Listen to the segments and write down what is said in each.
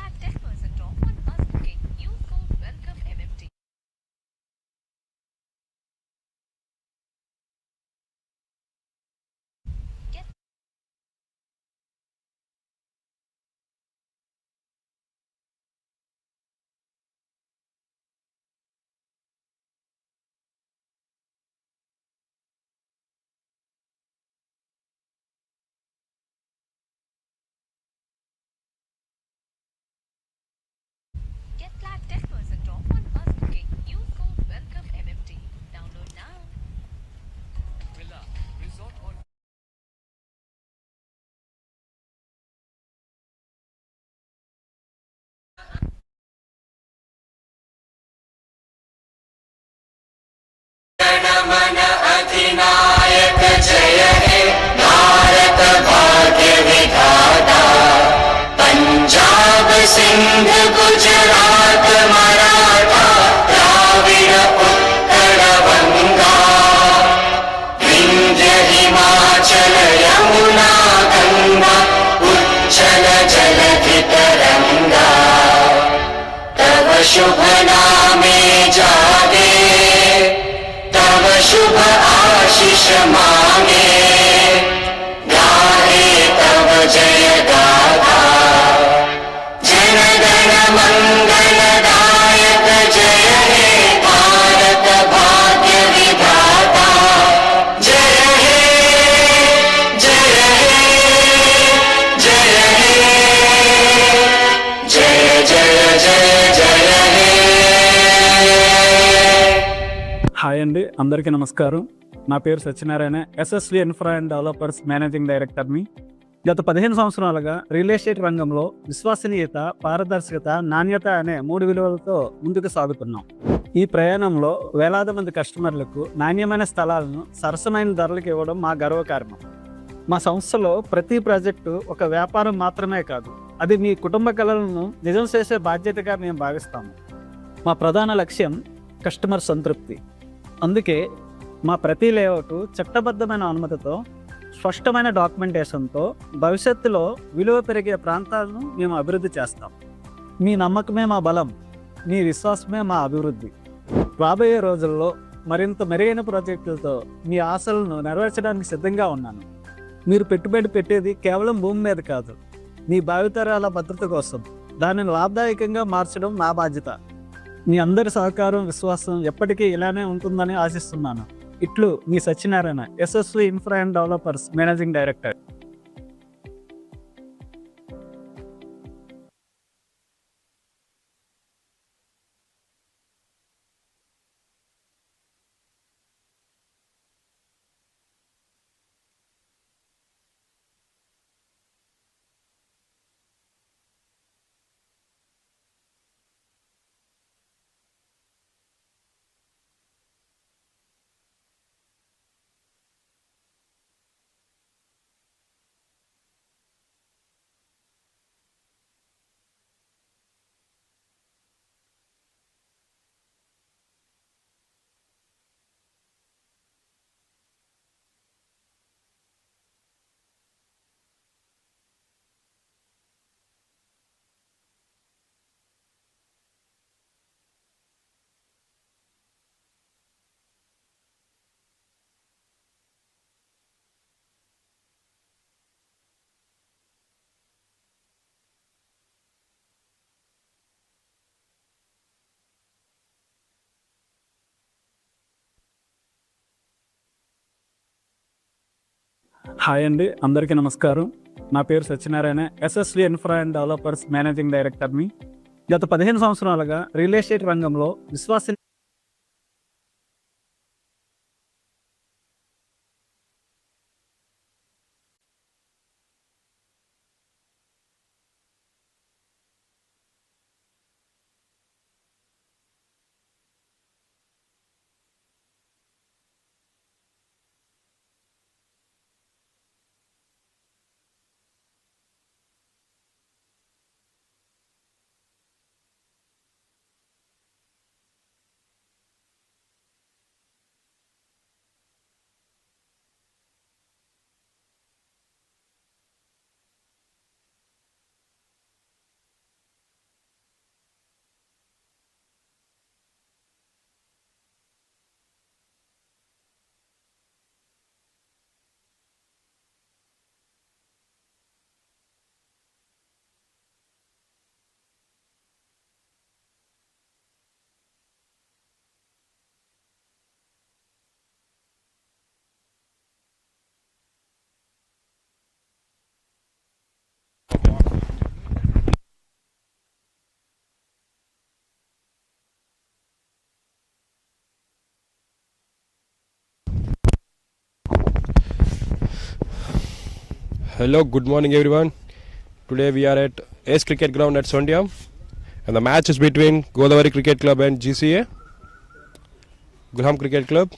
flat 10% off on bus booking. Use code welcome MMT. Get Get flat 10% off on bus booking. Use code welcome MMT. Download now. Villa Resort on मन अधिनायक जय हे भारत भाग्य विधाता पंजाब सिंध गुजरात मराठा द्राविड़ उत्कल बंगा विंध्य हिमाचल यमुना गंगा उच्चल जलधि तरंगा तव शुभ नामे जागे तव शुभ आशीष मांगे गाहे तव जय गाथा जन गण मंगल दायक जय हे भारत भाग्य विधाता जय हे जय हे जय हे जय जय जय जय हे హాయ్ అండి, అందరికీ నమస్కారం. నా పేరు Satyanarayana, SSV infra and developers managing డైరెక్టర్ని. గత 15 సంవత్సరాలుగా రియల్ ఎస్టేట్ రంగంలో విశ్వసనీయత, పారదర్శకత, నాణ్యత అనే 3 విలువలతో ముందుకు సాగుతున్నాం. ఈ ప్రయాణంలో వేలాది మంది కస్టమర్లకు నాణ్యమైన స్థలాలను సరసమైన ధరలకు ఇవ్వడం మా గర్వకారణం. మా సంస్థలో ప్రతి ప్రాజెక్టు ఒక వ్యాపారం మాత్రమే కాదు, అది మీ కుటుంబ కలలను నిజం చేసే బాధ్యతగా మేము భావిస్తాము. మా ప్రధాన లక్ష్యం కస్టమర్ సంతృప్తి. అందుకే మా ప్రతి లేఅవుట్ చట్టబద్ధమైన అనుమతితో, స్పష్టమైన డాక్యుమెంటేషన్తో భవిష్యత్తులో విలువ పెరిగే ప్రాంతాలను మేము అభివృద్ధి చేస్తాం. మీ నమ్మకమే మా బలం, మీ విశ్వాసమే మా అభివృద్ధి. రాబోయే రోజుల్లో మరింత మెరుగైన ప్రాజెక్టులతో మీ ఆశలను నెరవేర్చడానికి సిద్ధంగా ఉన్నాను. మీరు పెట్టుబడి పెట్టేది కేవలం భూమి మీద కాదు, మీ భావితరాల భద్రత కోసం. దానిని లాభదాయకంగా మార్చడం నా బాధ్యత. మీ అందరి సహకారం, విశ్వాసం ఎప్పటికీ ఇలానే ఉంటుందని ఆశిస్తున్నాను. ఇట్లు మీ Satyanarayana, SSV infra and developers managing director. Hi అండి, అందరికీ నమస్కారం. నా పేరు Satyanarayana, SSV infra and developers managing డైరెక్టర్ని. గత 15 సంవత్సరాలుగా రియల్ ఎస్టేట్ రంగంలో విశ్వసనీయ Hello, good morning everyone. Today we are at Ace Cricket Ground at Somtam and the match is between Godavari Cricket Club and GCA, Ghulam Cricket Club.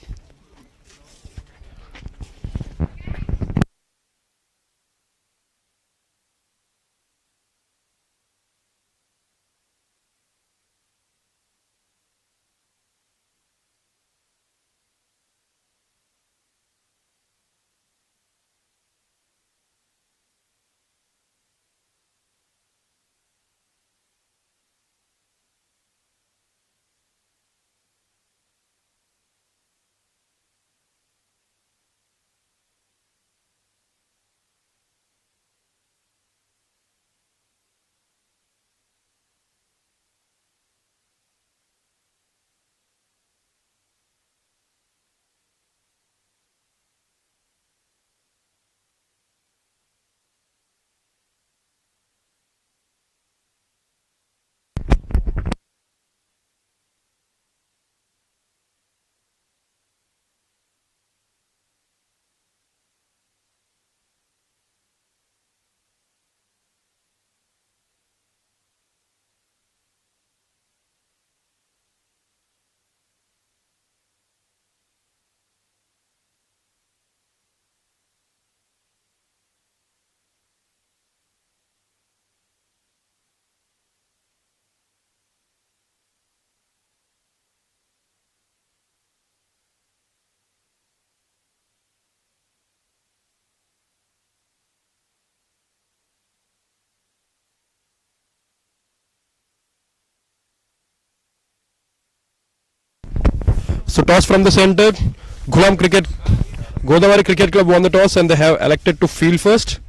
So toss from the center, Godavari Cricket Club won the toss and they have elected to field first.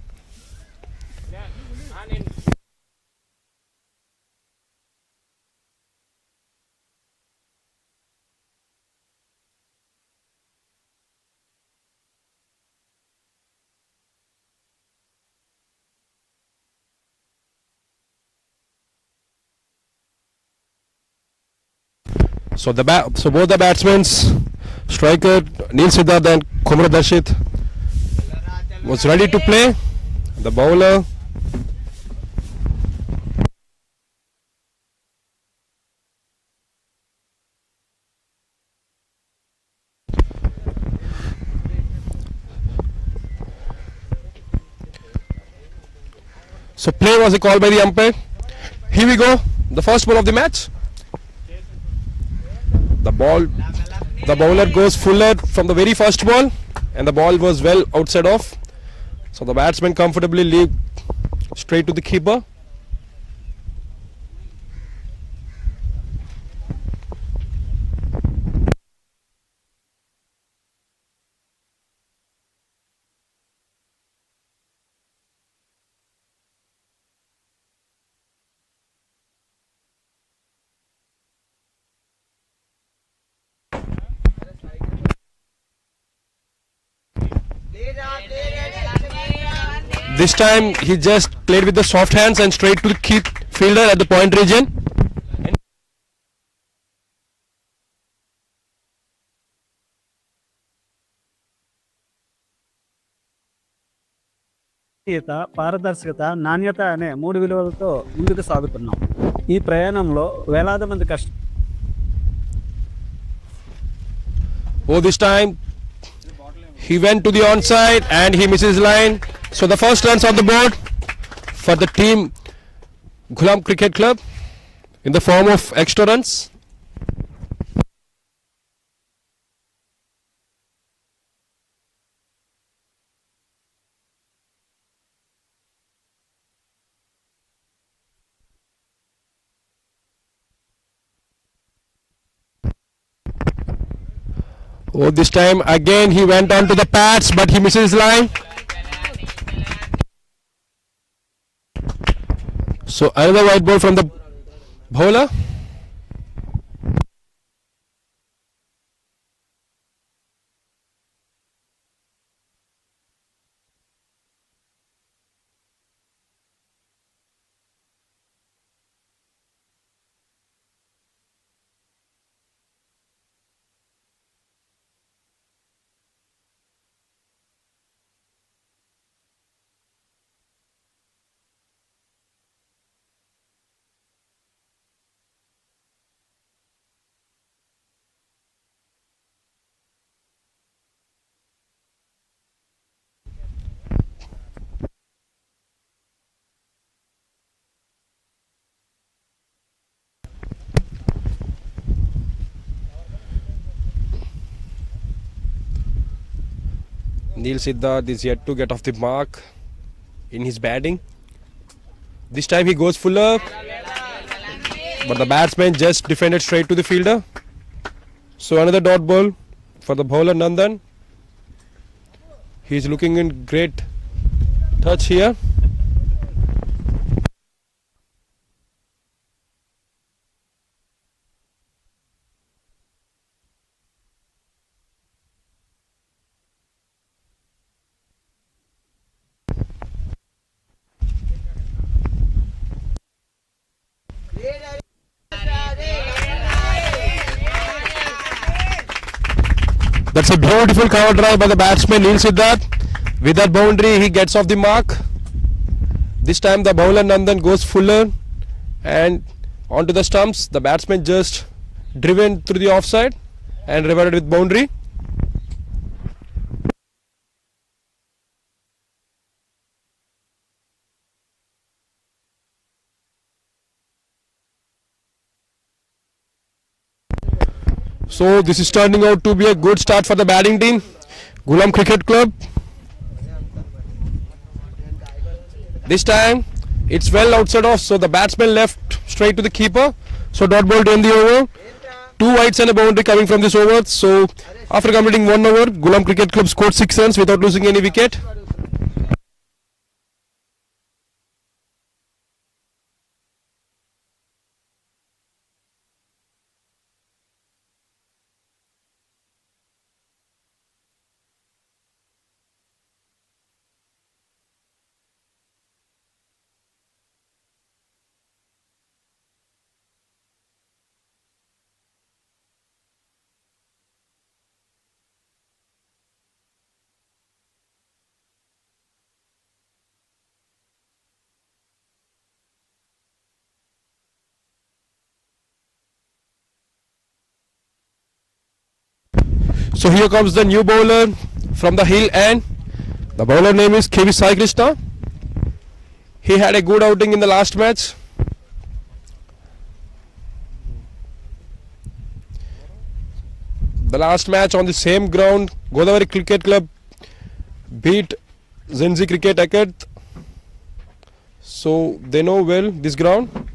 So both the batsmen, striker Neil Siddharth and Kumra Darshit, was ready to play. The bowler so play was a call by the umpire. Here we go, the first ball of the match. The bowler goes fuller from the very first ball and the ball was well outside off. So the batsman comfortably leave straight to the keeper. This time he just played with the soft hands and straight to the key fielder at the point region. పారదర్శకత, నాణ్యత అనే 3 విలువలతో ముందుకు సాగుతున్నాం. ఈ ప్రయాణంలో వేలాది మంది Oh, this time he went to the onside and he misses line. So the first runs on the board for the team Ghulam Cricket Club in the form of extra runs. Oh, this time again he went on to the pads but he misses line. So another white ball from the bowler. Neil Siddharth is yet to get off the mark in his batting. This time he goes fuller, but the batsman just defended straight to the fielder. So another dot ball for the bowler Nandan. He's looking in great touch here. That's a beautiful cover drive by the batsman Neil Siddharth. With that boundary, he gets off the mark. This time the bowler Nandan goes fuller and onto the stumps. The batsman just driven through the offside and rewarded with boundary. So this is turning out to be a good start for the batting team, Ghulam Cricket Club. This time it's well outside off, so the batsman left straight to the keeper. So dot ball to end the over. 2 wides and a boundary coming from this over. So after completing 1 over, Ghulam Cricket Club scored 6 runs without losing any wicket. So here comes the new bowler from the hill end. The bowler name is KV Sai Krishna. He had a good outing in the last match. The last match on the same ground, Godavari Cricket Club beat Zenzi Cricket Academy. So they know well this ground.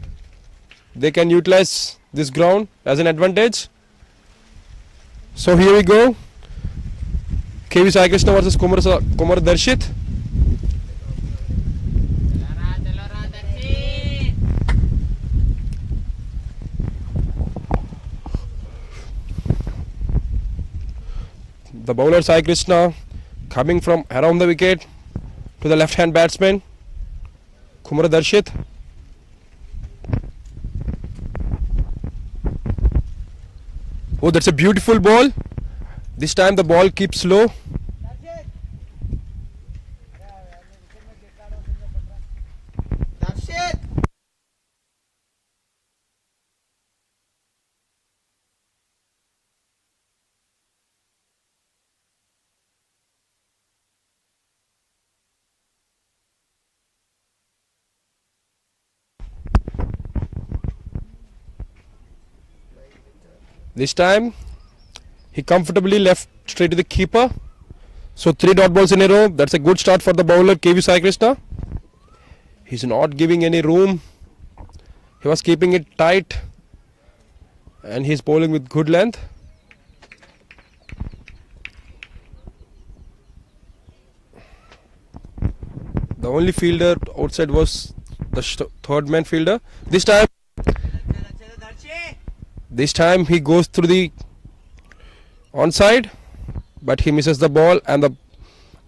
They can utilize this ground as an advantage. So here we go. KV Sai Krishna versus Kumar Darshit. The bowler Sai Krishna coming from around the wicket to the left hand batsman Kumar Darshit. Oh, that's a beautiful ball. This time the ball keeps low. This time he comfortably left straight to the keeper. So 3 dot balls in a row. That's a good start for the bowler KV Sai Krishna. He's not giving any room. He was keeping it tight and he's bowling with good length. The only fielder outside was the third man fielder. This time he goes through the onside, but he misses the ball and the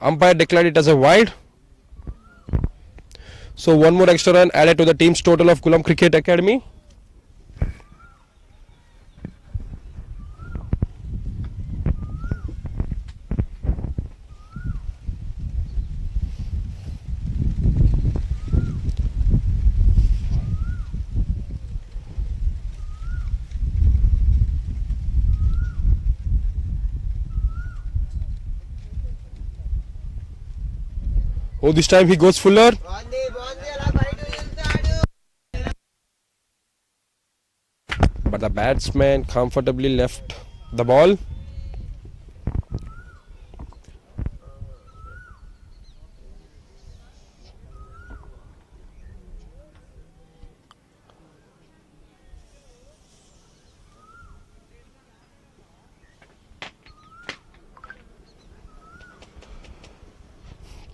umpire declared it as a wide. So 1 more extra run added to the team's total of Ghulam Cricket Academy. Oh, this time he goes fuller. But the batsman comfortably left the ball.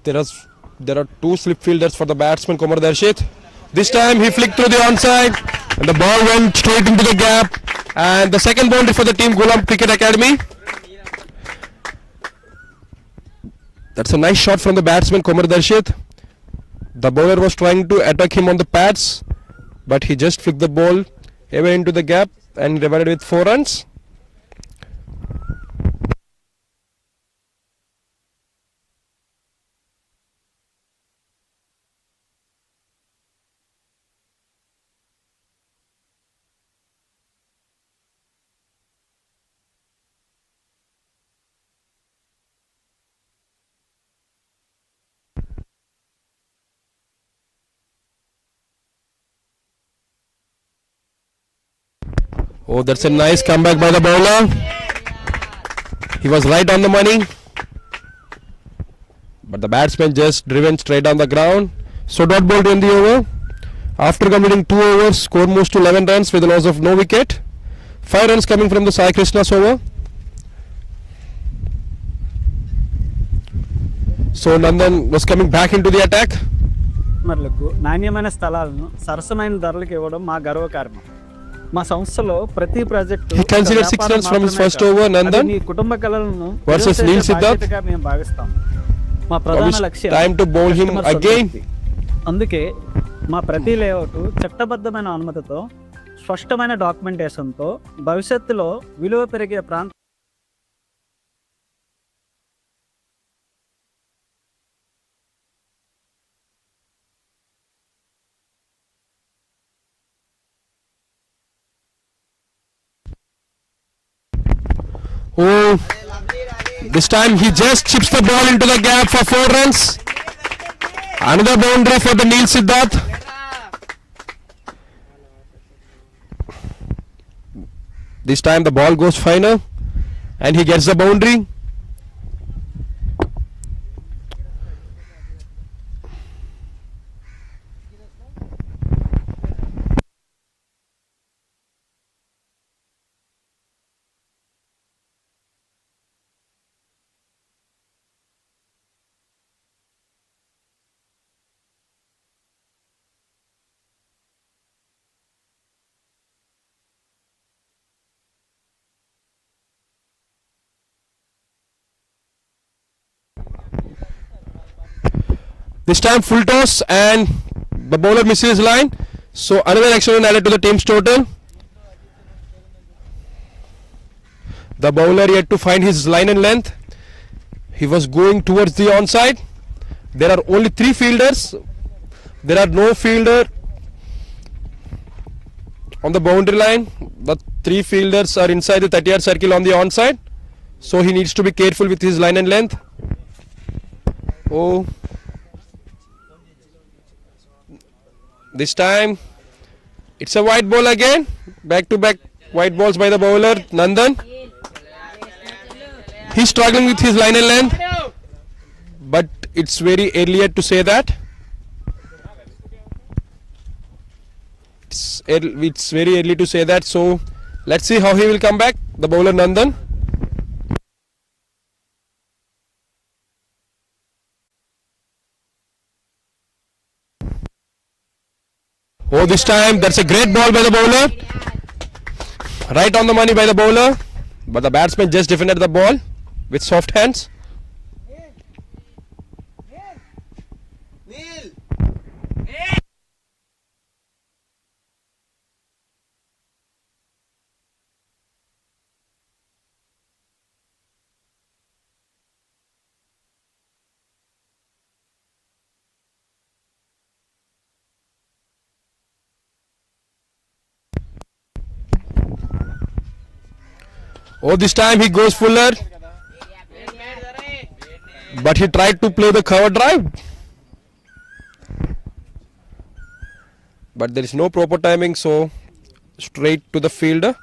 There are two slip fielders for the batsman Kumar Darshit. This time he flicked through the onside and the ball went straight into the gap. And the second boundary for the team Ghulam Cricket Academy. That's a nice shot from the batsman Kumar Darshit. The bowler was trying to attack him on the pads, but he just flicked the ball away into the gap and rewarded with 4 runs. Oh, that's a nice comeback by the bowler. He was right on the money. But the batsman just driven straight down the ground. So dot ball to end the over. After completing 2 overs, score moves to 11 runs with a loss of no wicket. 5 runs coming from the Sai Krishna's over. So Nandan was coming back into the attack. మరులకు నాణ్యమైన స్థలాలను సరసమైన ధరలకు ఇవ్వడం మా గర్వకారణం. మా సంస్థలో ప్రతి project He considered 6 runs from his first over, Nandan. మీ కుటుంబ కళలను versus Neil Siddharth. మేము భావిస్తాం. మా ప్రధాన లక్ష్యం Time to bowl him customer again. సంతృప్తి. అందుకే మా ప్రతి లేఅవుట్ చట్టబద్ధమైన అనుమతితో స్పష్టమైన డాక్యుమెంటేషన్తో భవిష్యత్తులో విలువ పెరిగే ప్రాంత Oh, this time he just chips the ball into the gap for 4 runs. Another boundary for the Neil Siddharth. This time the ball goes finer and he gets the boundary. This time full toss and the bowler misses his line. So another extra run added to the team's total. The bowler yet to find his line and length. He was going towards the onside. There are only 3 fielders. There are no fielder on the boundary line. The 3 fielders are inside the 30-yard circle on the onside. So he needs to be careful with his line and length. Oh. This time it's a white ball again. Back to back white balls by the bowler Nandan. He's struggling with his line and length, but it's very early yet to say that. It's very early to say that. So let's see how he will come back. The bowler Nandan. Oh, this time that's a great ball by the bowler. Right on the money by the bowler. But the batsman just defended the ball with soft hands. Oh, this time he goes fuller. But he tried to play the cover drive. But there is no proper timing, so straight to the fielder.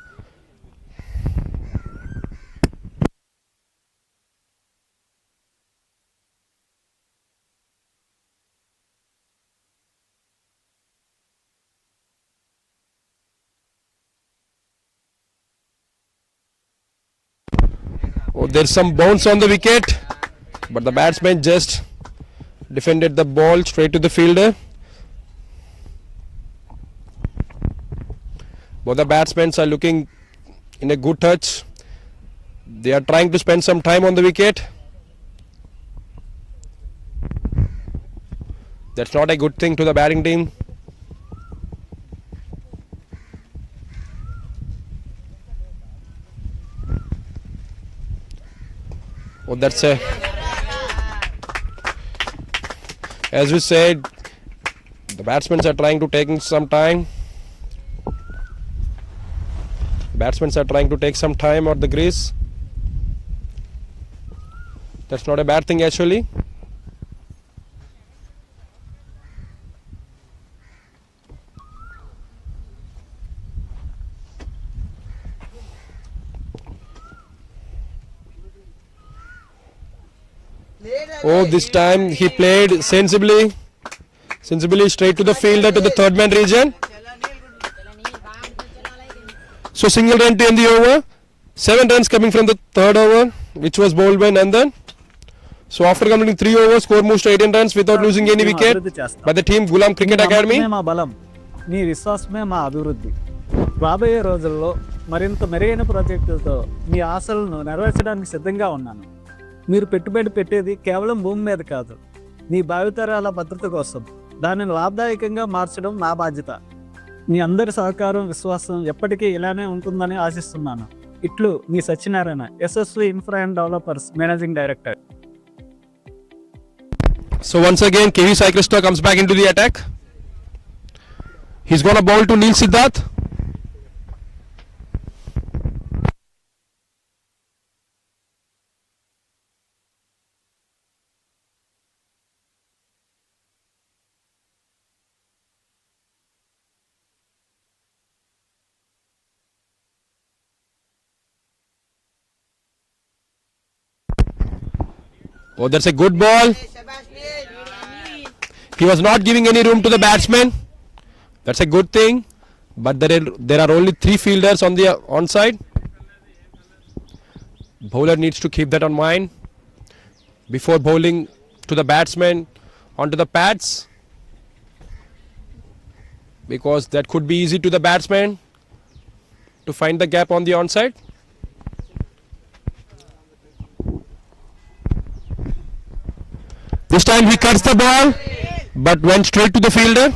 Oh, there's some bounce on the wicket, but the batsman just defended the ball straight to the fielder. Both the batsmen are looking in a good touch. They are trying to spend some time on the wicket. That's not a good thing to the batting team. Oh, that's a... As we said, the batsmen are trying to take some time. Batsmen are trying to take some time on the crease. That's not a bad thing actually. Oh, this time he played sensibly straight to the fielder, to the third man region. So single run to end the over. 7 runs coming from the third over, which was bowled by Nandan. So after completing 3 overs, score moves to 18 runs without losing any wicket by the team Ghulam Cricket Academy. మా బలం నీ విశ్వాసమే మా అభివృద్ధి. రాబోయే రోజుల్లో మరింత మెరుగైన ప్రాజెక్టులతో మీ ఆశలను నెరవేర్చడానికి సిద్ధంగా ఉన్నాను. మీరు పెట్టుబడి పెట్టేది కేవలం భూమి మీద కాదు, మీ భావితరాల భద్రత కోసం. దానిని లాభదాయకంగా మార్చడం నా బాధ్యత. మీ అందరి సహకారం, విశ్వాసం ఎప్పటికీ ఇలానే ఉంటుందని ఆశిస్తున్నాను. ఇట్లు మీ Satyanarayana, SSV infra and developers managing director. So once again KV Sai Krishna comes back into the attack. He's gonna bowl to Neil Siddharth. Oh, that's a good ball. He was not giving any room to the batsman. That's a good thing. But there are only 3 fielders on the onside. Bowler needs to keep that on mind before bowling to the batsman onto the pads, because that could be easy to the batsman to find the gap on the onside. This time he cuts the ball, but went straight to the fielder.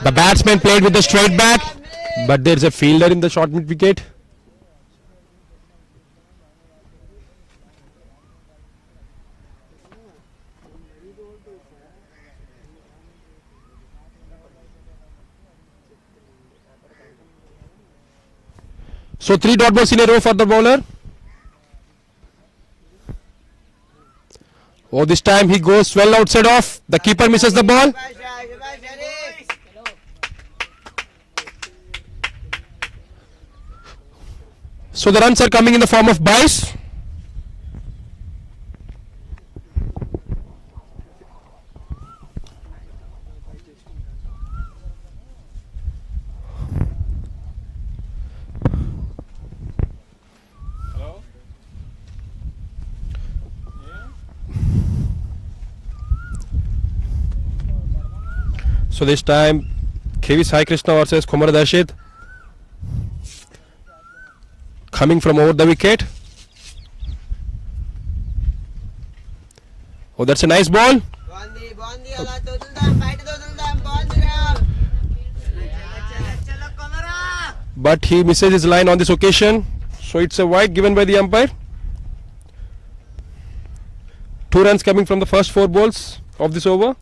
The batsman played with the straight back, but there's a fielder in the short mid wicket. So 3 dot balls in a row for the bowler. Oh, this time he goes well outside off. The keeper misses the ball. So the runs are coming in the form of byes. So this time KV Sai Krishna versus Kumar Dashit, coming from over the wicket. Oh, that's a nice ball. But he misses his line on this occasion. So it's a wide given by the umpire. 2 runs coming from the first 4 balls of this over.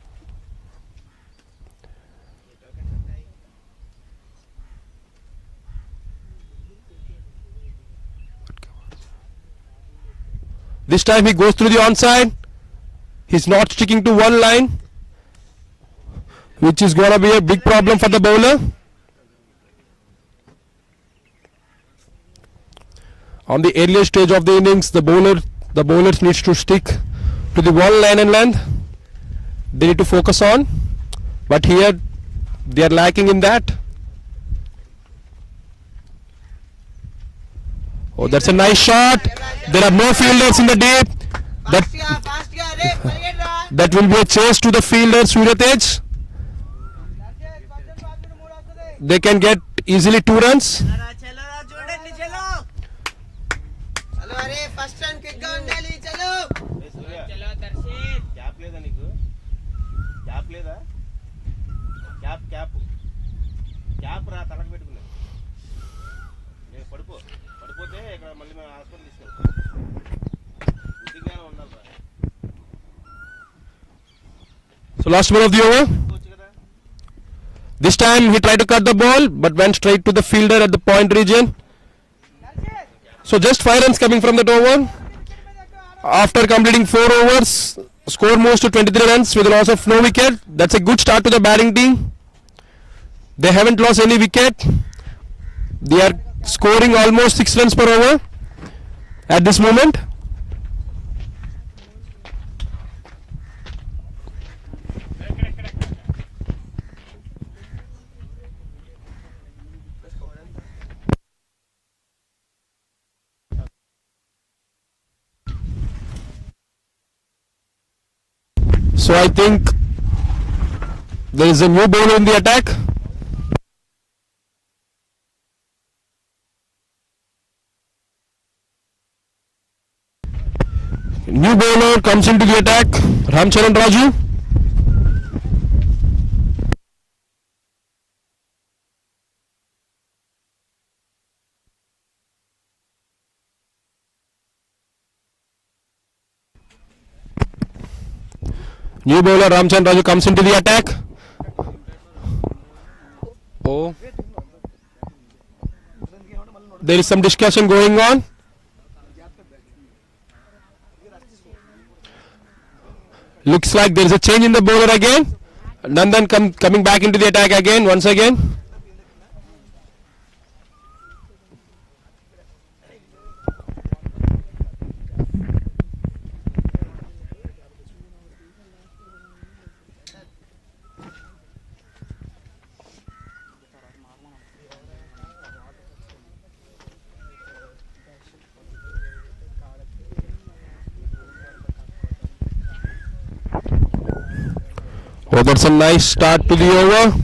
This time he goes through the onside. He's not sticking to one line, which is going to be a big problem for the bowler. On the earlier stage of the innings, the bowlers needs to stick to the one line and length. They need to focus on, but here they are lacking in that. Oh, that's a nice shot. There are no fielders in the deep. That will be a chase to the fielder Suryatej. They can get easily 2 runs. So last ball of the over. This time he tried to cut the ball but went straight to the fielder at the point region. So just 5 runs coming from that over. After completing 4 overs, score moves to 23 runs with a loss of no wicket. That's a good start to the batting team. They haven't lost any wicket. They are scoring almost 6 runs per over at this moment. So I think there is a new bowler in the attack. New bowler comes into the attack, Ramcharan Raju. New bowler Ramcharan Raju comes into the attack. Oh, there is some discussion going on. Looks like there is a change in the bowler again. Nandan coming back into the attack again, once again. Oh, that's a nice start to the over.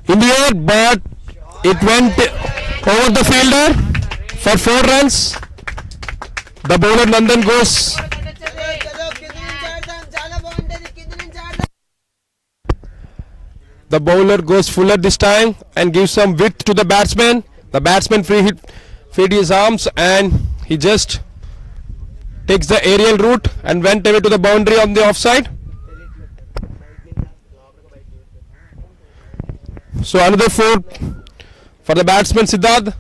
In the air, but it went over the fielder for 4 runs. The bowler Nandan goes. The bowler goes fuller this time and gives some width to the batsman. The batsman freed his arms and he just takes the aerial route and went away to the boundary on the offside. So another 4 for the batsman Siddharth.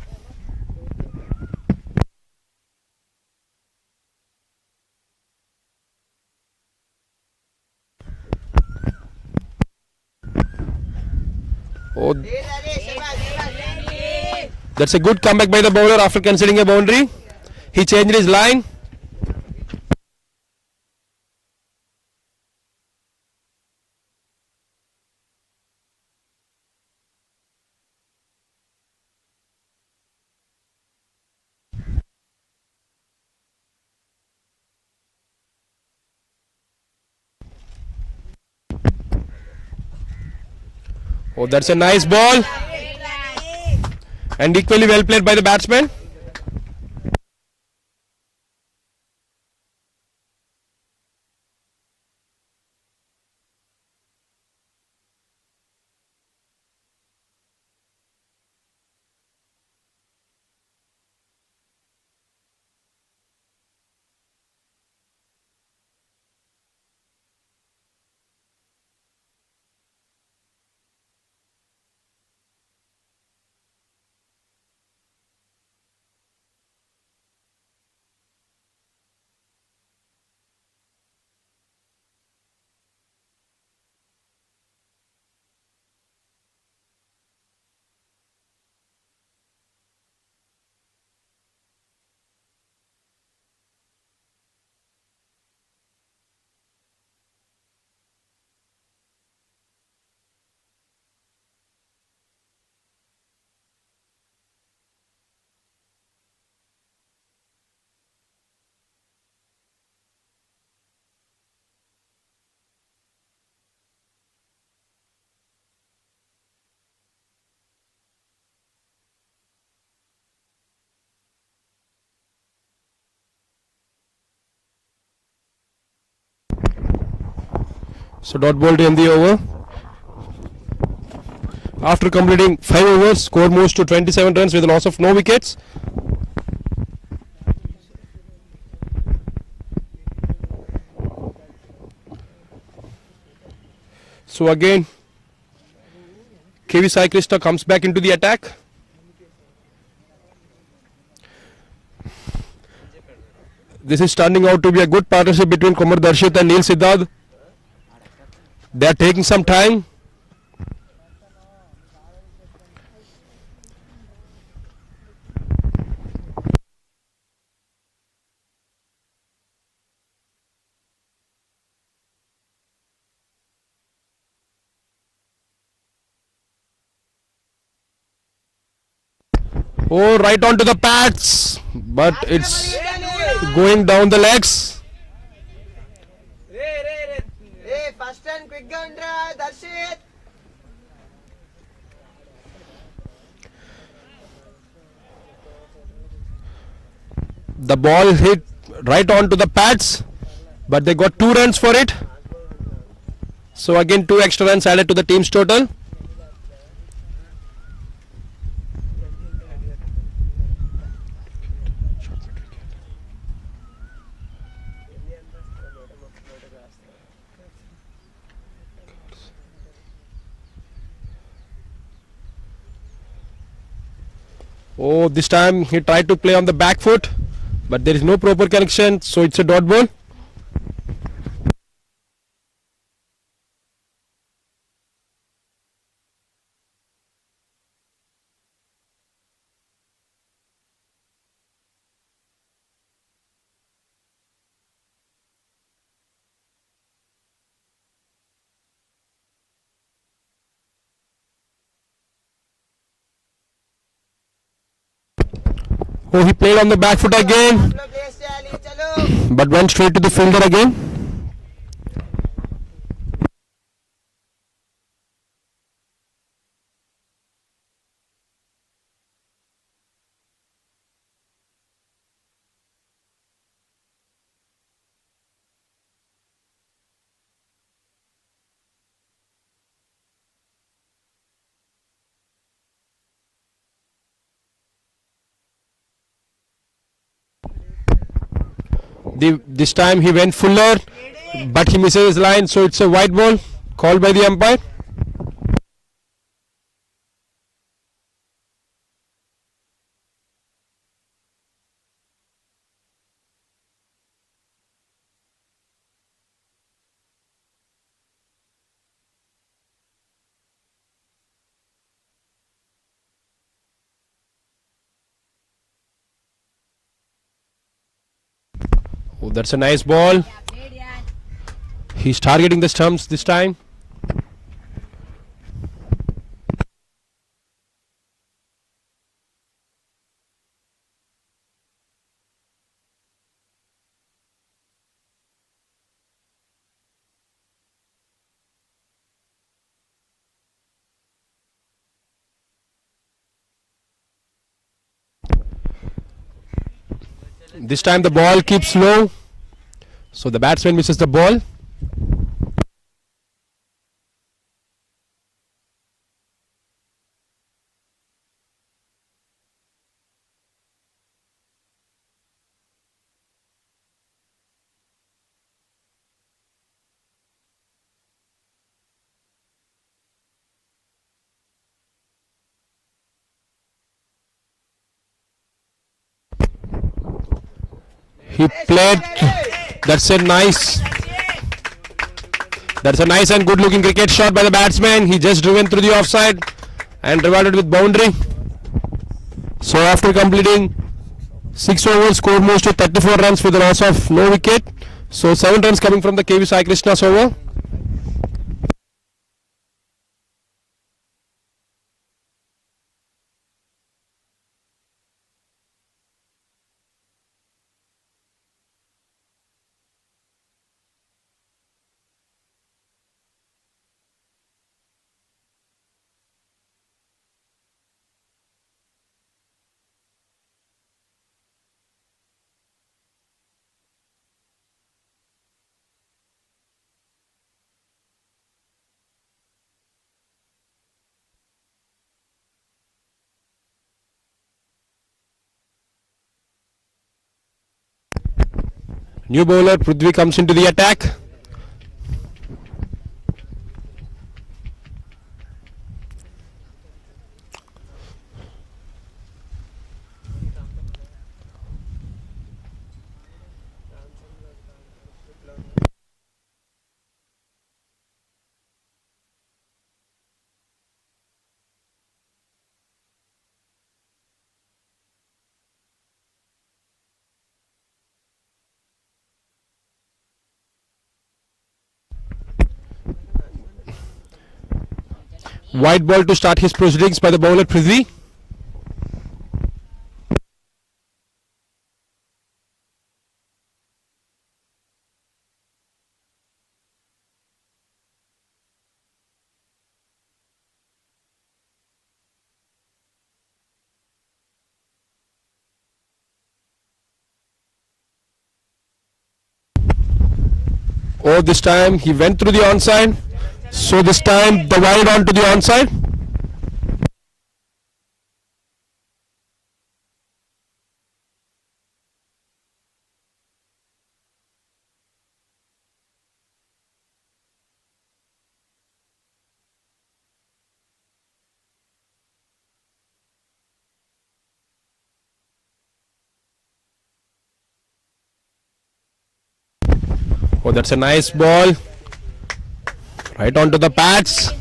Oh, that's a good comeback by the bowler after conceding a boundary. He changed his line. Oh, that's a nice ball and equally well played by the batsman. So dot ball to end the over. After completing 5 overs, score moves to 27 runs with a loss of no wickets. So again, KV Sai Krishna comes back into the attack. This is turning out to be a good partnership between Kumar Darshit and Neil Siddharth. They are taking some time. Oh, right onto the pads, but it's going down the legs. First and quick gun drive, that's it. The ball hit right onto the pads, but they got 2 runs for it. So again 2 extra runs added to the team's total. Oh, this time he tried to play on the back foot, but there is no proper connection, so it's a dot ball. Oh, he played on the back foot again, but went straight to the fielder again. This time he went fuller, but he misses his line, so it's a white ball called by the umpire. Oh, that's a nice ball. He's targeting the stumps this time. This time the ball keeps low, so the batsman misses the ball. He played. That's a nice and good looking cricket shot by the batsman. He just driven through the offside and rewarded with boundary. So after completing 6 overs, score moves to 34 runs with a loss of no wicket. So 7 runs coming from the KV Sai Krishna's over. New bowler Prithvi comes into the attack. White ball to start his proceedings by the bowler Prithvi. Oh, this time he went through the onside. So this time the wide on to the onside. Oh, that's a nice ball. Right onto the pads.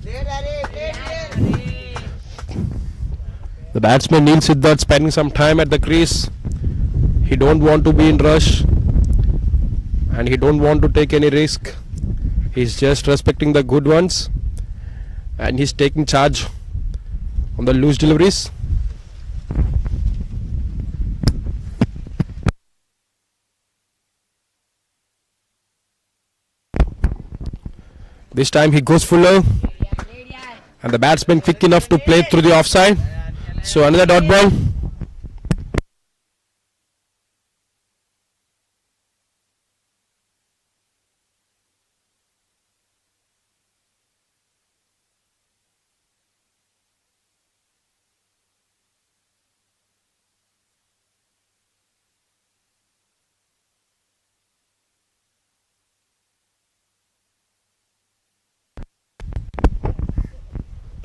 Play, Dari, play, play. The batsman Neil Siddharth spending some time at the crease. He don't want to be in rush and he don't want to take any risk. He's just respecting the good ones and he's taking charge on the loose deliveries. This time he goes fuller and the batsman quick enough to play through the offside. So another dot ball.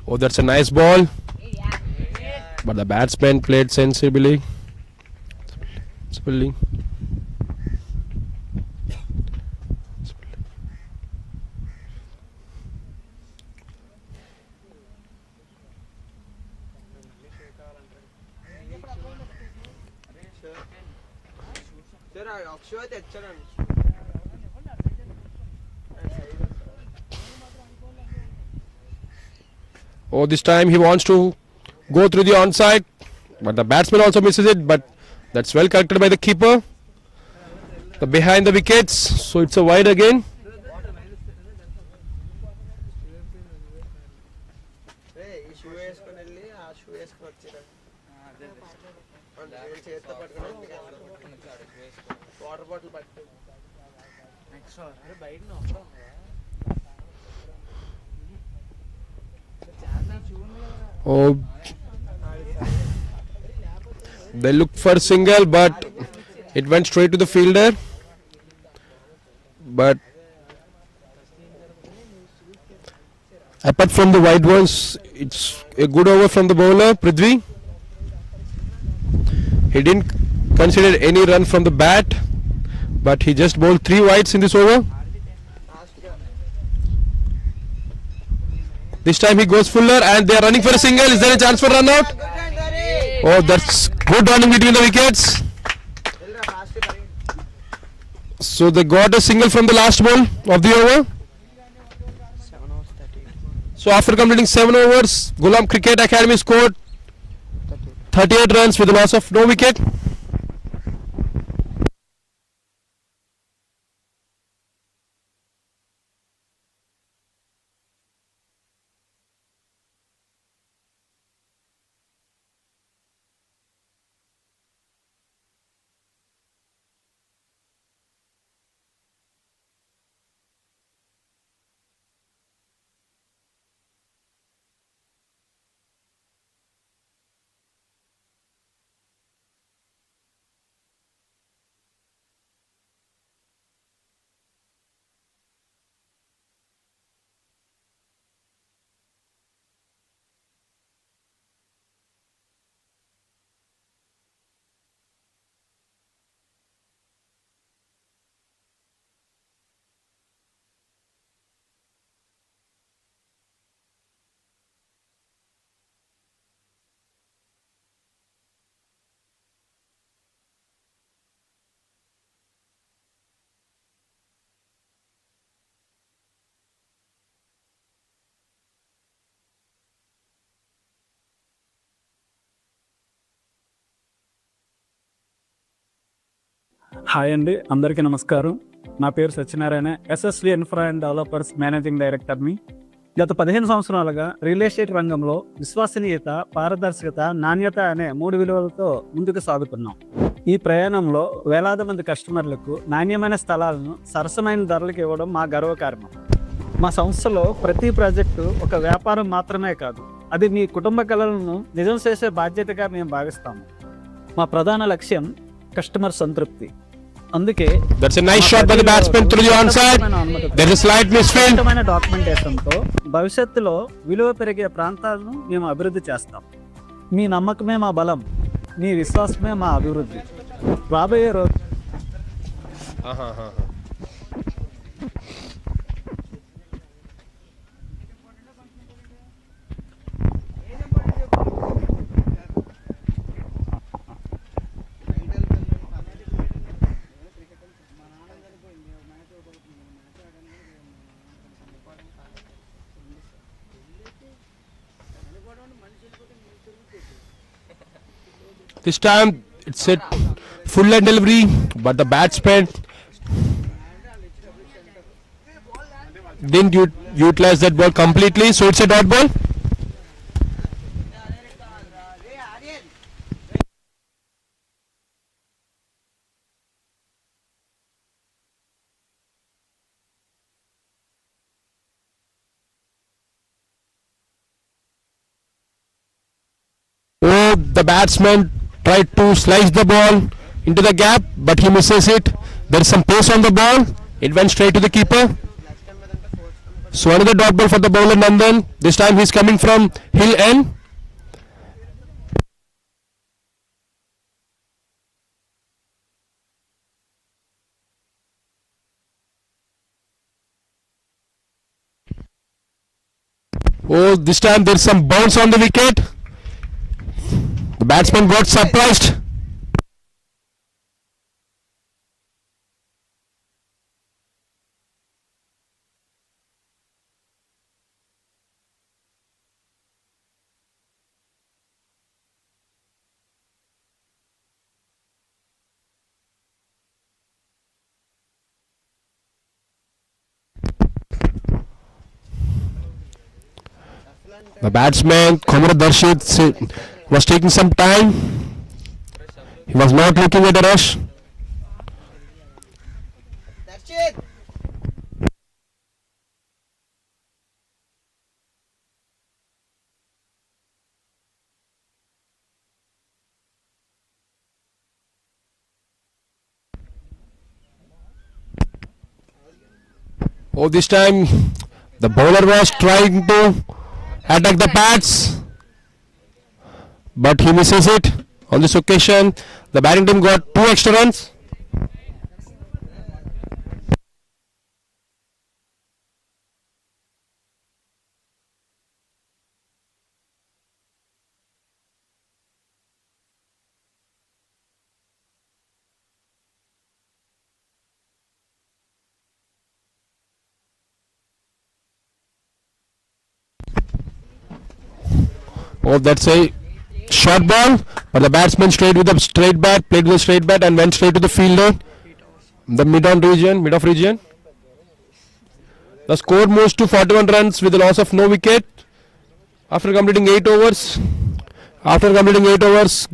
Oh, that's a nice ball. But the batsman played sensibly. Sir, Akshay తెచ్చానండి. Oh, this time he wants to go through the onside, but the batsman also misses it. But that's well corrected by the keeper. The behind the wickets, so it's a wide again. ఈ shoe వేసుకొని వెళ్ళి ఆ shoe వేసుకొని వచ్చారు చేతితో పట్టుకుని water bottle పట్టుకుని Oh, they looked for single, but it went straight to the fielder. But apart from the wide ones, it's a good over from the bowler Prithvi. He didn't consider any run from the bat, but he just bowled 3 wides in this over. This time he goes fuller and they are running for a single. Is there a chance for run out? Oh, that's good running between the wickets. So they got a single from the last ball of the over. So after completing 7 overs, Ghulam Cricket Academy scored 38 runs with a loss of no wicket. Hi అండి, అందరికీ నమస్కారం. నా పేరు Satyanarayana, SSV infra and developers managing డైరెక్టర్ని. గత 15 సంవత్సరాలుగా real estate రంగంలో విశ్వసనీయత, పారదర్శకత, నాణ్యత అనే 3 విలువలతో ముందుకు సాగుతున్నాం. ఈ ప్రయాణంలో వేలాది మంది కస్టమర్లకు నాణ్యమైన స్థలాలను సరసమైన ధరలకు ఇవ్వడం మా గర్వకారణం. మా సంస్థలో ప్రతి ప్రాజెక్టు ఒక వ్యాపారం మాత్రమే కాదు, అది మీ కుటుంబ కలలను నిజం చేసే బాధ్యతగా మేము భావిస్తాము. మా ప్రధాన లక్ష్యం కస్టమర్ సంతృప్తి. అందుకే That's a nice shot by the batsman through the onside. There is a slight misfield. డాక్యుమెంటేషన్తో భవిష్యత్తులో విలువ పెరిగే ప్రాంతాలను మేము అభివృద్ధి చేస్తాం. మీ నమ్మకమే మా బలం, మీ విశ్వాసమే మా అభివృద్ధి. రాబోయే రోజు This time it's a full leg delivery, but the batsman didn't utilize that ball completely, so it's a dot ball. Oh, the batsman tried to slice the ball into the gap, but he misses it. There is some pace on the ball. It went straight to the keeper. So another dot ball for the bowler Nandan. This time he's coming from hill end. Oh, this time there's some bounce on the wicket. The batsman got surprised. The batsman, Komar Darshit, was taking some time. He was not looking at a rush. Darshit. Oh, this time the bowler was trying to attack the pads, but he misses it. On this occasion, the batting team got 2 extra runs. Oh, that's a short ball, but the batsman played with a straight bat, and went straight to the fielder, the mid-off region. The score moves to 41 runs with a loss of no wicket after completing 8 overs.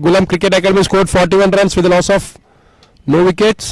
Ghulam Cricket Academy scored 41 runs with a loss of no wickets.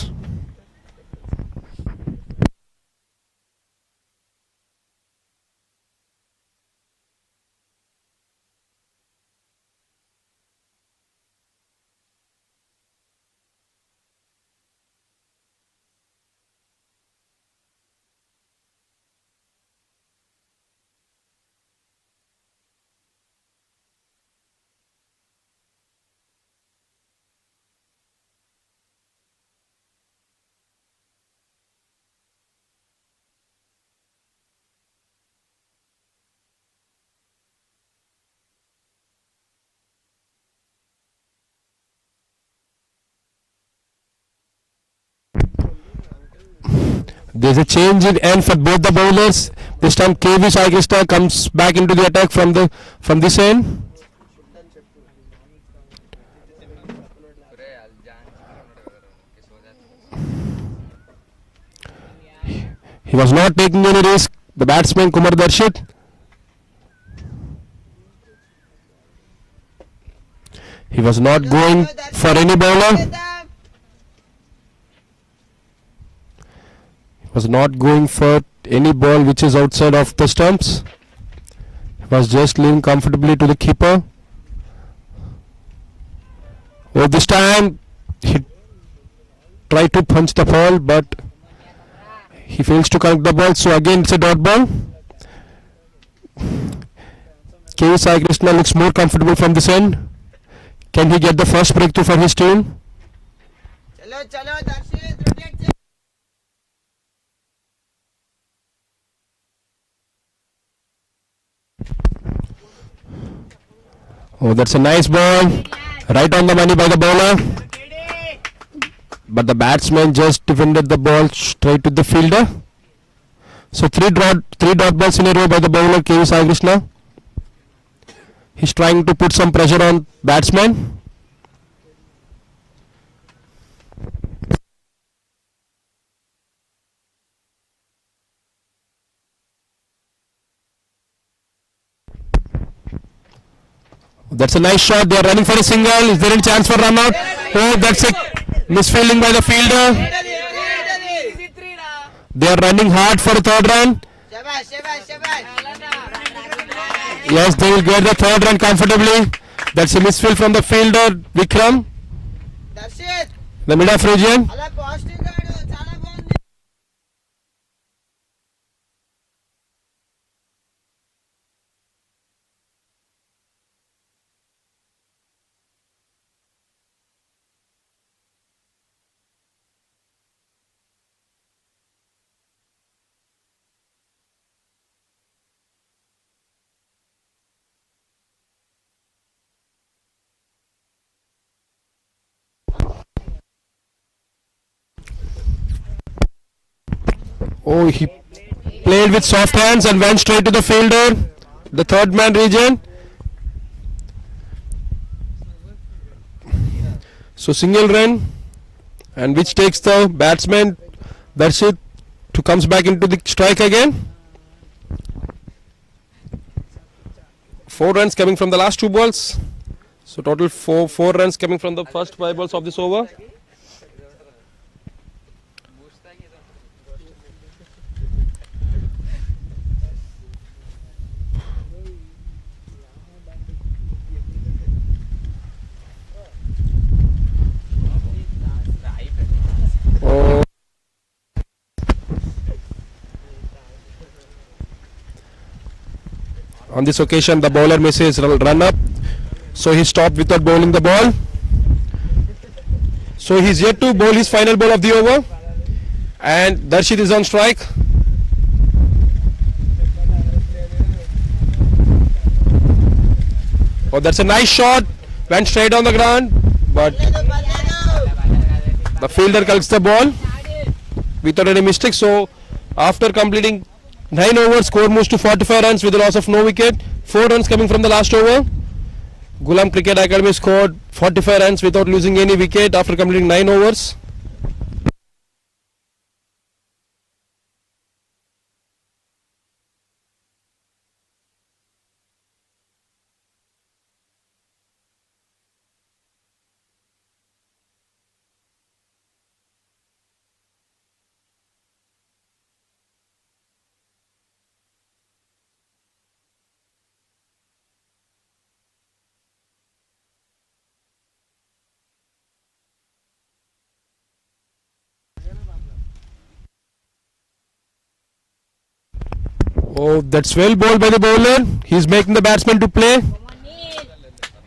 There's a change in end for both the bowlers. This time KV Sai Krishna comes back into the attack from this end. He was not taking any risk. The batsman Kumar Darshit. He was not going for any bowler. He was not going for any ball which is outside of the stumps. He was just leaving comfortably to the keeper. Oh, this time he tried to punch the ball, but he fails to connect the ball. So again, it's a dot ball. K. Sai Krishna looks more comfortable from this end. Can he get the first breakthrough for his team? Chalo, chalo, Darshit, rotate. Oh, that's a nice ball. Right on the money by the bowler. But the batsman just defended the ball straight to the fielder. So three dot balls in a row by the bowler K. Sai Krishna. He's trying to put some pressure on batsman. That's a nice shot. They are running for a single. Is there any chance for run out? Oh, that's a misfielding by the fielder. They are running hard for a third run. Shabash, shabash, shabash. Yes, they will get the third run comfortably. That's a misfield from the fielder Vikram, Darshit, the mid-off region. అలా positive గాడు చాలా బాగుంది. Oh, he played with soft hands and went straight to the fielder, the third man region. So single run, and which takes the batsman Darshit to comes back into the strike again. 4 runs coming from the last 2 balls. So total four runs coming from the first 5 balls of this over. Oh. On this occasion, the bowler misses run up, so he stopped without bowling the ball. So he's yet to bowl his final ball of the over, and Darshit is on strike. Oh, that's a nice shot. Went straight on the ground, but the fielder collects the ball without any mistake. So after completing 9 overs, score moves to 45 runs with a loss of no wicket. 4 runs coming from the last over. Ghulam Cricket Academy scored 45 runs without losing any wicket after completing 9 overs. Oh, that's well bowled by the bowler. He's making the batsman to play.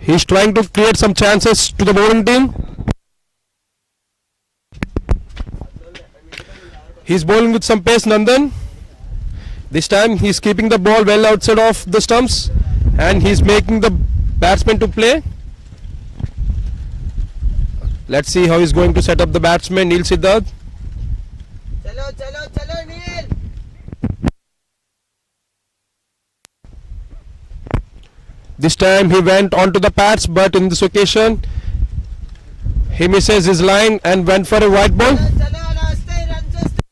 He's trying to create some chances to the bowling team. He's bowling with some pace, Nandan. This time he's keeping the ball well outside of the stumps, and he's making the batsman to play. Let's see how he's going to set up the batsman, Neil Siddharth. Chalo, chalo, chalo, Neil. This time he went onto the pads, but in this occasion he misses his line and went for a white ball. చలో అలా వస్తాయి runs వస్తాయి.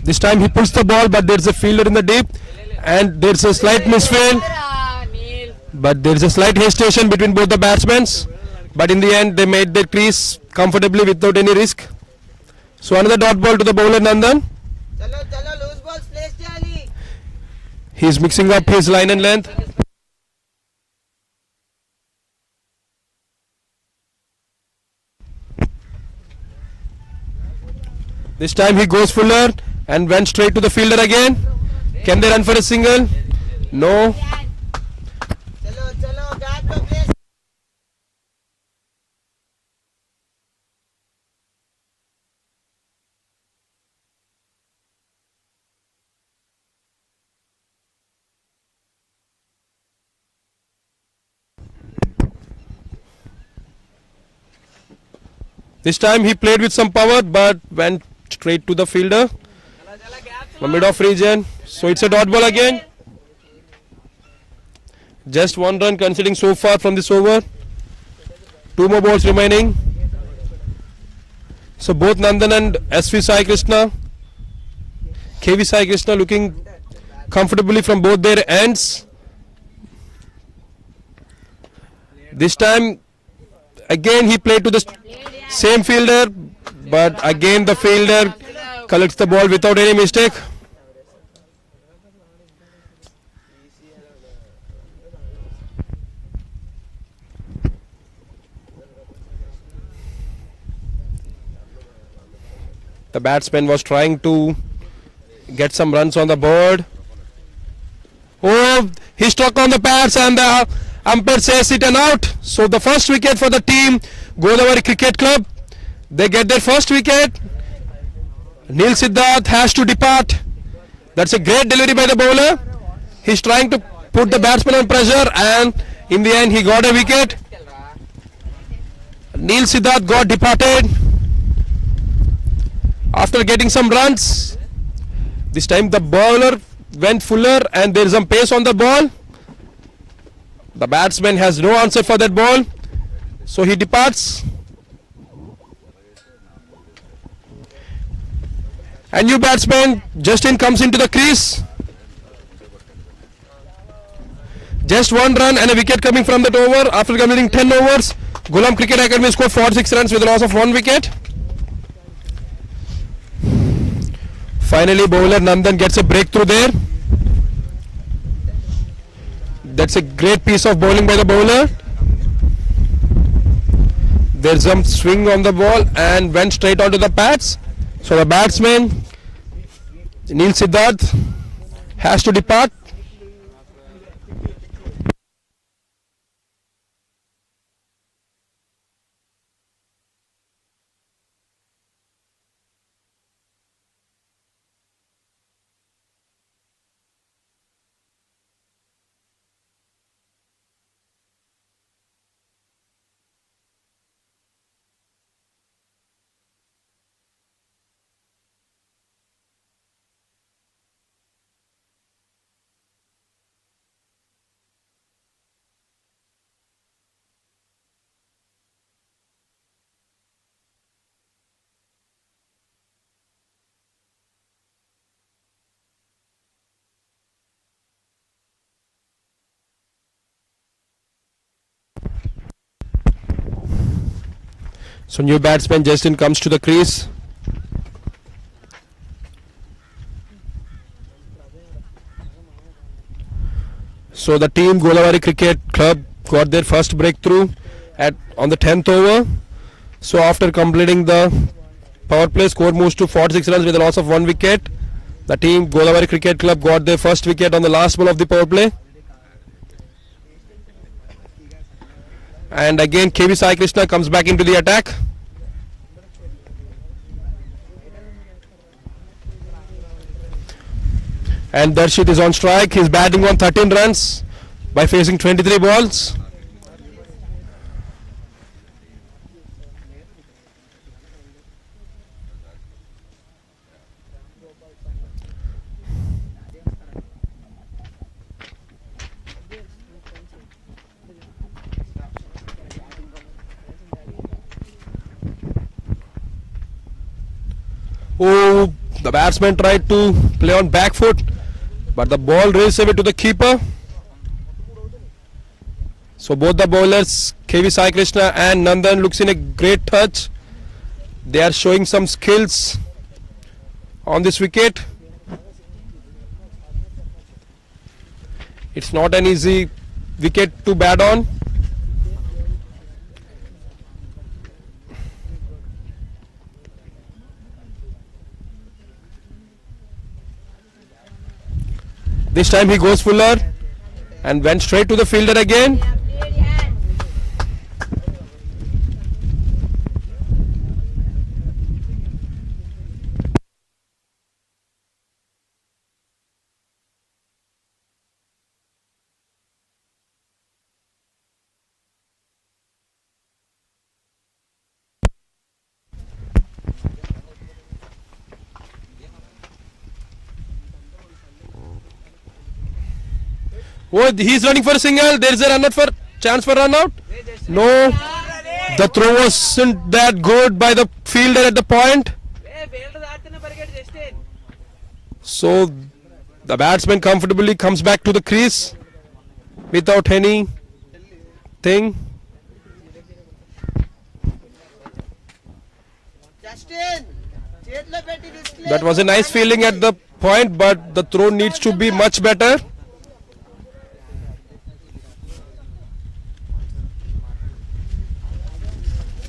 This time he pulls the ball, but there's a fielder in the deep, and there's a slight misfield. But there's a slight hesitation between both the batsmen. But in the end, they made their crease comfortably without any risk. So another dot ball to the bowler Nandan. चलो loose balls place चली. He's mixing up his line and length. This time he goes fuller and went straight to the fielder again. Can they run for a single? No. चलो bat को place. This time he played with some power but went straight to the fielder from mid-off region. So it's a dot ball again. Just one run conceding so far from this over. Two more balls remaining. So both Nandan and SV Sai Krishna, KV Sai Krishna looking comfortably from both their ends. This time again he played to the same fielder, but again the fielder collects the ball without any mistake. The batsman was trying to get some runs on the board. Oh, he struck on the pads and the umpire says it and out. So the first wicket for the team Godavari Cricket Club. They get their first wicket. Neil Siddharth has to depart. That's a great delivery by the bowler. He's trying to put the batsman on pressure and in the end he got a wicket. Neil Siddharth got departed after getting some runs. This time the bowler went fuller and there is some pace on the ball. The batsman has no answer for that ball, so he departs. A new batsman Justin comes into the crease. Just one run and a wicket coming from that over after completing 10 overs. Ghulam Cricket Academy scored 46 runs with a loss of 1 wicket. Finally bowler Nandan gets a breakthrough there. That's a great piece of bowling by the bowler. There's some swing on the ball and went straight onto the pads. So the batsman Neil Siddharth has to depart. So new batsman Justin comes to the crease. So the team Godavari Cricket Club got their first breakthrough on the 10th over. So after completing the power play, score moves to 46 runs with a loss of 1 wicket. The team Godavari Cricket Club got their first wicket on the last ball of the power play. And again KV Sai Krishna comes back into the attack. And Darshit is on strike. He's batting on 13 runs by facing 23 balls. Oh, The batsman tried to play on back foot, but the ball raced away to the keeper. So both the bowlers, KV Sai Krishna and Nandan, looks in a great touch. They are showing some skills on this wicket. It's not an easy wicket to bat on. This time he goes fuller and went straight to the fielder again. Oh, he's running for a single. There is a run out for chance for run out. No, the throw wasn't that good by the fielder at the point. So the batsman comfortably comes back to the crease without any thing. Justin, చేతిలో పెట్టి display. That was a nice feeling at the point, but the throw needs to be much better.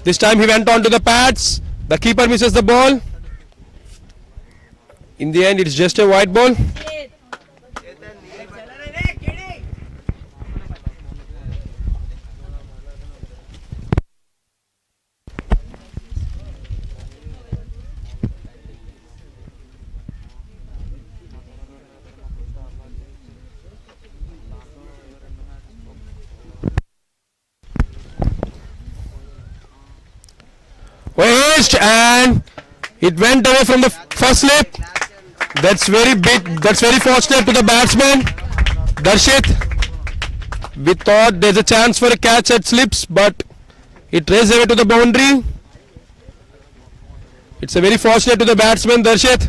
This time he went on to the pads. The keeper misses the ball. In the end, it's just a white ball. Waste, and it went away from the first slip. That's very big. That's very fortunate to the batsman, Darshit. We thought there's a chance for a catch at slips, but it raced away to the boundary. It's a very fortunate to the batsman, Darshit.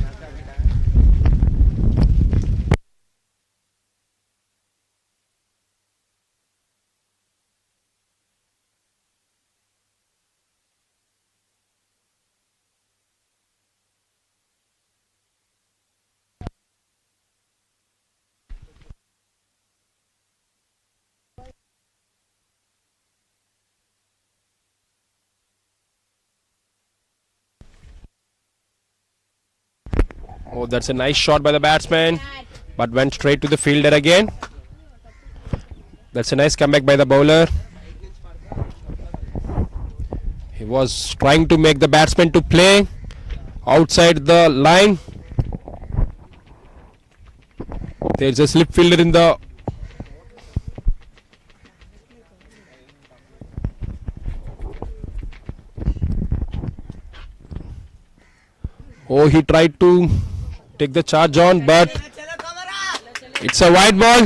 Oh, that's a nice shot by the batsman, but went straight to the fielder again. That's a nice comeback by the bowler. He was trying to make the batsman to play outside the line. There's a slip fielder in the Oh, he tried to take the charge on, but it's a wide ball.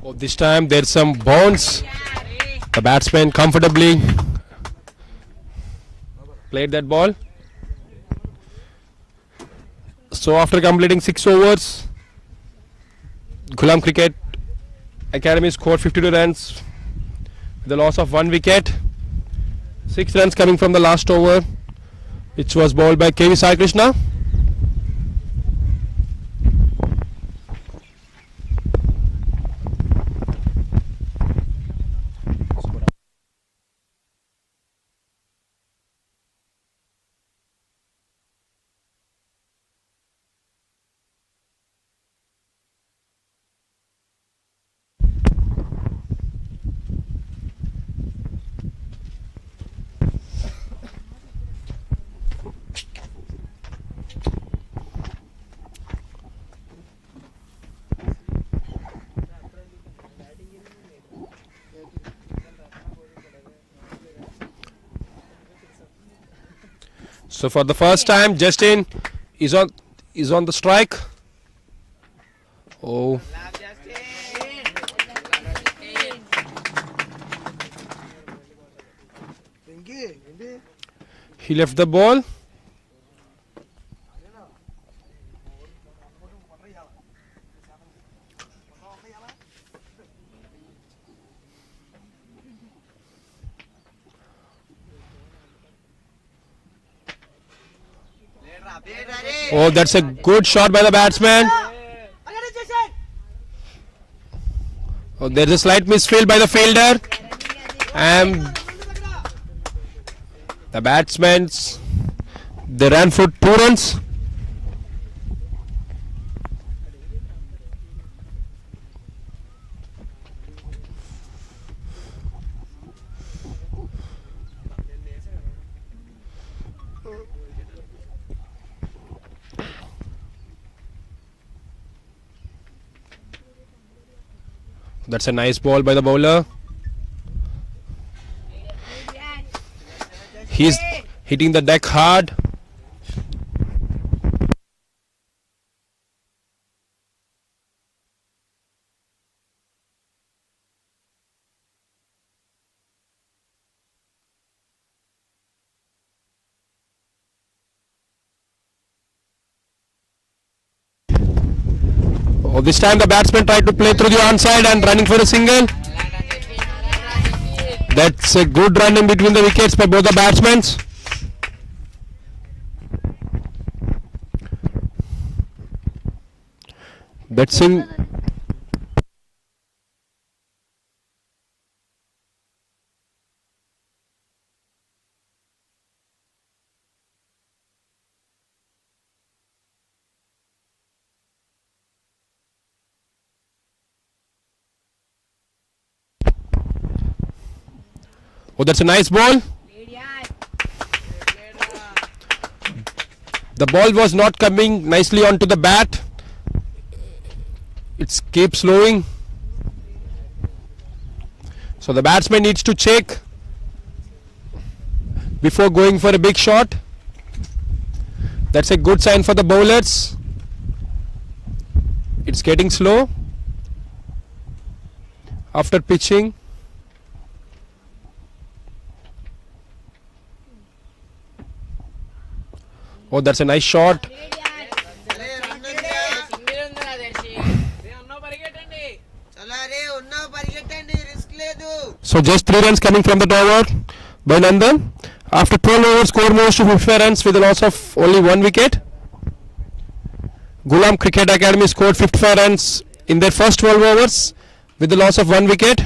Oh, this time there's some bounce. The batsman comfortably played that ball. So after completing 6 overs, Ghulam Cricket Academy scored 52 runs with a loss of 1 wicket. 6 runs coming from the last over, which was bowled by KV Sai Krishna. So for the first time, Justin is on the strike. Oh, Love Justin. he left the ball. Oh, that's a good shot by the batsman. Oh, there's a slight misfield by the fielder. And the batsmen, they ran for 2 runs. That's a nice ball by the bowler. He's hitting the deck hard. Oh, this time the batsman tried to play through the onside and running for a single. That's a good run in between the wickets by both the batsmen. That's in. Oh, that's a nice ball. The ball was not coming nicely onto the bat. It keeps slowing. So the batsman needs to check before going for a big shot. That's a good sign for the bowlers. It's getting slow after pitching. Oh, that's a nice shot. So just 3 runs coming from the tower by Nandan. After 12 overs, score moves to 55 runs with a loss of only 1 wicket. Ghulam Cricket Academy scored 55 runs in their first 12 overs with the loss of 1 wicket.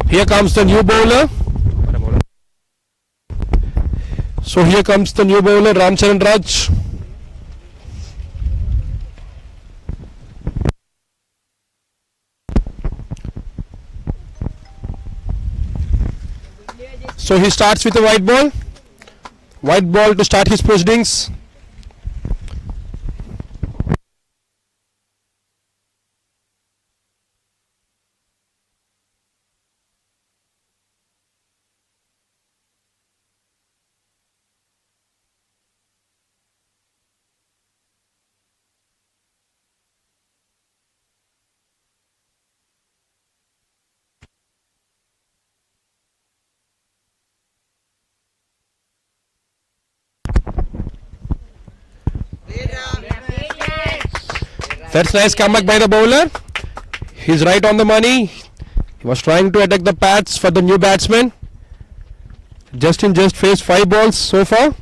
Here comes the new bowler. So here comes the new bowler, Ramcharan Raj. So he starts with a white ball. White ball to start his proceedings. That's nice comeback by the bowler. He's right on the money. He was trying to attack the pads for the new batsman. Justin just faced 5 balls so far.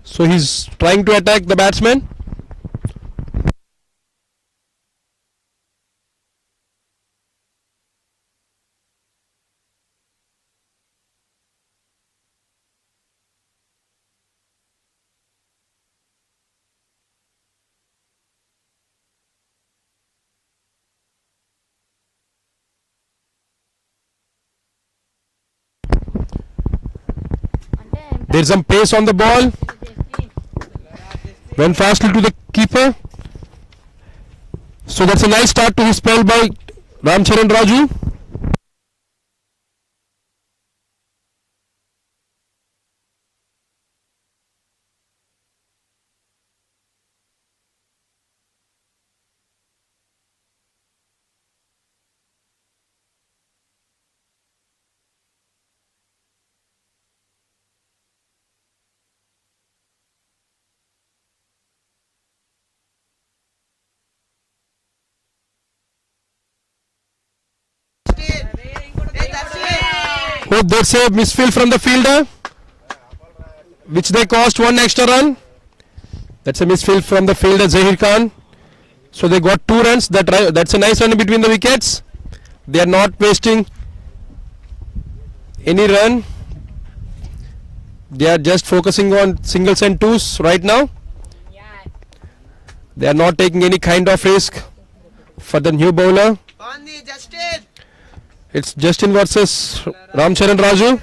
So he's trying to attack the batsman. There's some pace on the ball. Went fastly to the keeper. So that's a nice start to his spell by Ramcharan Raju. Oh, there's a misfield from the fielder, which they cost 1 extra run. That's a misfield from the fielder Zahir Khan. So they got 2 runs. That's a nice run between the wickets. They are not wasting any run. They are just focusing on singles and twos right now. They are not taking any kind of risk for the new bowler. On the Justin. It's Justin versus Ramcharan Raju.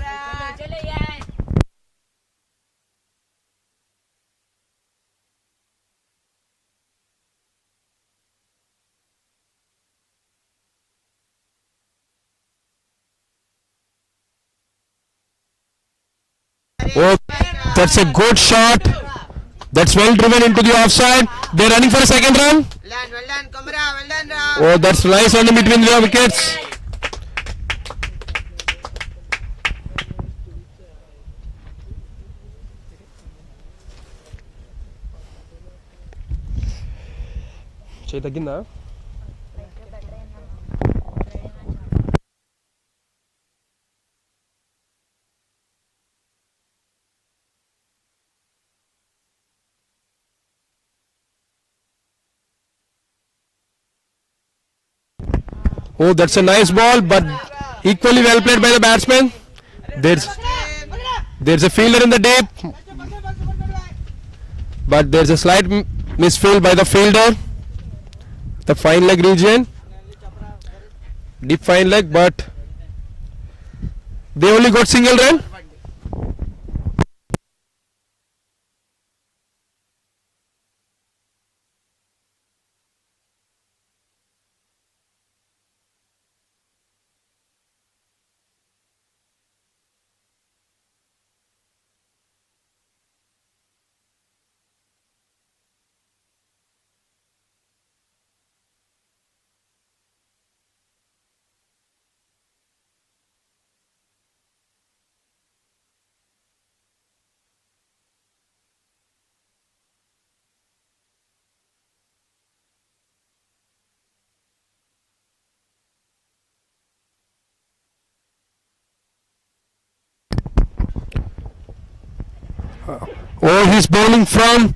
Oh, that's a good shot. That's well driven into the offside. They're running for a second run. Well done, Kumra. Well done, Ram. Oh, that's nice run in between the wickets. Oh, that's a nice ball, but equally well played by the batsman. There's a fielder in the deep, but there's a slight misfield by the fielder. The fine leg region, deep fine leg, but they only got single run. Oh, he's bowling from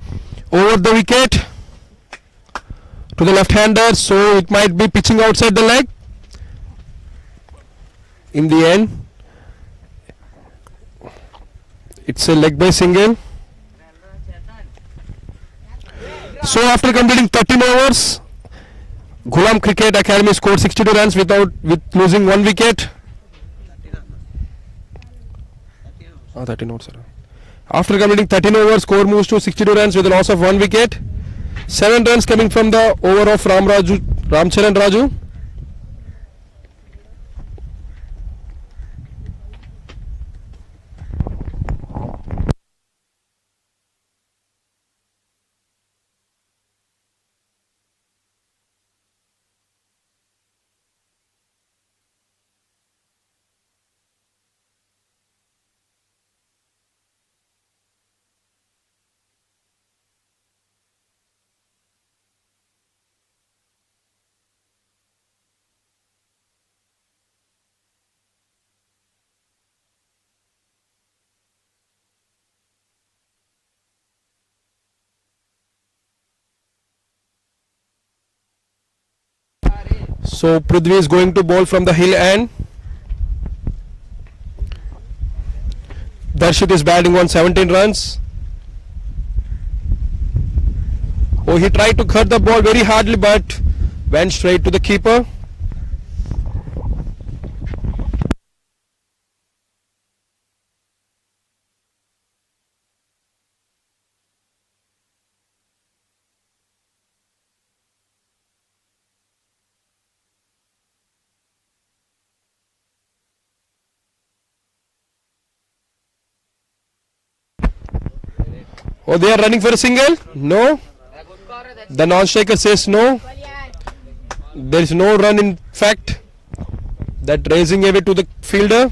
over the wicket to the left-hander, so it might be pitching outside the leg. In the end, it's a leg by single. So after completing 13 overs, Ghulam Cricket Academy scored 62 runs with losing 1 wicket. 13 overs. After completing 13 overs, score moves to 62 runs with a loss of 1 wicket. 7 runs coming from the over of Ramcharan Raju. So Prithvi is going to bowl from the hill end. Darshit is batting on 17 runs. Oh, he tried to cut the ball very hardly but went straight to the keeper. Oh, they are running for a single? No. The non-striker says no. There is no run in fact. That raising away to the fielder.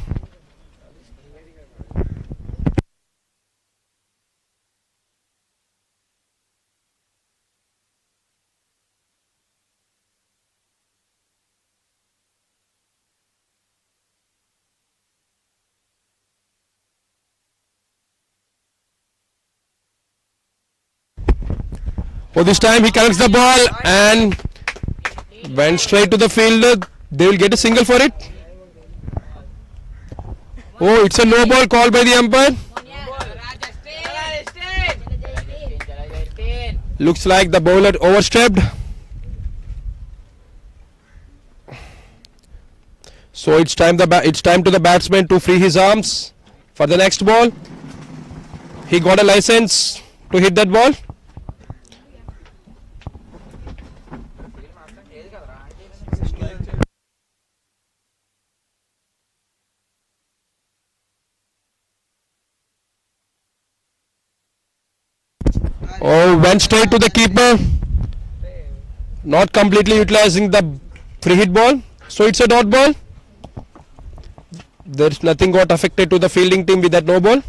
Oh, this time he collects the ball and went straight to the fielder. They will get a single for it. Oh, it's a no ball called by the umpire. Looks like the bowler overstepped. So it's time to the batsman to free his arms for the next ball. He got a license to hit that ball. Oh, went straight to the keeper. Not completely utilizing the free hit ball. So it's a dot ball. There's nothing got affected to the fielding team with that no ball.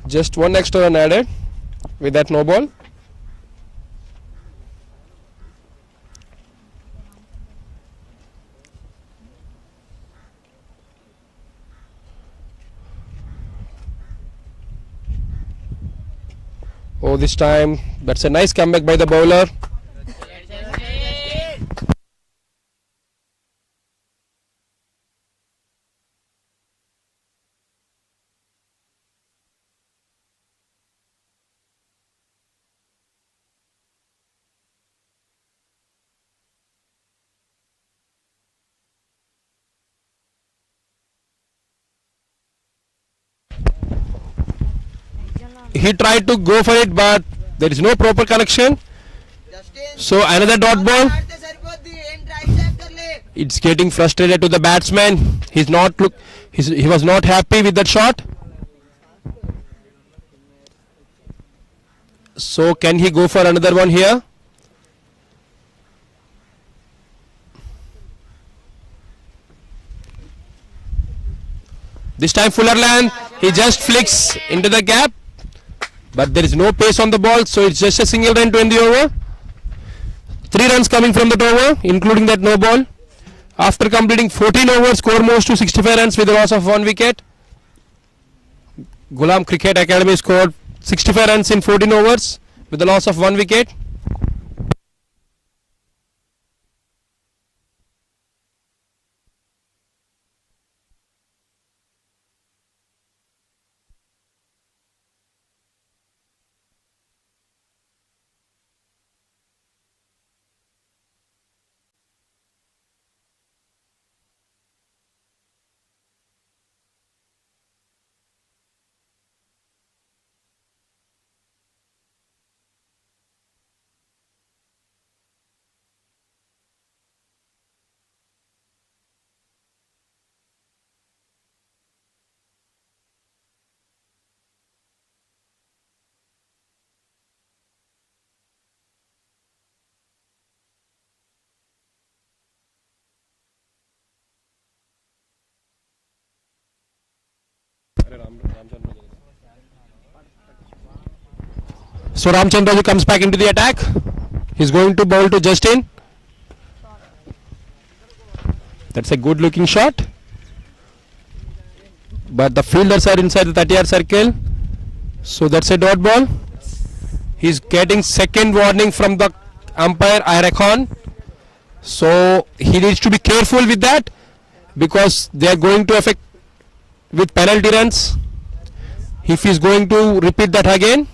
Just one extra run added with that no ball. Oh, this time that's a nice comeback by the bowler. He tried to go for it but there is no proper connection. So another dot ball. It's getting frustrated to the batsman. He was not happy with that shot. So can he go for another one here? This time fuller land. He just flicks into the gap. But there is no pace on the ball, so it's just a single run to end the over. 3 runs coming from that over, including that no ball. After completing 14 overs, score moves to 65 runs with a loss of 1 wicket. Ghulam Cricket Academy scored 65 runs in 14 overs with a loss of 1 wicket. So Ramchandra comes back into the attack. He's going to bowl to Justin. That's a good looking shot. But the fielders are inside the 30-yard circle. So that's a dot ball. He's getting second warning from the umpire I reckon. So he needs to be careful with that because they are going to affect with penalty runs if he is going to repeat that again.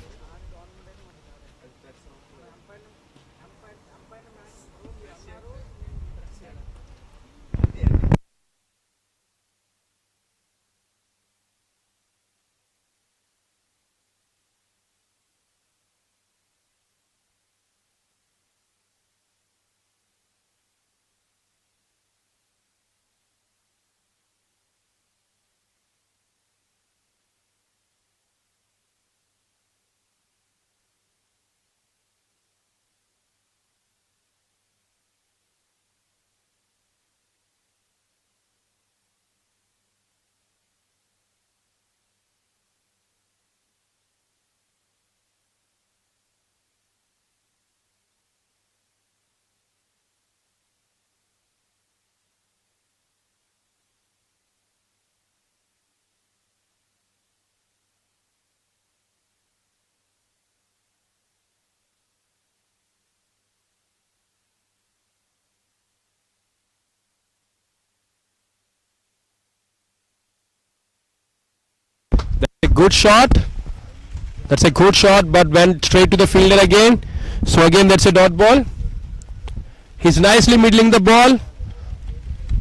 A good shot. That's a good shot, but went straight to the fielder again. So again, that's a dot ball. He's nicely middling the ball,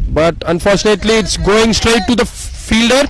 but unfortunately, it's going straight to the fielder.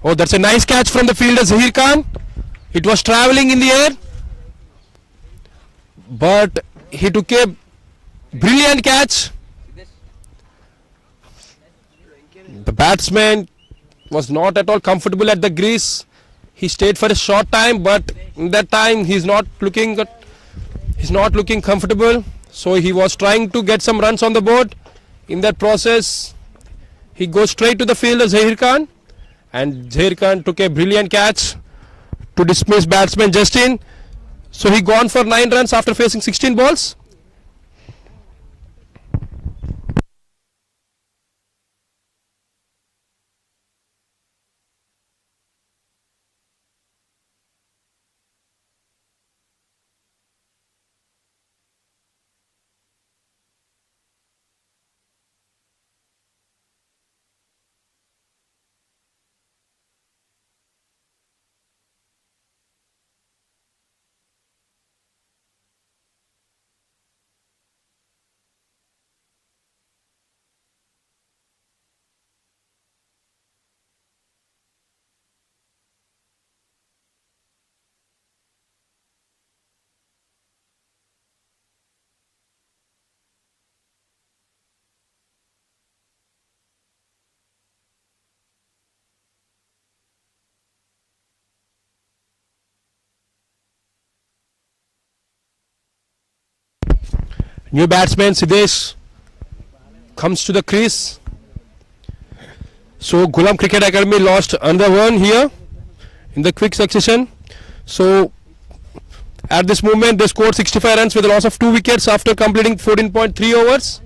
Oh, that's a nice catch from the fielder Zahir Khan. It was traveling in the air, but he took a brilliant catch. The batsman was not at all comfortable at the crease. He stayed for a short time, but in that time he's not looking good. He's not looking comfortable. So he was trying to get some runs on the board. In that process, he goes straight to the fielder Zahir Khan, and Zahir Khan took a brilliant catch to dismiss batsman Justin. So he gone for 9 runs after facing 16 balls. New batsman Siddesh comes to the crease. So Ghulam Cricket Academy lost another one here in the quick succession. So at this moment they scored 65 runs with a loss of 2 wickets after completing 14.3 overs.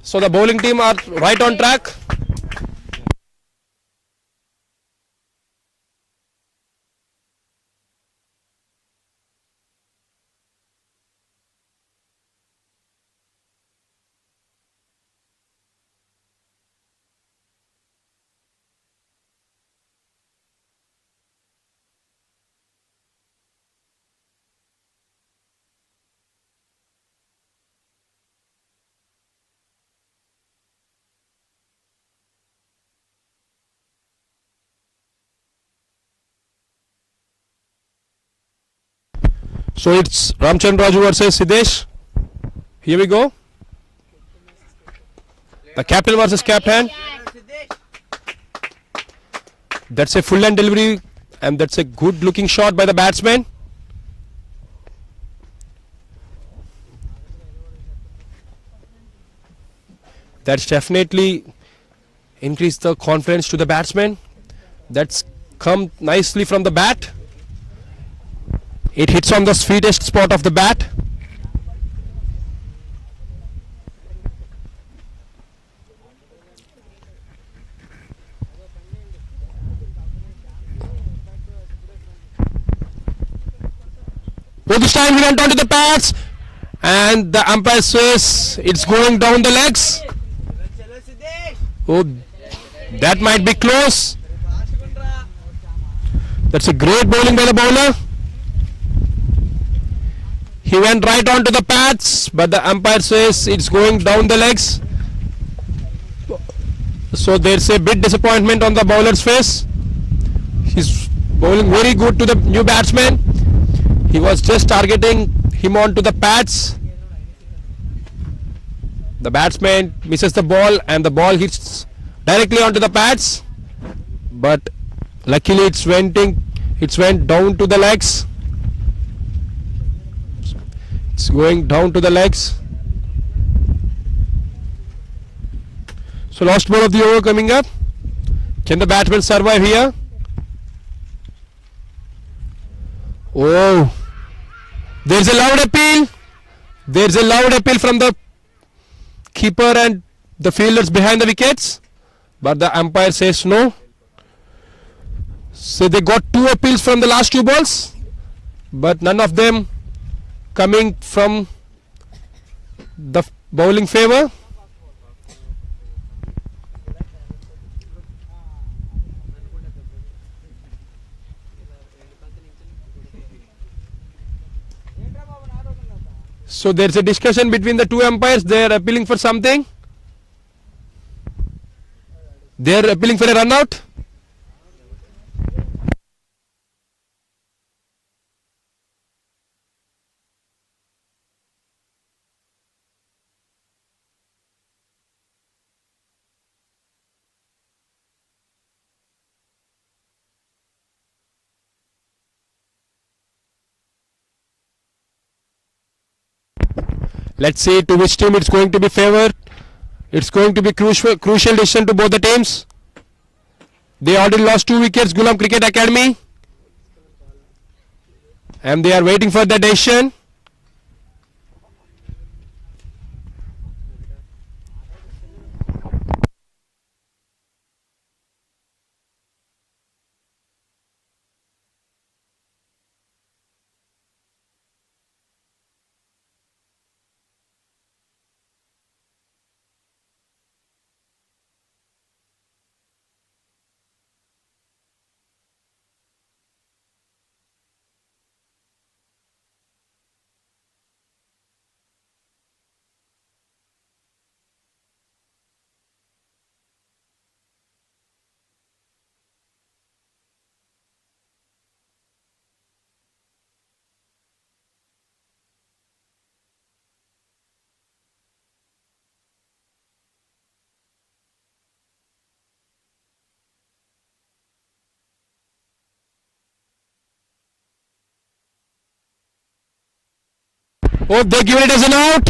So the bowling team are right on track. So it's Ramchandra Raju versus Siddesh. Here we go. The captain versus captain. That's a full length delivery, and that's a good looking shot by the batsman. That's definitely increased the confidence to the batsman. That's come nicely from the bat. It hits on the sweetest spot of the bat. So this time he went onto the pads, and the umpire says it's going down the legs. Oh, that might be close. That's a great bowling by the bowler. He went right onto the pads, but the umpire says it's going down the legs. So there's a bit disappointment on the bowler's face. He's bowling very good to the new batsman. He was just targeting him onto the pads. The batsman misses the ball, and the ball hits directly onto the pads. But luckily it went down to the legs. It's going down to the legs. So last ball of the over coming up. Can the batsman survive here? Oh, there's a loud appeal. There's a loud appeal from the keeper and the fielders behind the wickets, but the umpire says no. So they got 2 appeals from the last 2 balls, but none of them coming from the bowling favor. So there's a discussion between the 2 umpires. They are appealing for something. They are appealing for a run out. Let's see to which team it's going to be favored. It's going to be crucial decision to both the teams. They already lost 2 wickets, Ghulam Cricket Academy, and they are waiting for the decision. Oh, they give it as an out.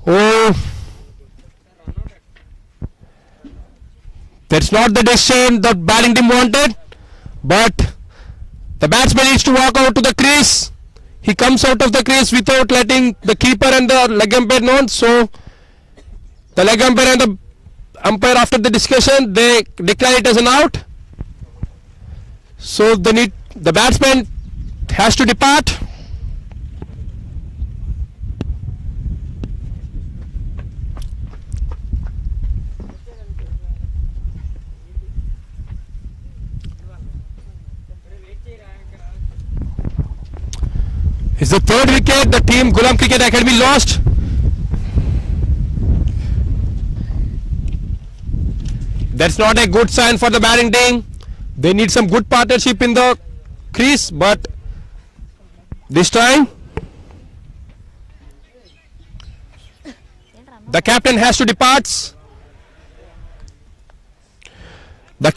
Oh, that's not the decision the batting team wanted, but the batsman needs to walk out to the crease. He comes out of the crease without letting the keeper and the leg umpire know. So the leg umpire and the umpire, after the discussion, they declare it as an out. So the batsman has to depart. It's the 3rd wicket the team Ghulam Cricket Academy lost. That's not a good sign for the batting team. They need some good partnership in the crease, but this time The captain has to depart. The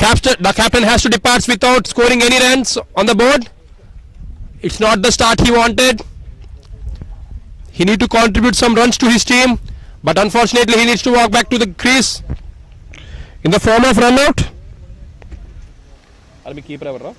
captain has to depart without scoring any runs on the board. It's not the start he wanted. He needs to contribute some runs to his team, but unfortunately he needs to walk back to the crease in the form of run out. I'll be keeper ever.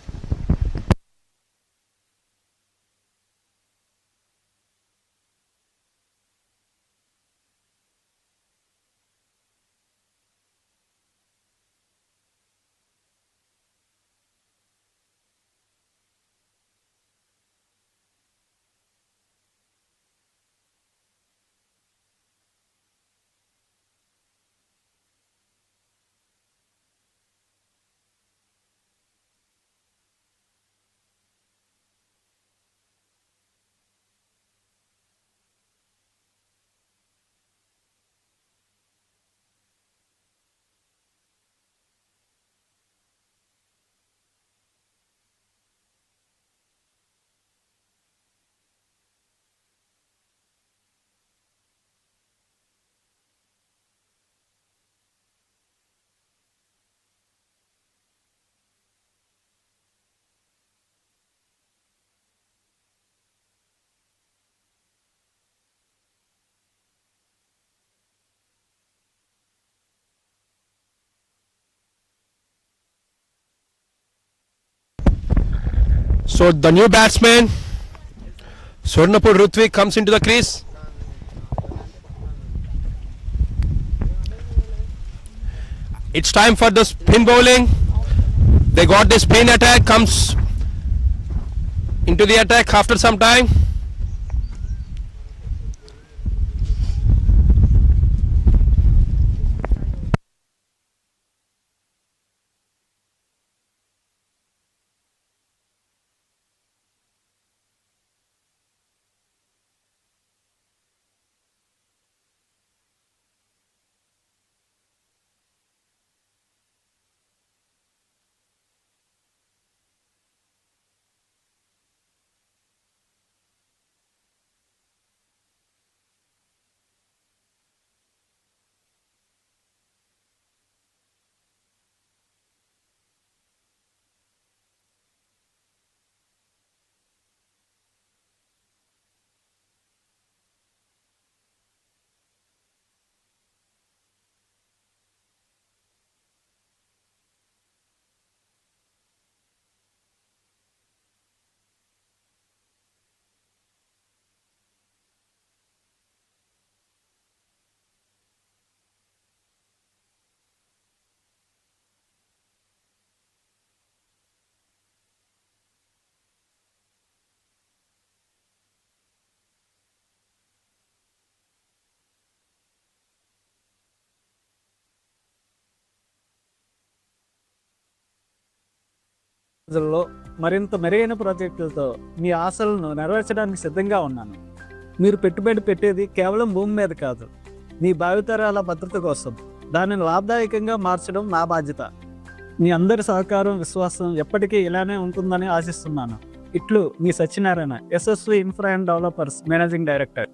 So the new batsman Swarnapur Rutvik comes into the crease. It's time for the spin bowling. They got the spin attack, comes into the attack after some time. రోజుల్లో మరింత మెరుగైన ప్రాజెక్టులతో మీ ఆశలను నెరవేర్చడానికి సిద్ధంగా ఉన్నాను. మీరు పెట్టుబడి పెట్టేది కేవలం భూమి మీద కాదు, మీ భావితరాల భద్రత కోసం. దానిని లాభదాయకంగా మార్చడం నా బాధ్యత. మీ అందరి సహకారం, విశ్వాసం ఎప్పటికీ ఇలానే ఉంటుందని ఆశిస్తున్నాను. ఇట్లు మీ Satyanarayana, Yashasvi infra and developers managing director.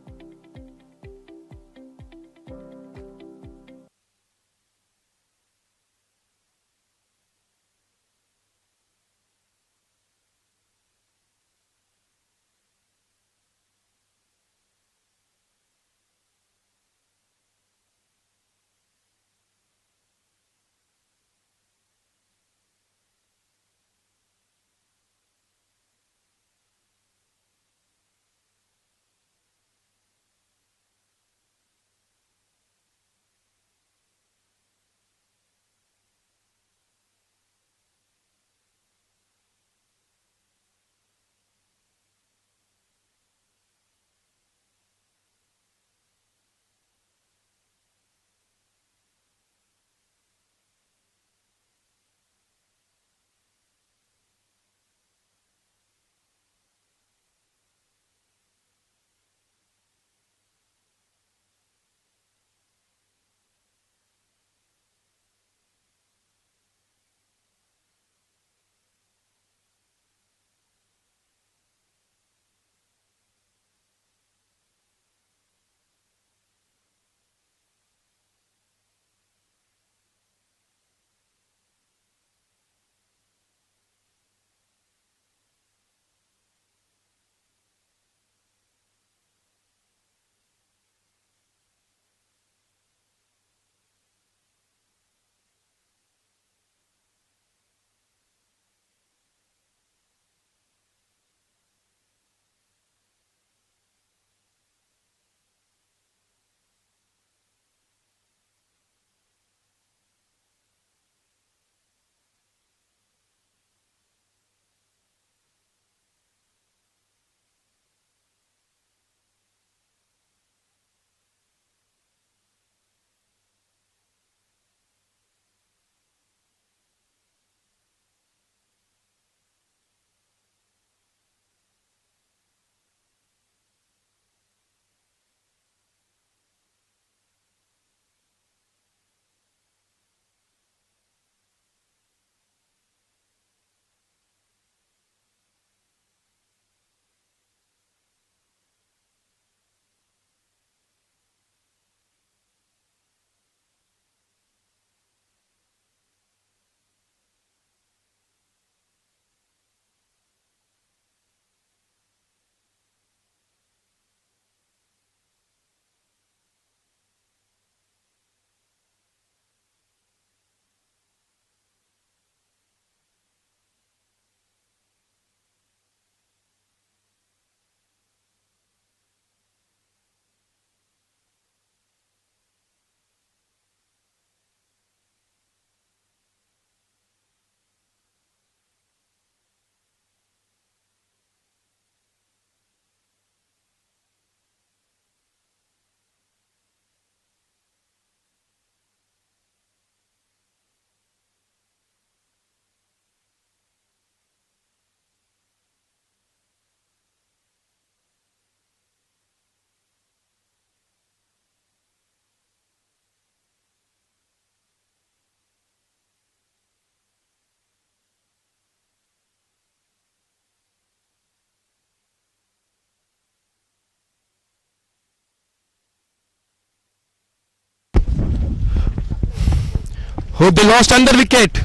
Oh, they lost under wicket.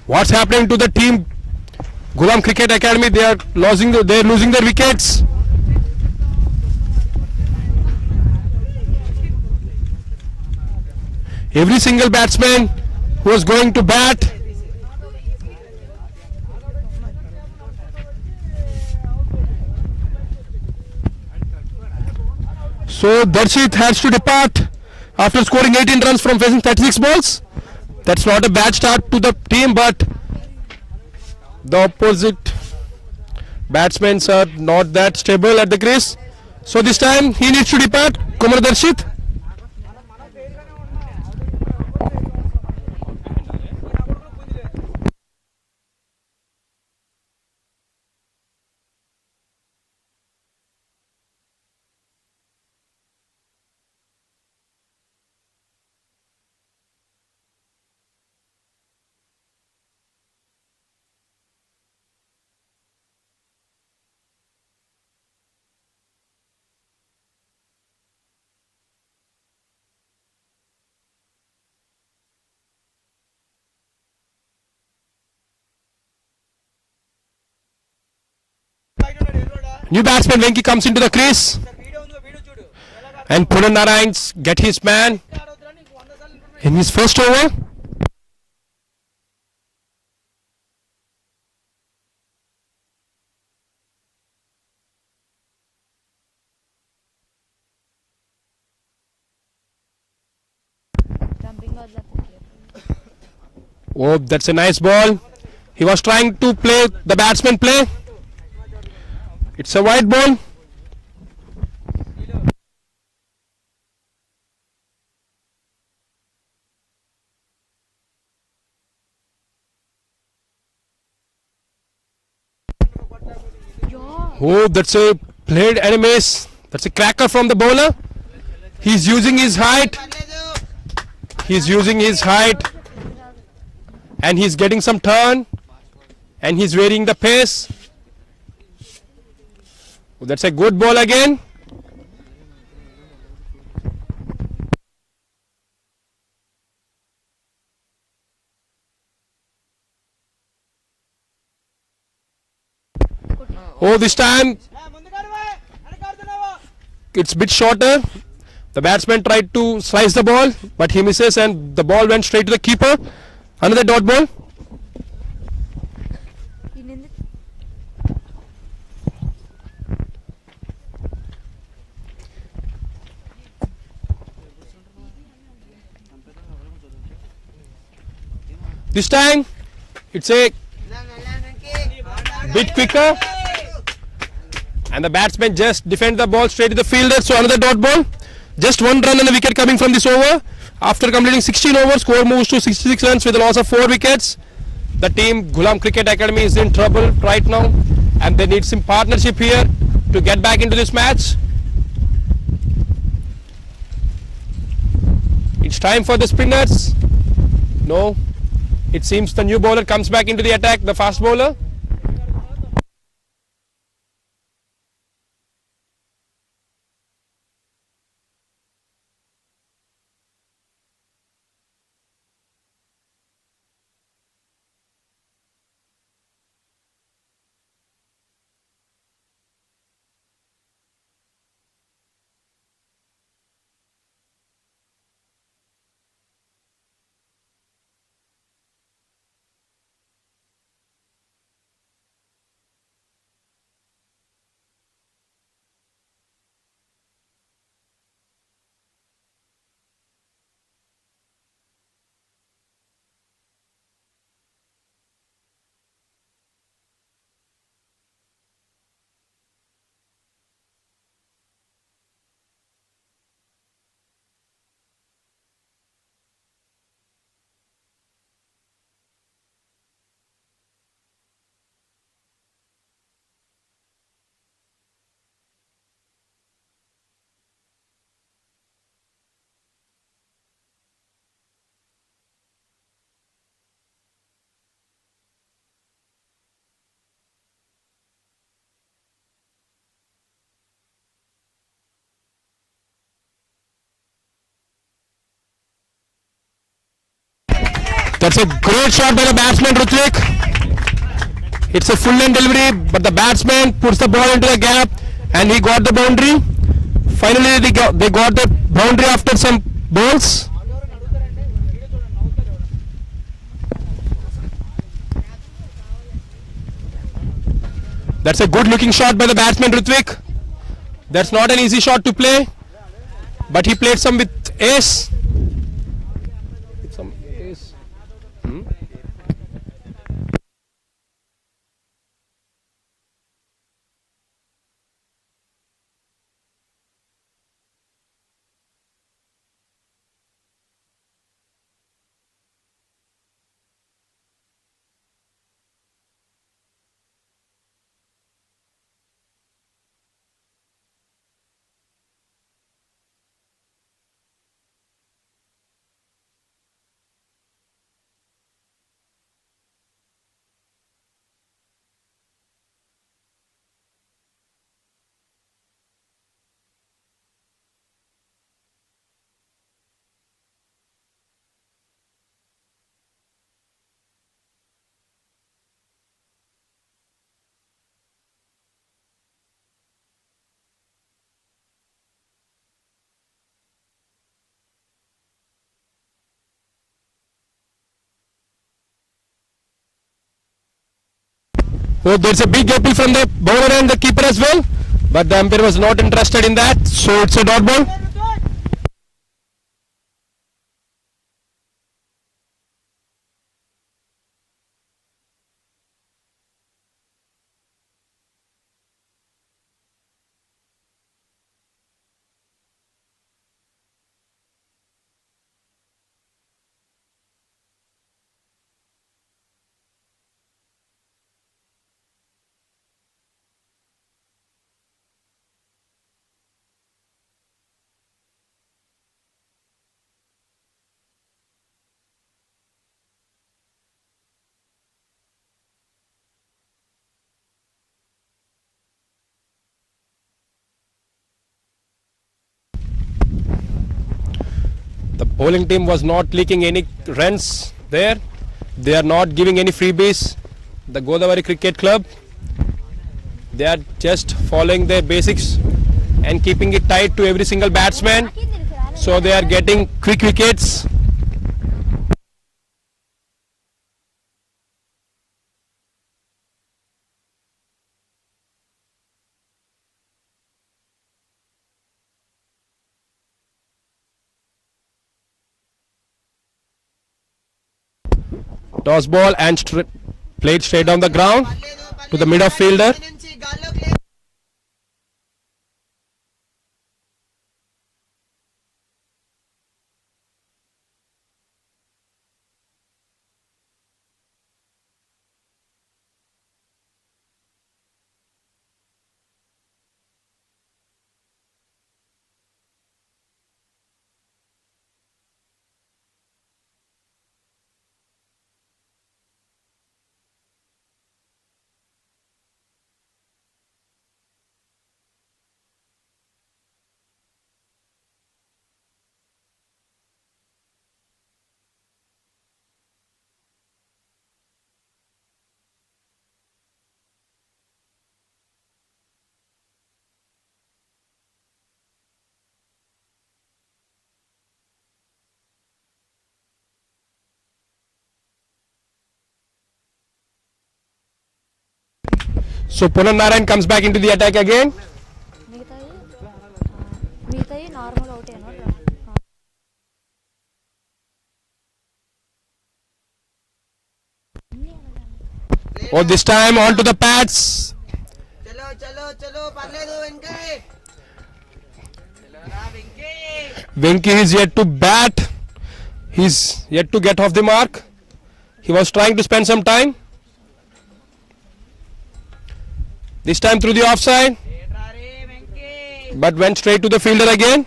What's happening to the team? Ghulam Cricket Academy, they are losing their wickets. Every single batsman who was going to bat, so Darshit has to depart after scoring 18 runs from facing 36 balls. That's not a bad start to the team, but the opposite batsmen are not that stable at the crease. So this time he needs to depart. Kumar Darshit. New batsman Venki comes into the crease, and Punan Narayans get his man in his first over. Oh, that's a nice ball. He was trying to play the batsman play. It's a wide ball. Oh, that's a played enemies. That's a cracker from the bowler. He's using his height. He's using his height. And he's getting some turn. And he's varying the pace. Oh, that's a good ball again. Oh, this time it's a bit shorter. The batsman tried to slice the ball, but he misses and the ball went straight to the keeper. Another dot ball. This time it's a bit quicker. And the batsman just defend the ball straight to the fielder. So another dot ball. Just one run and a wicket coming from this over. After completing 16 overs, score moves to 66 runs with a loss of 4 wickets. The team Ghulam Cricket Academy is in trouble right now. And they need some partnership here to get back into this match. It's time for the spinners. No. It seems the new bowler comes back into the attack, the fast bowler. That's a great shot by the batsman Rutvik. It's a full length delivery, but the batsman puts the ball into the gap and he got the boundary. Finally they got the boundary after some balls. That's a good looking shot by the batsman Rutvik. That's not an easy shot to play, but he played some with ace. Oh, there's a big appeal from the bowler and the keeper as well, but the umpire was not interested in that, so it's a dot ball. The bowling team was not leaking any runs there. They are not giving any freebies. The Godavari Cricket Club, they are just following their basics and keeping it tight to every single batsman. So they are getting quick wickets. Toss ball and played straight down the ground to the middle fielder. So Punan Narayan comes back into the attack again. మిగతాయి normal అవుతాయి. Oh, this time on to the pads. చలో చలో చలో పర్లేదు Venky. Venki is yet to bat. He's yet to get off the mark. He was trying to spend some time. This time through the offside, but went straight to the fielder again.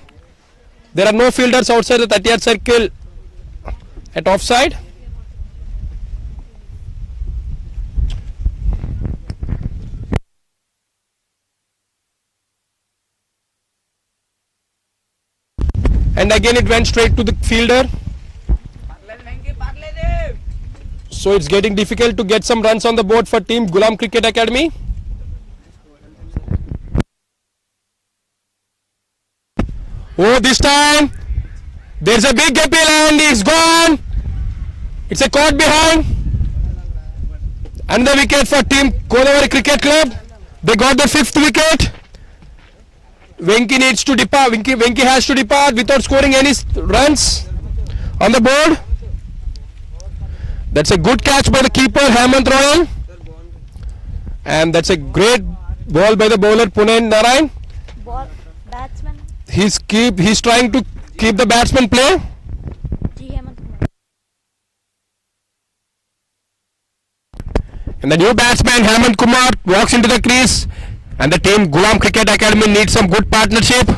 There are no fielders outside the 30th circle at offside. And again it went straight to the fielder. So it's getting difficult to get some runs on the board for team Ghulam Cricket Academy. Oh, this time there's a big appeal and it's gone. It's a caught behind. Another wicket for team Godavari Cricket Club. They got the fifth wicket. Venki needs to depart. Venki has to depart without scoring any runs on the board. That's a good catch by the keeper Hemant Royal. And that's a great ball by the bowler Punen Narayan. Ball, batsman, He's trying to keep the batsman play. G. Hemant Kumar. And the new batsman Hemant Kumar walks into the crease. And the team Ghulam Cricket Academy needs some good partnership.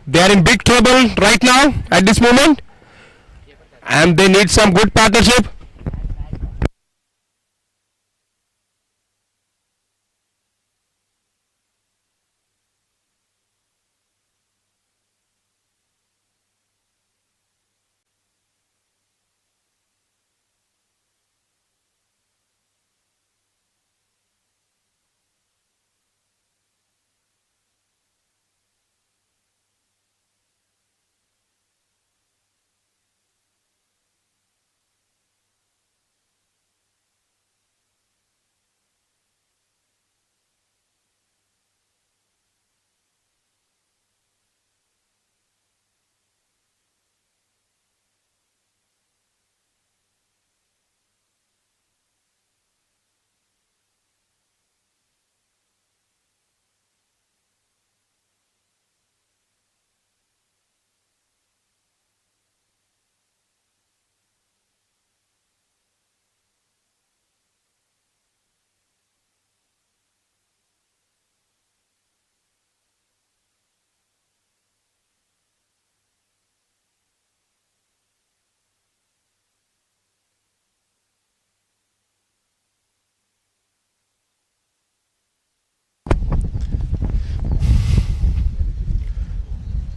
They are in big trouble right now at this moment. And they need some good partnership.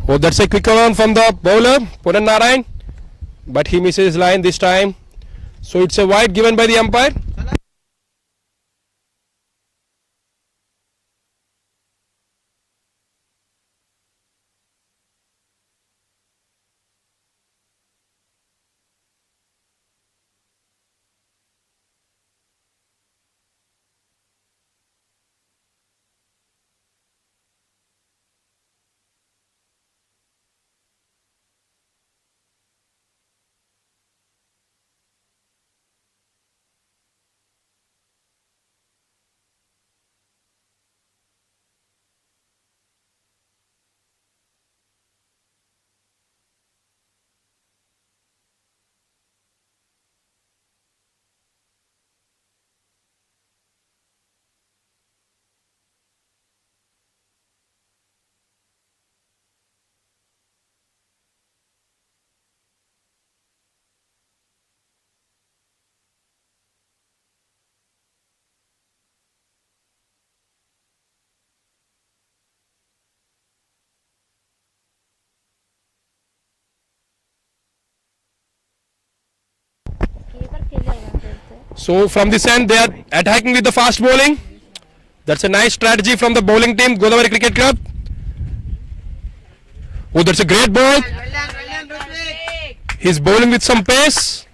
Oh, that's a quick one from the bowler Punen Narayan. But he misses his line this time. So it's a wide given by the umpire. Keeper खेलेगा फिर से. So from this end they are attacking with the fast bowling. That's a nice strategy from the bowling team Godavari Cricket Club. Oh, that's a great ball. He's bowling with some pace.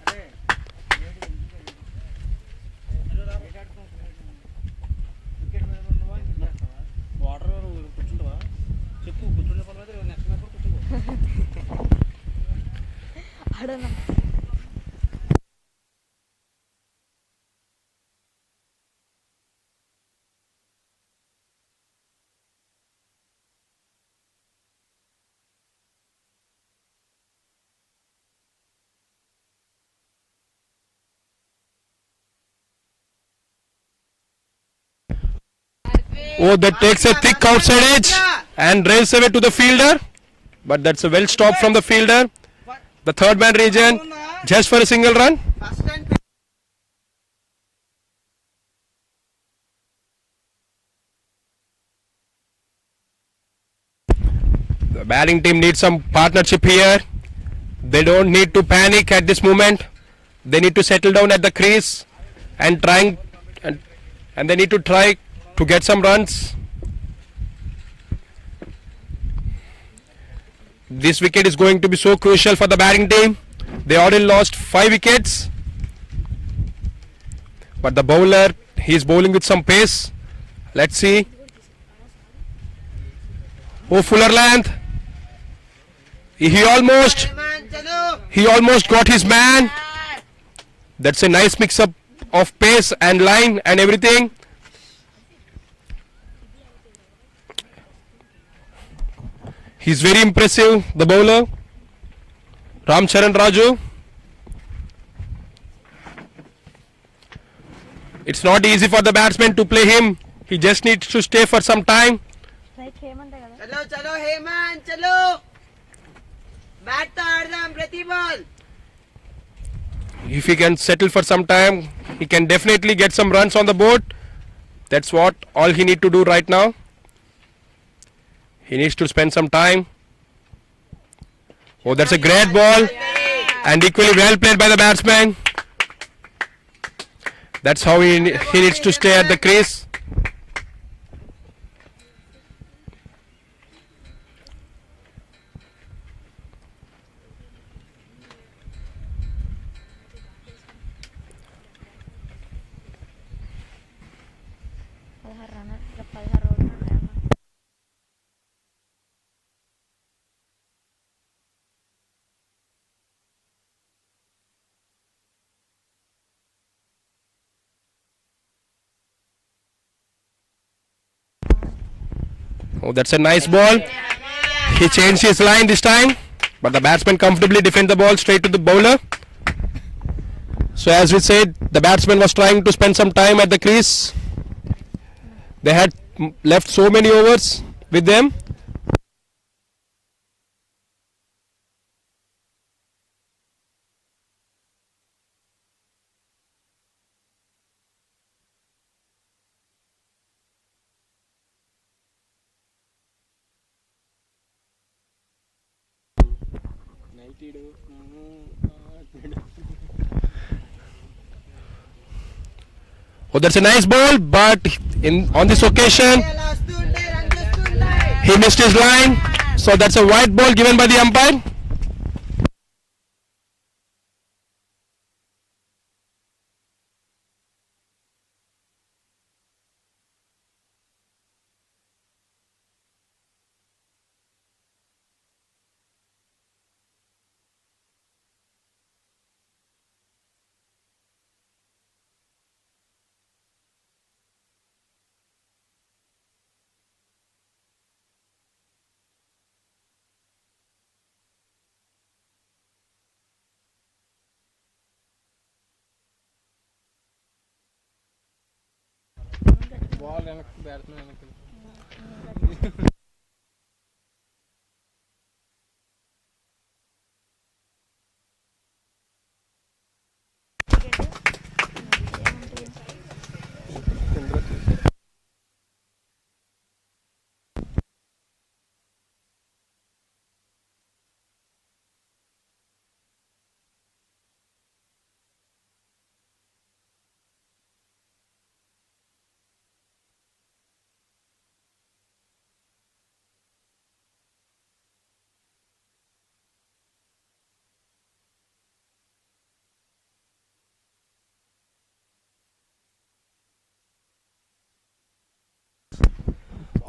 I don't know. Oh, that takes a thick outside edge and rails away to the fielder. But that's a well stop from the fielder. The third man region just for a single run. First and quick. The batting team needs some partnership here. They don't need to panic at this moment. They need to settle down at the crease and they need to try to get some runs. This wicket is going to be so crucial for the batting team. They already lost 5 wickets. But the bowler, he is bowling with some pace. Let's see. Oh, fuller length. He almost got his man. That's a nice mix up of pace and line and everything. He's very impressive, the bowler, Ram Charan Raju. It's not easy for the batsman to play him. He just needs to stay for some time. Strike Hemant కదా. चलो चलो हेमंत चलो bat तो आड़दाम प्रति ball If he can settle for some time, he can definitely get some runs on the board. That's what all he need to do right now. He needs to spend some time. Oh, that's a great ball and equally well played by the batsman. That's how he needs to stay at the crease. Oh, that's a nice ball. He changed his line this time, but the batsman comfortably defended the ball straight to the bowler. So as we said, the batsman was trying to spend some time at the crease. They had left so many overs with them. Oh, that's a nice ball, but on this occasion he missed his line. So that's a white ball given by the umpire.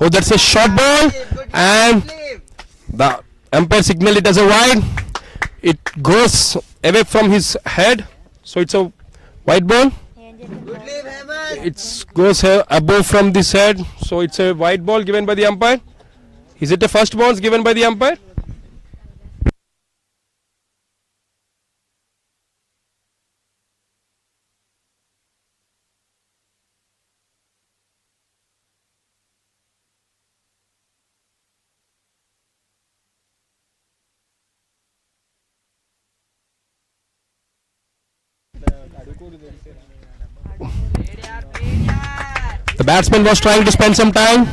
Oh, that's a short ball, and the umpire signaled it as a wide. It goes away from his head, so it's a wide ball. Good leave Hemant It goes above from this head, so it's a wide ball given by the umpire. Is it a first bounce given by the umpire? The batsman was trying to spend some time.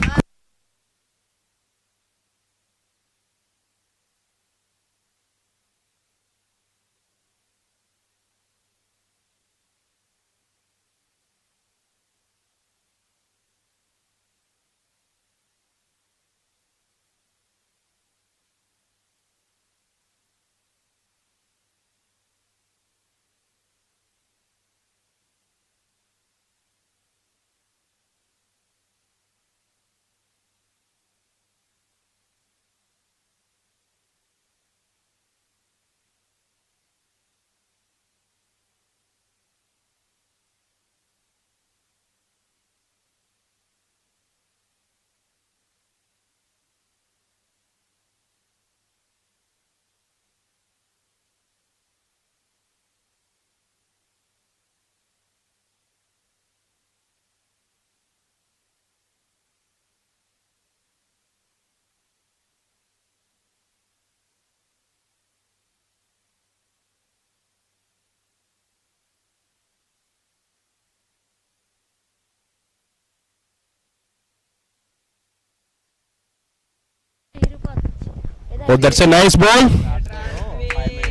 Oh, that's a nice ball.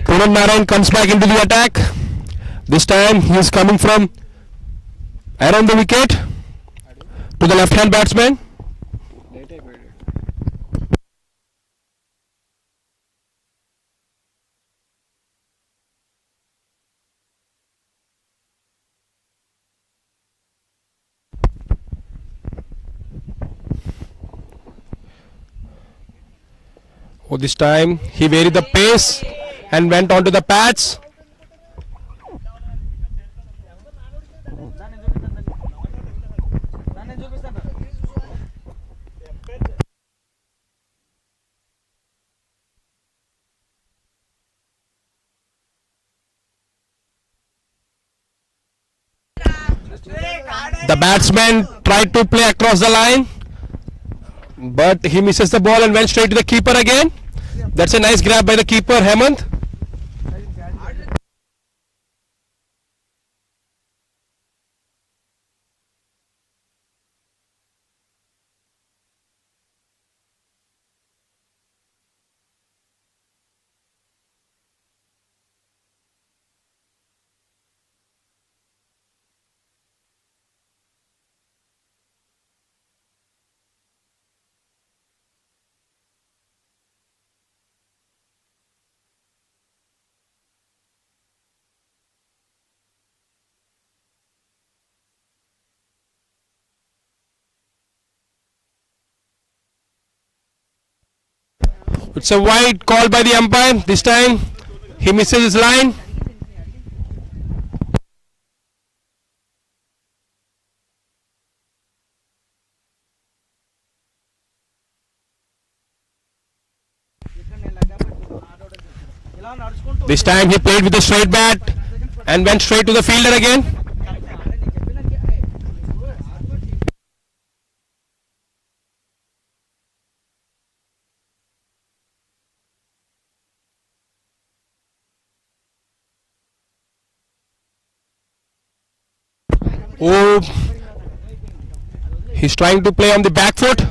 Puran Narayan comes back into the attack. This time he is coming from around the wicket to the left hand batsman. Oh, this time he varied the pace and went onto the pads. The batsman tried to play across the line, but he misses the ball and went straight to the keeper again. That's a nice grab by the keeper, Hemant. It's a wide call by the umpire. This time he misses his line. This time he played with a straight bat and went straight to the fielder again. Oh, he's trying to play on the back foot.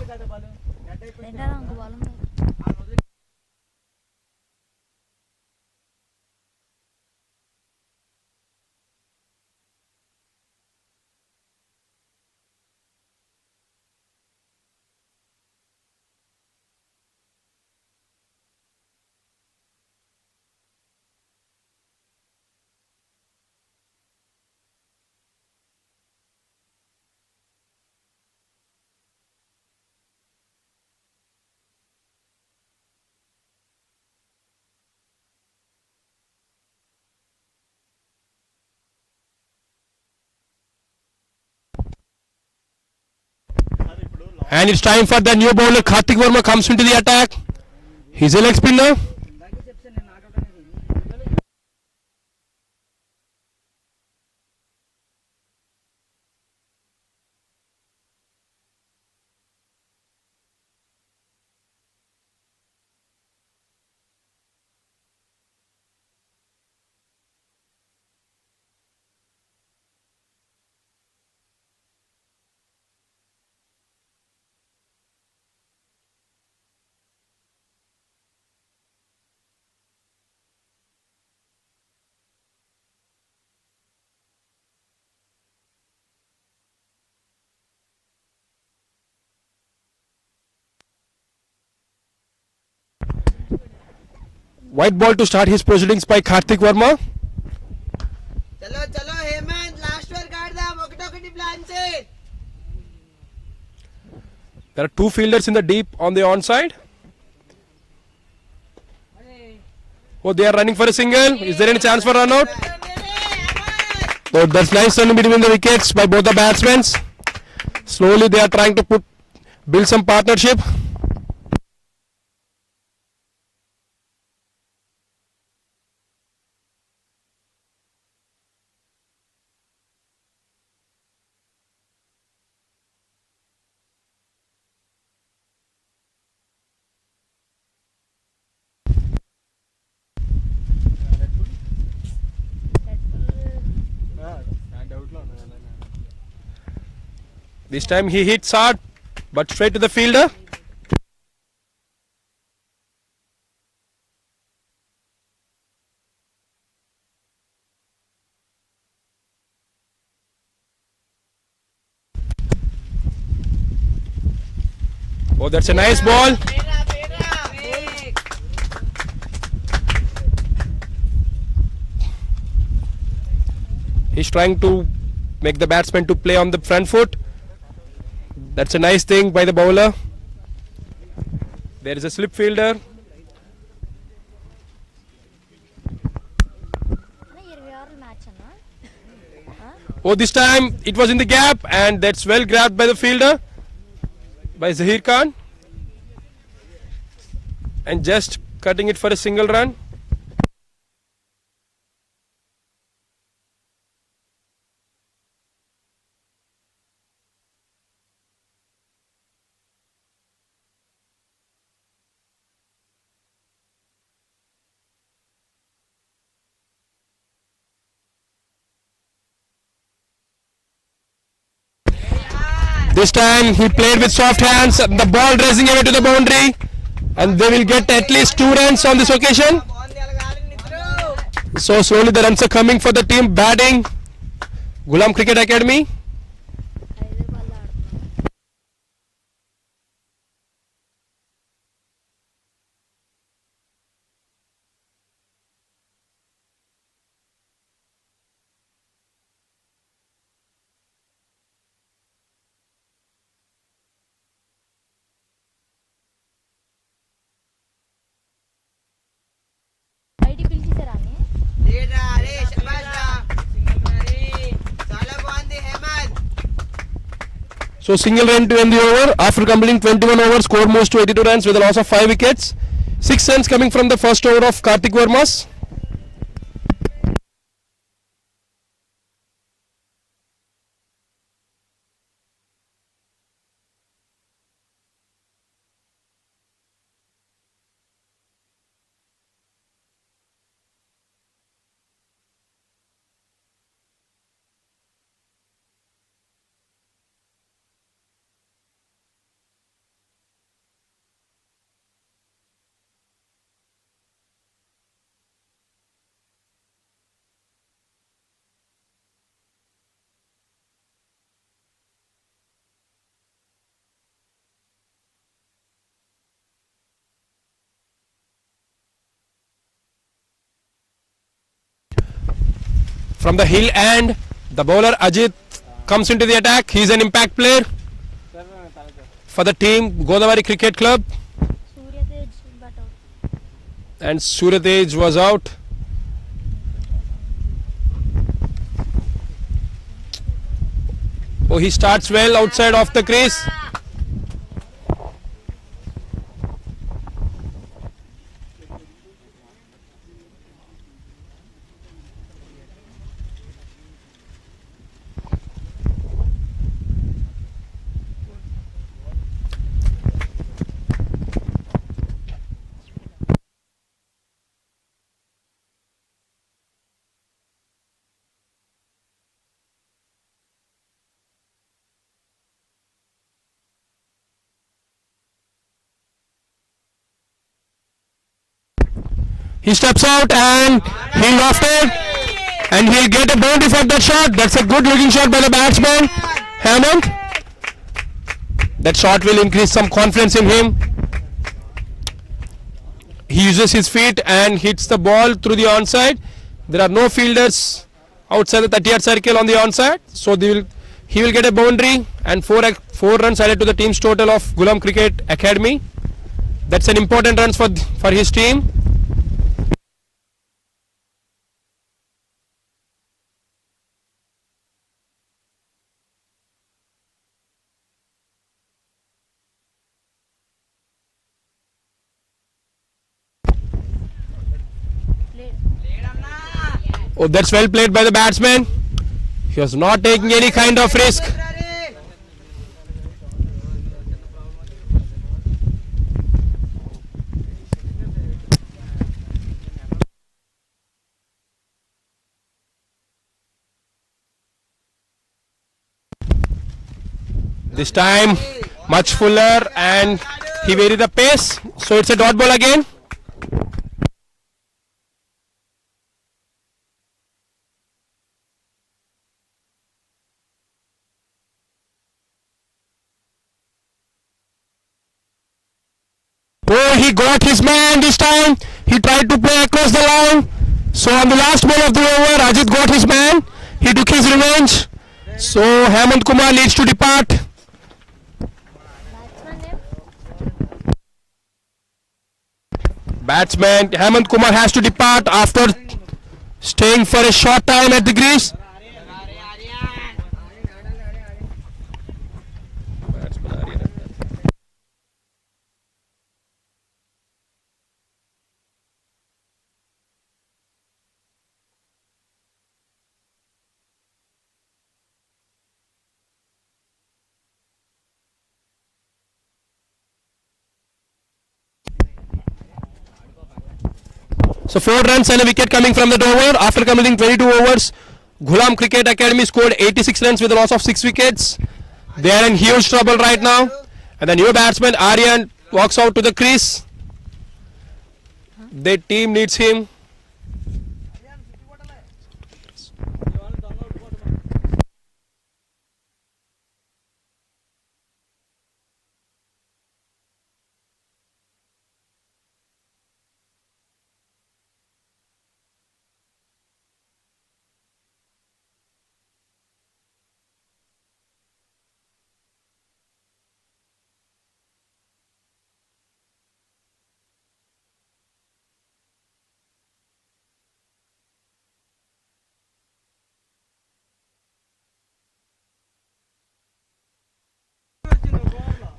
And it's time for the new bowler. Karthik Verma comes into the attack. He's a leg spinner. White ball to start his proceedings by Karthik Verma. चलो चलो Hemant last वर काढ दा मोकटोकटी plan से. There are two fielders in the deep on the onside. Oh, they are running for a single. Is there any chance for run out? Oh, that's nice run between the wickets by both the batsmen. Slowly they are trying to build some partnership. This time he hits hard, but straight to the fielder. Oh, that's a nice ball. He's trying to make the batsman to play on the front foot. That's a nice thing by the bowler. There is a slip fielder. match Oh, this time it was in the gap, and that's well grabbed by the fielder, by Zahir Khan, and just cutting it for a single run. This time he played with soft hands, the ball racing away to the boundary, and they will get at least 2 runs on this occasion. So slowly the runs are coming for the team batting Ghulam Cricket Academy. ఐడి పిలిచేసారా అని లేరా అరే శబాష్ రా చాలా బాగుంది Hemant. So single run to end the over after completing 21 overs, score moves to 82 runs with a loss of 5 wickets. 6 runs coming from the first over of Karthik Verma's. From the hill end, the bowler Ajit comes into the attack. He is an impact player for the team Godavari Cricket Club, Surya Tej but out and Suryatej was out. Oh, he starts well outside of the crease. He steps out and he lofted, and he'll get a boundary for that shot. That's a good looking shot by the batsman, Hemant. That shot will increase some confidence in him. He uses his feet and hits the ball through the onside. There are no fielders outside the 30-yard circle on the onside, so he will get a boundary and 4 runs added to the team's total of Ghulam Cricket Academy. That's an important runs for his team. Oh, that's well played by the batsman. He was not taking any kind of risk. This time much fuller, and he varied the pace, so it's a dot ball again. Oh, he got his man this time. He tried to play across the line. So on the last ball of the over, Ajit got his man. He took his revenge. So Hemant Kumar needs to depart. Batsman name? Batsman Hemant Kumar has to depart after staying for a short time at the crease. So 4 runs and a wicket coming from the over after completing 22 overs. Ghulam Cricket Academy scored 86 runs with a loss of 6 wickets. They are in huge trouble right now. And the new batsman Aryan walks out to the crease. Their team needs him.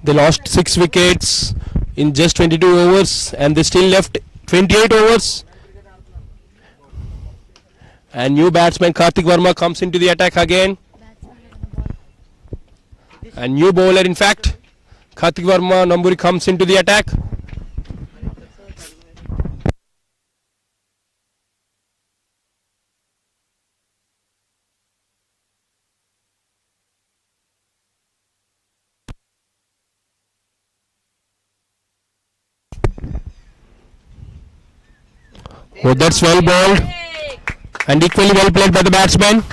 They lost 6 wickets in just 22 overs and they still left 28 overs. And new batsman Karthik Verma comes into the attack again. And new bowler, in fact, Karthik Verma Namburi comes into the attack. Oh, that's well bowled and equally well played by the batsman.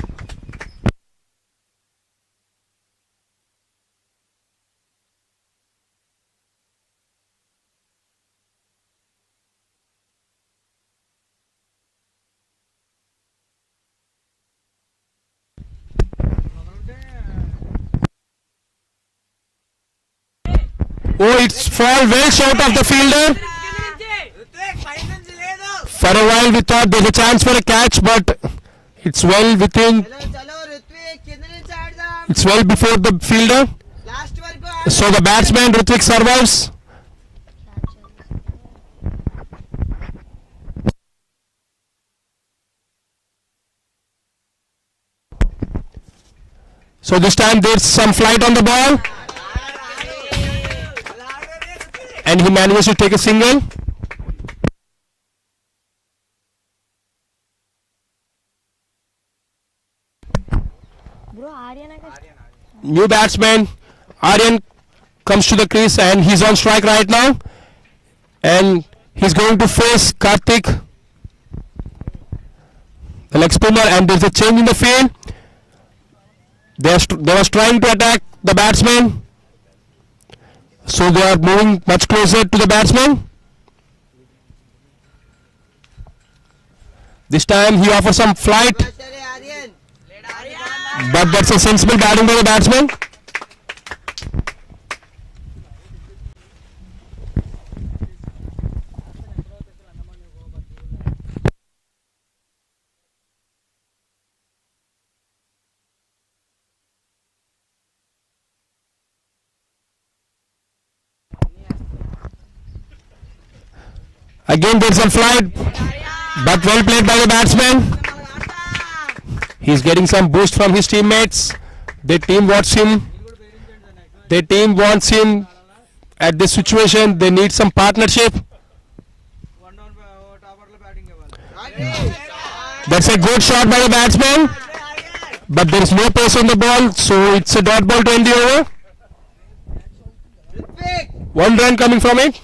Oh, it's fall well short of the fielder. For a while we thought there's a chance for a catch, but it's well within, it's well before the fielder. So the batsman Ritvik survives. So this time there's some flight on the ball. And he manages to take a single. Bro, Aryan New batsman Aryan comes to the crease and he's on strike right now. And he's going to face Karthik, the leg spinner, and there's a change in the field. They was trying to attack the batsman. So they are moving much closer to the batsman. This time he offers some flight, but that's a sensible batting by the batsman. Again there's a flight, but well played by the batsman. He's getting some boost from his teammates. Their team wants him. Their team wants him at this situation. They need some partnership. That's a good shot by the batsman, but there is no pace on the ball, so it's a dot ball to end the over. 1 run coming from it.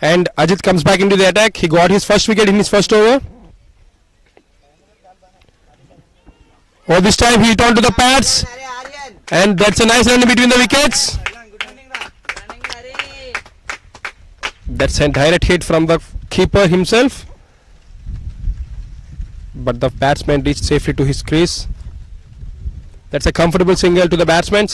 And Ajit comes back into the attack. He got his first wicket in his first over. Oh, this time he hit onto the pads. अरे Aryan And that's a nice run between the wickets. Running अरे That's a direct hit from the keeper himself. But the batsman reached safely to his crease. That's a comfortable single to the batsmen.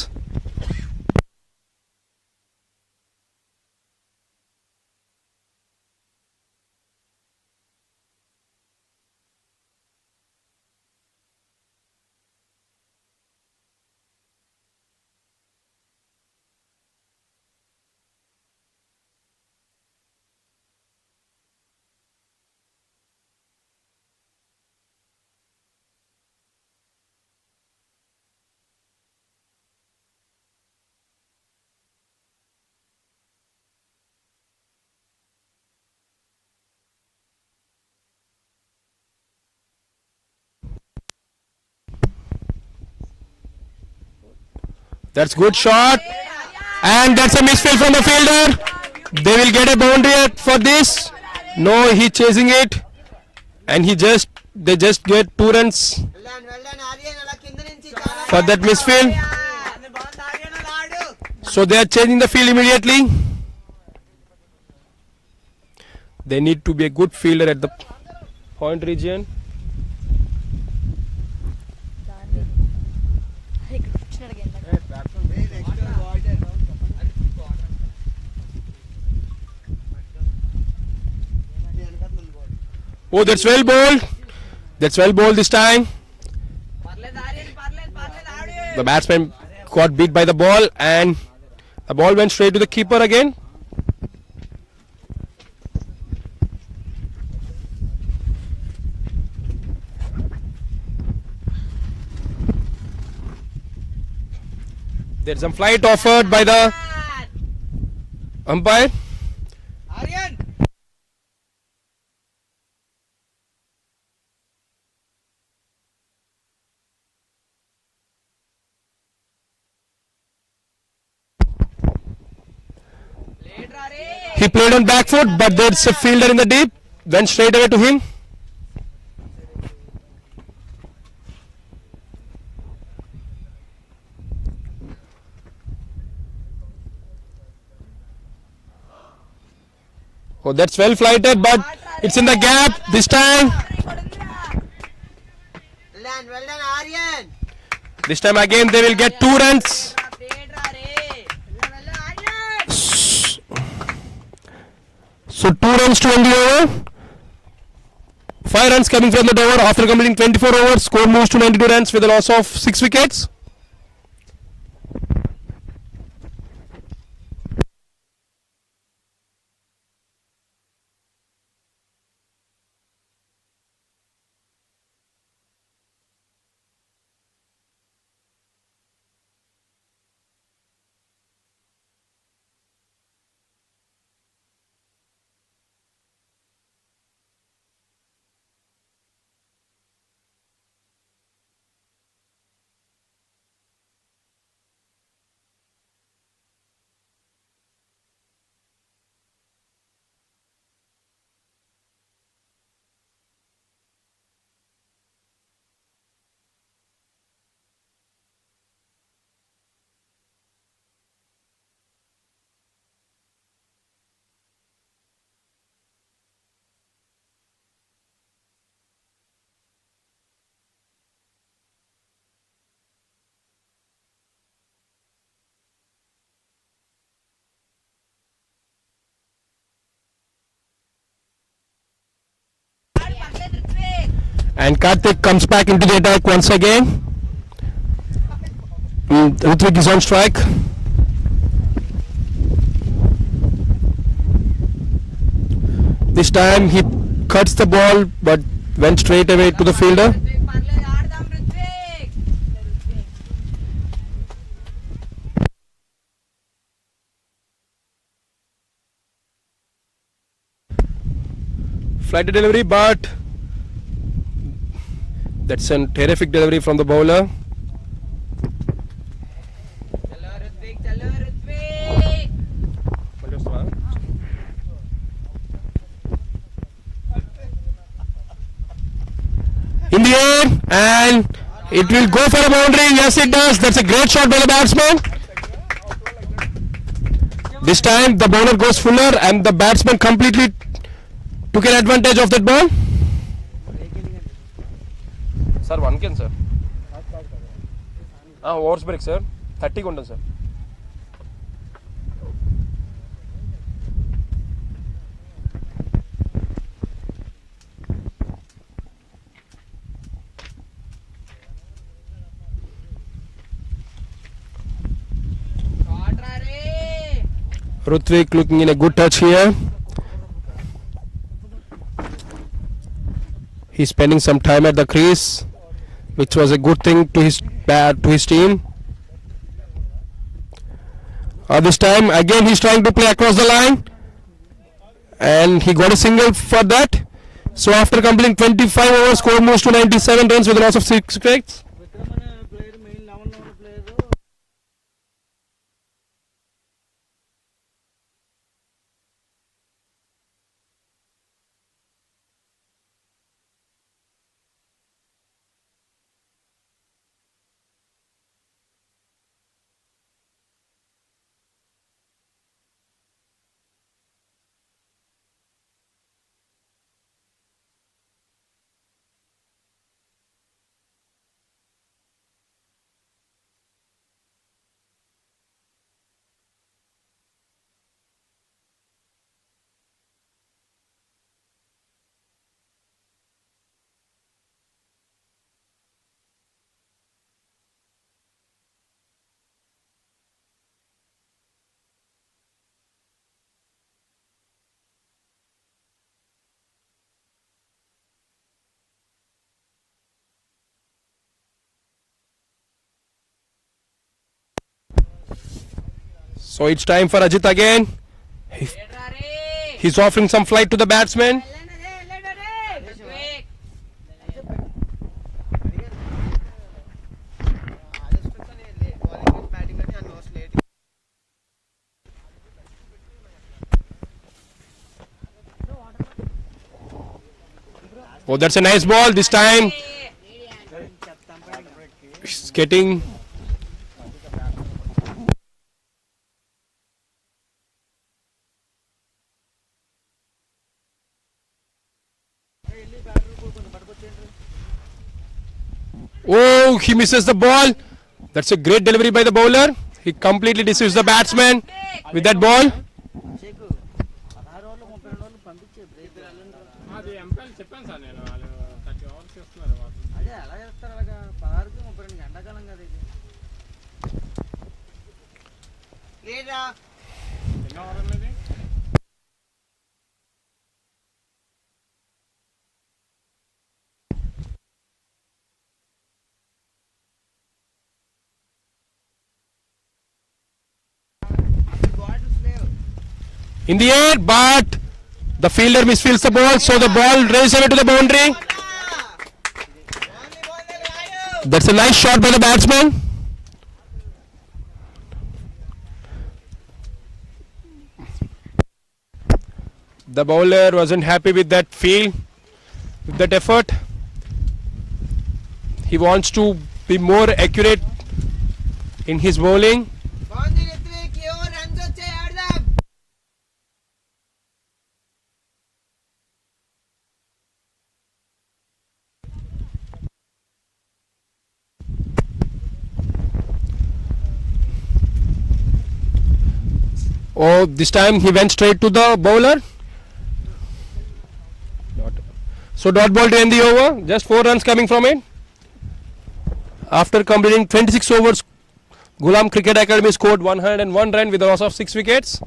That's good shot. And that's a misfield from the fielder. They will get a boundary for this. No, he chasing it. And they just get 2 runs well done Aryan अला కింద నుంచి చాలా for that misfield. బాగుంది ఆర్యన్ అలా ఆడు So they are changing the field immediately. They need to be a good fielder at the point region. ఇక్కడ కూర్చున్నాడు again. Oh, that's well bowled. That's well bowled this time. పర్లేదు ఆర్యన్ పర్లేదు ఆడు The batsman got beat by the ball and the ball went straight to the keeper again. There's some flight offered by the umpire. Aryan He played on back foot, but there's a fielder in the deep. Went straight away to him. Oh, that's well flighted, but it's in the gap this time. well done Aryan This time again they will get 2 runs. So 2 runs to end the over. 5 runs coming from the over after completing 24 overs. Score moves to 92 runs with a loss of 6 wickets. And Karthik comes back into the attack once again. Ritvik is on strike. This time he cuts the ball but went straight away to the fielder. పర్లేదు ఆడదాం Ruthvik Flighted delivery, but that's a terrific delivery from the bowler. చలో రుత్విక్ చలో Ruthvik the air and it will go for a boundary. Yes, it does. That's a great shot by the batsman. This time the bowler goes fuller and the batsman completely took an advantage of that ball. Sir, 1 can, sir. Overs break, sir. 30 kondan, sir. Rutvik looking in a good touch here. He's spending some time at the crease, which was a good thing to his team. This time again he's trying to play across the line, and he got a single for that. So after completing 25 overs, score moves to 97 runs with a loss of 6 wickets. So it's time for Ajit again. He's offering some flight to the batsman. Oh, that's a nice ball. This time he's getting. Oh, he misses the ball. That's a great delivery by the bowler. He completely deceives the batsman with that ball. In the air, but the fielder misfields the ball, so the ball races away to the boundary. That's a nice shot by the batsman. The bowler wasn't happy with that field, with that effort. He wants to be more accurate in his bowling. Oh, this time he went straight to the bowler. So dot ball to end the over. Just 4 runs coming from it. After completing 26 overs, Ghulam Cricket Academy scored 101 runs with a loss of 6 wickets.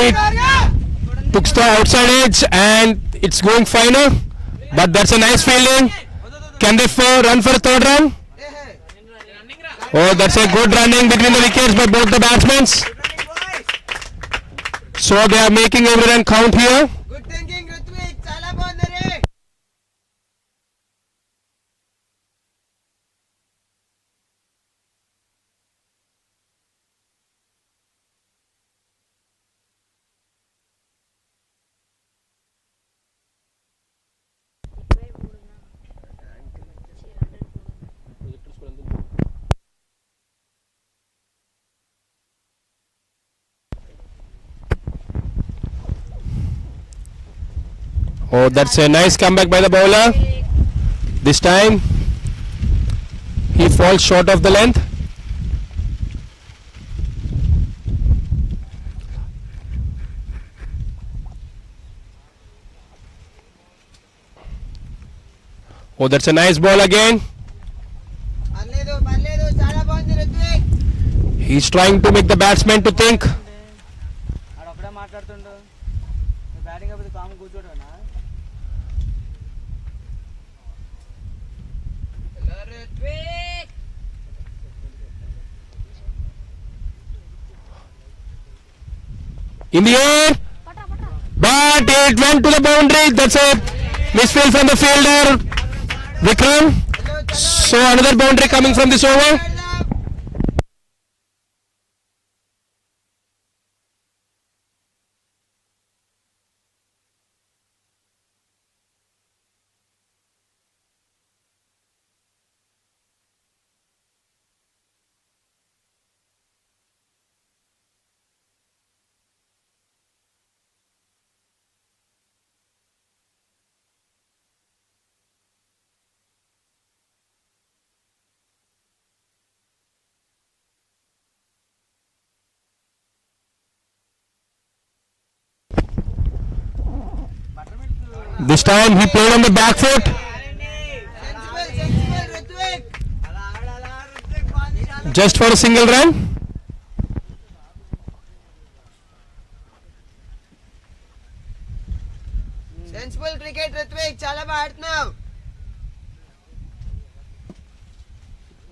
it took the outside edge and it's going final. But that's a nice fielding. Can they run for a third run? Oh, that's a good running between the wickets by both the batsmen. So they are making every run count here. Good thinking, Rutvik. Chala bagundi re. Oh, that's a nice comeback by the bowler. This time he falls short of the length. Oh, that's a nice ball again. Parledu, parledu. Chala bagundi Rutvik. He's trying to make the batsman to think. ఆడొక్కడే మాట్లాడుతుండు batting అయిపోతే కాము కూర్చోడనా In the air, but it went to the boundary. That's a misfield from the fielder Vikram. So another boundary coming from this over. This time he played on the back foot. Just for a single run. Sensible cricket Ruthvik చాలా బాగా ఆడుతున్నావు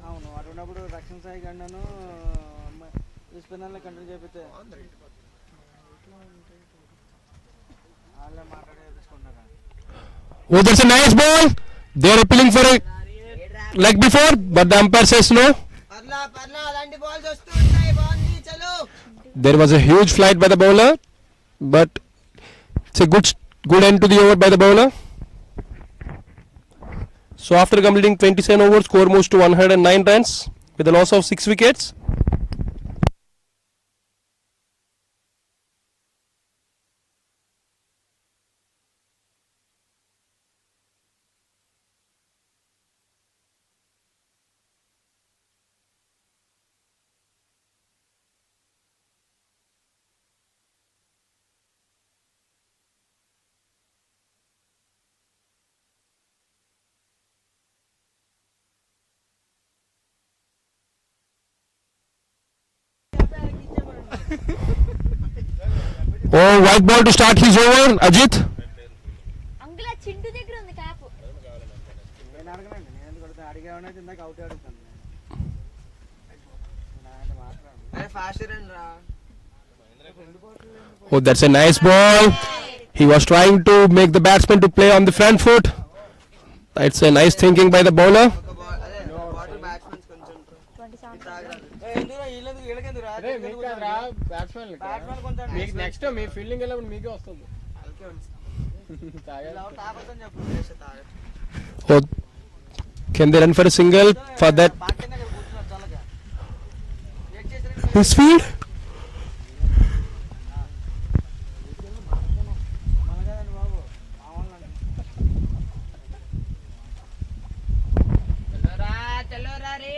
అవును అటున్నప్పుడు రక్షణ Sai గండను స్పిన్నర్లో continue చేపితే వాళ్ళే మాట్లాడే Oh, that's a nice ball. They are appealing for it like before, but the umpire says no. పర్లా పర్లా అలాంటి బాల్స్ వస్తూ ఉంటాయి బాగుంది చలో There was a huge flight by the bowler, but it's a good end to the over by the bowler. So after completing 27 overs, score moves to 109 runs with a loss of 6 wickets. Oh, white ball to start his over, Ajit. Uncle ఆ చింటు దగ్గర ఉంది cap నేను అడగనండి నేను ఎందుకు కొడతాను అడిగేవాడినైతే ఇందాక out అడుగుతాను అరే ఫాస్ట్ రన్ రా Oh, that's a nice ball. He was trying to make the batsman to play on the front foot. That's a nice thinking by the bowler. ఒక బాల్ అదే బాటిల్ బ్యాట్స్మెన్స్ కొంచెం 27 తాగరాదు ఎందుకు వీళ్ళెందుకు వీళ్ళకెందుకు రా batsmen కొంచెం మీకు next మీ fielding వెళ్ళినప్పుడు మీకే వస్తుంది ఓకే తాగొద్దని చెప్పు చేస్తే తాగ Oh, can they run for a single for that parking దగ్గర కూర్చున్నారు చల్లగా వెయిట్ చేసి his field? మనకదండి బాబు మామూలు చలో రా రే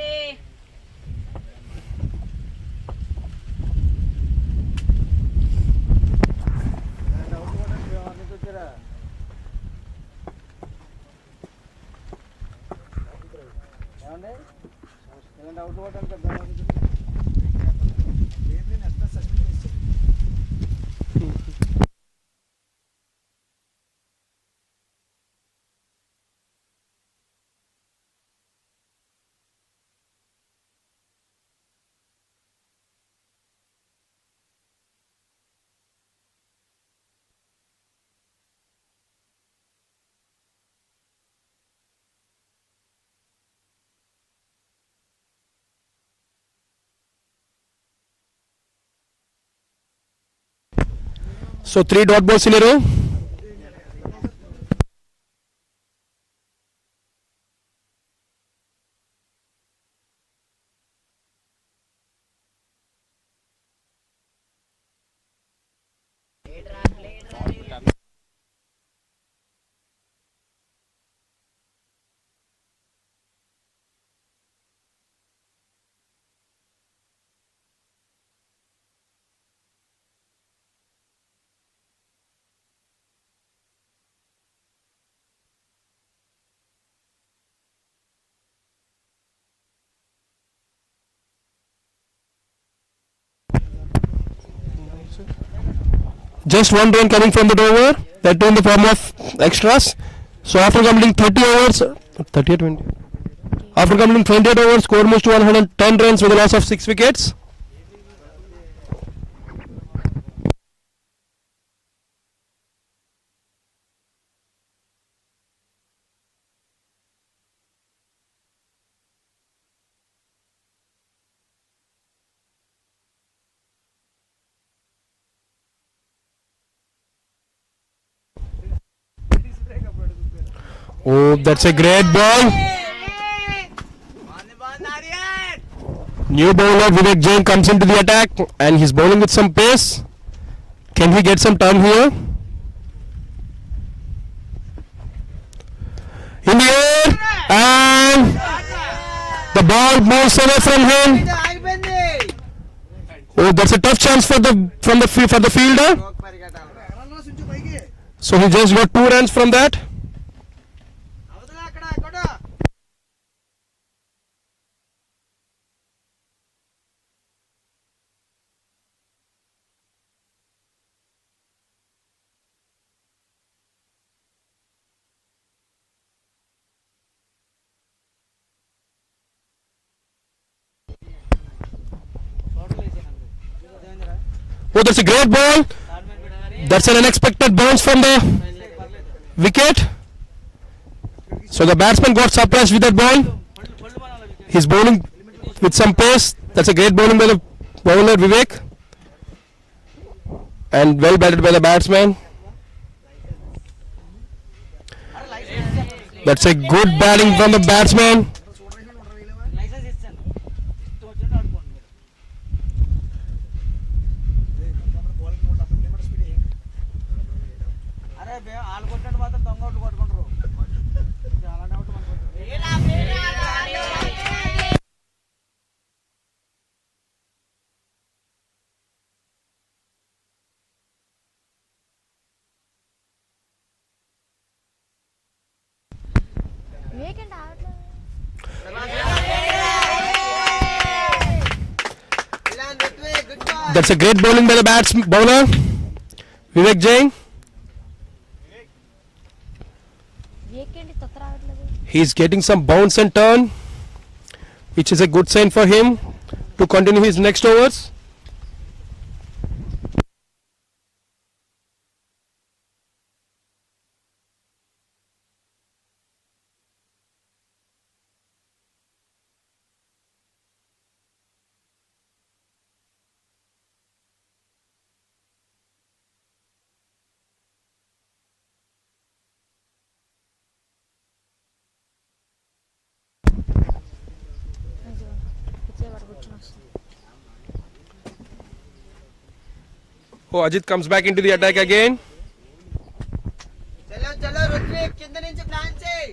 ఏమండి అవుట్ కొట్టడానికి So 3 dot balls in a row. Just 1 run coming from the over, that too in the form of extras. So after completing 30 overs, 30 or 20? After completing 28 overs, score moves to 110 runs with a loss of 6 wickets. Oh, that's a great ball. New bowler Vivek Jain comes into the attack and he's bowling with some pace. Can he get some time here? In the air, and the ball moves away from him. Oh, that's a tough chance for the fielder. So he just got 2 runs from that. Oh, that's a great ball. That's an unexpected bounce from the wicket. So the batsman got surprised with that ball. He's bowling with some pace. That's a great bowling by the bowler Vivek. And well batted by the batsman. That's a good batting from the batsman. వేకెంట్ ఆడట్లేదు. That's a great bowling by the bowler Vivek Jain. వేకెంట్ తొత్తర ఆడట్లేదు. He's getting some bounce and turn, which is a good sign for him to continue his next overs. Oh, Ajit comes back into the attack again. చలో చలో రుత్విక్ కింద నుంచి plan చేయి.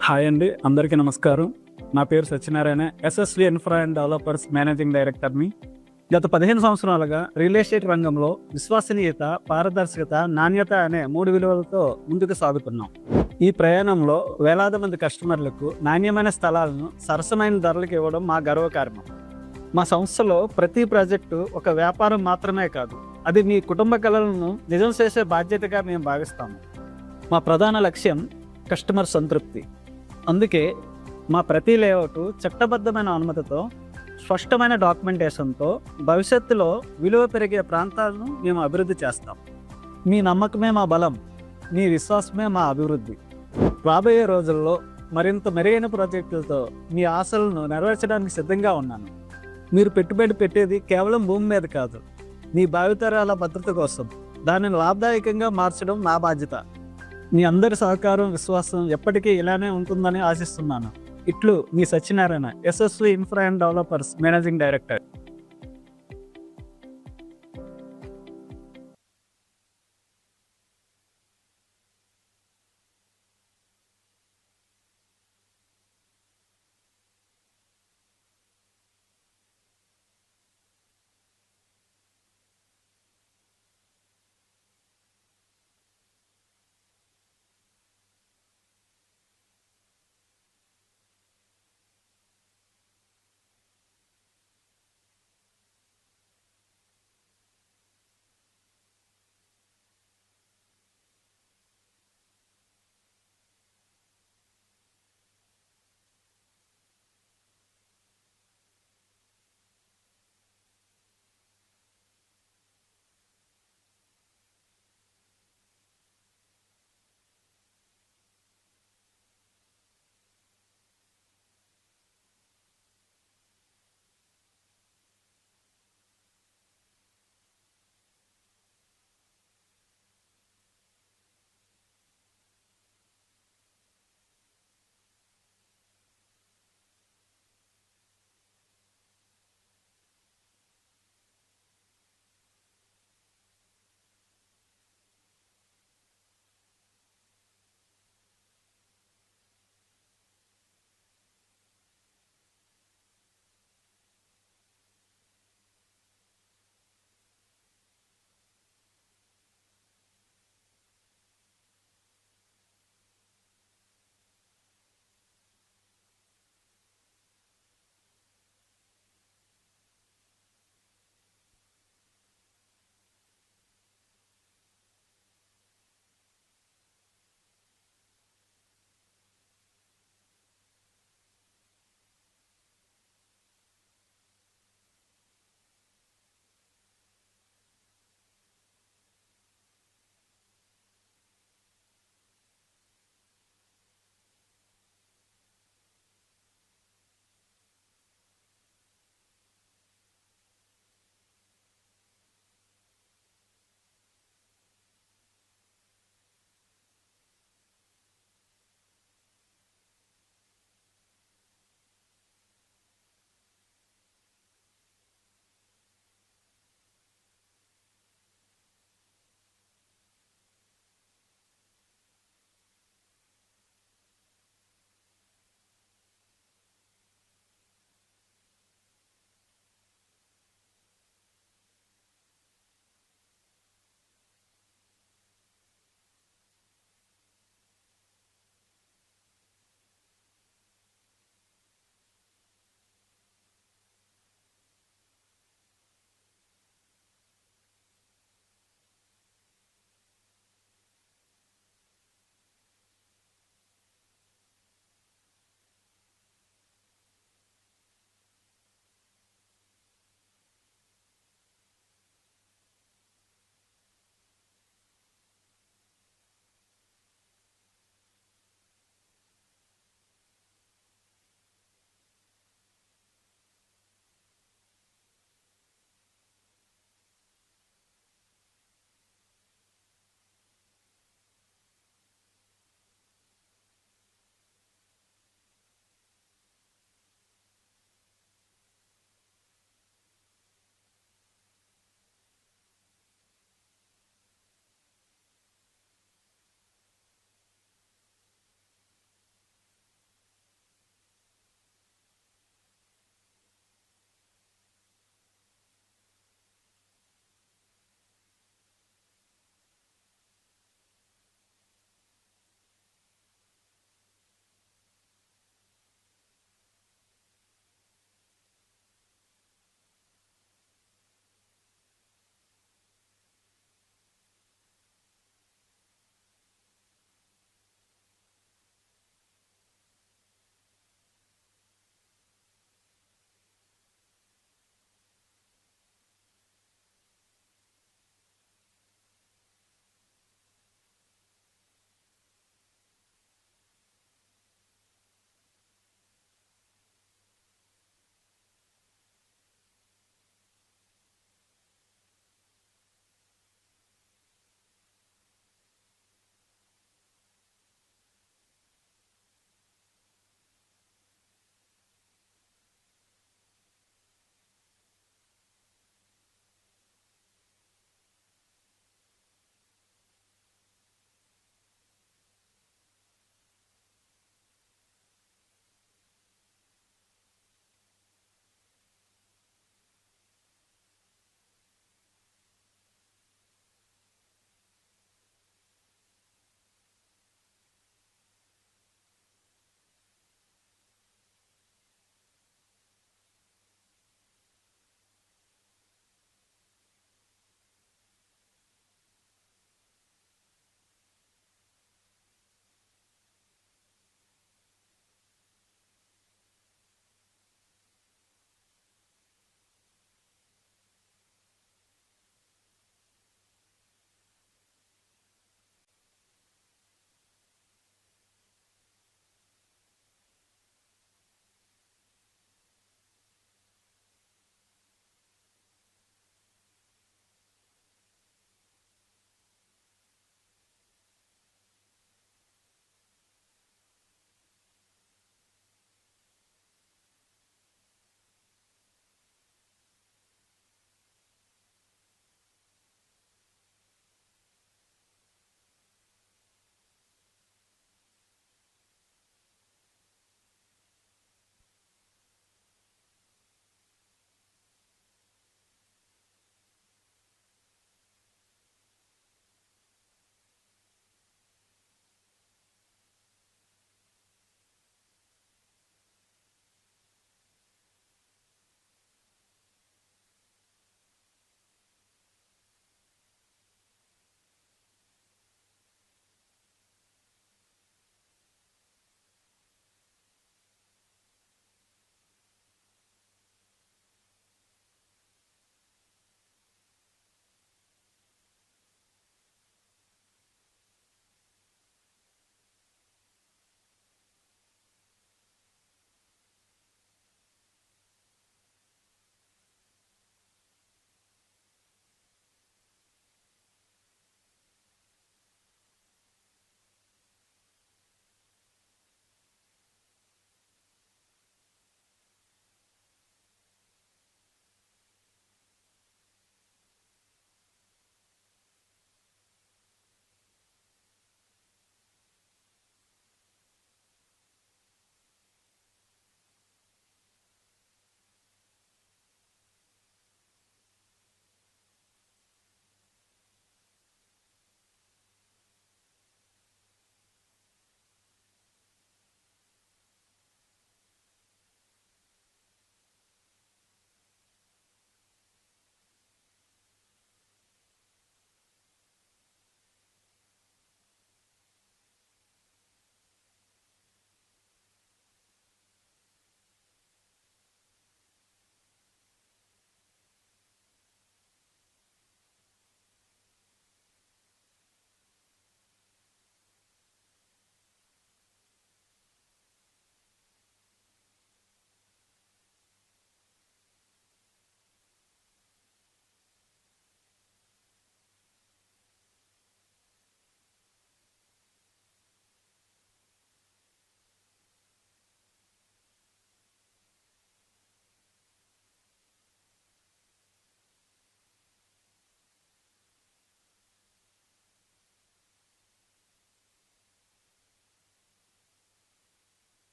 Hi అండి, అందరికీ నమస్కారం. నా పేరు Satyanarayana, SSV infra and developers managing డైరెక్టర్ని. గత 15 సంవత్సరాలుగా రియల్ ఎస్టేట్ రంగంలో విశ్వసనీయత, పారదర్శకత, నాణ్యత అనే 3 విలువలతో ముందుకు సాగుతున్నాం. ఈ ప్రయాణంలో వేలాది మంది కస్టమర్లకు నాణ్యమైన స్థలాలను సరసమైన ధరలకు ఇవ్వడం మా గర్వకారణం. మా సంస్థలో ప్రతి ప్రాజెక్టు ఒక వ్యాపారం మాత్రమే కాదు, అది మీ కుటుంబ కలలను నిజం చేసే బాధ్యతగా మేము భావిస్తాము. మా ప్రధాన లక్ష్యం కస్టమర్ సంతృప్తి. అందుకే మా ప్రతి లేఅవుట్ చట్టబద్ధమైన అనుమతితో, స్పష్టమైన డాక్యుమెంటేషన్తో భవిష్యత్తులో విలువ పెరిగే ప్రాంతాలను మేము అభివృద్ధి చేస్తాం. మీ నమ్మకమే మా బలం, మీ విశ్వాసమే మా అభివృద్ధి. రాబోయే రోజుల్లో మరింత మెరుగైన ప్రాజెక్టులతో మీ ఆశలను నెరవేర్చడానికి సిద్ధంగా ఉన్నాను. మీరు పెట్టుబడి పెట్టేది కేవలం భూమి మీద కాదు, మీ భావితరాల భద్రత కోసం. దానిని లాభదాయకంగా మార్చడం నా బాధ్యత. మీ అందరి సహకారం, విశ్వాసం ఎప్పటికీ ఇలానే ఉంటుందని ఆశిస్తున్నాను. ఇట్లు మీ Satyanarayana, SSV infra and developers managing director.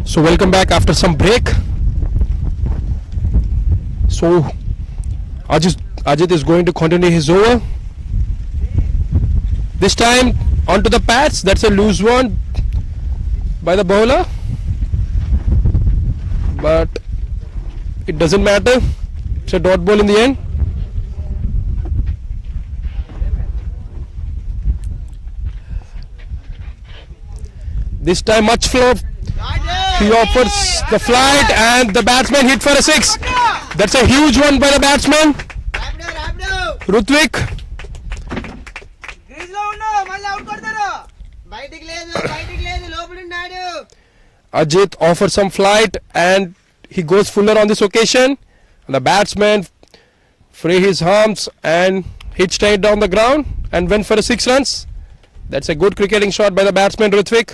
So welcome back after some break. So Ajit is going to continue his over. This time onto the pads. That's a loose one by the bowler, but it doesn't matter. It's a dot ball in the end. This time much flow. He offers the flight and the batsman hit for a 6. That's a huge one by the batsman. Rutvik. Crease లో ఉండు మళ్ళీ out కొడతారు బయటికి లేదు లోపల ఉన్నాడు Ajit offers some flight and he goes fuller on this occasion. And the batsman free his arms and hit straight down the ground and went for a 6 runs. That's a good cricketing shot by the batsman Rutvik.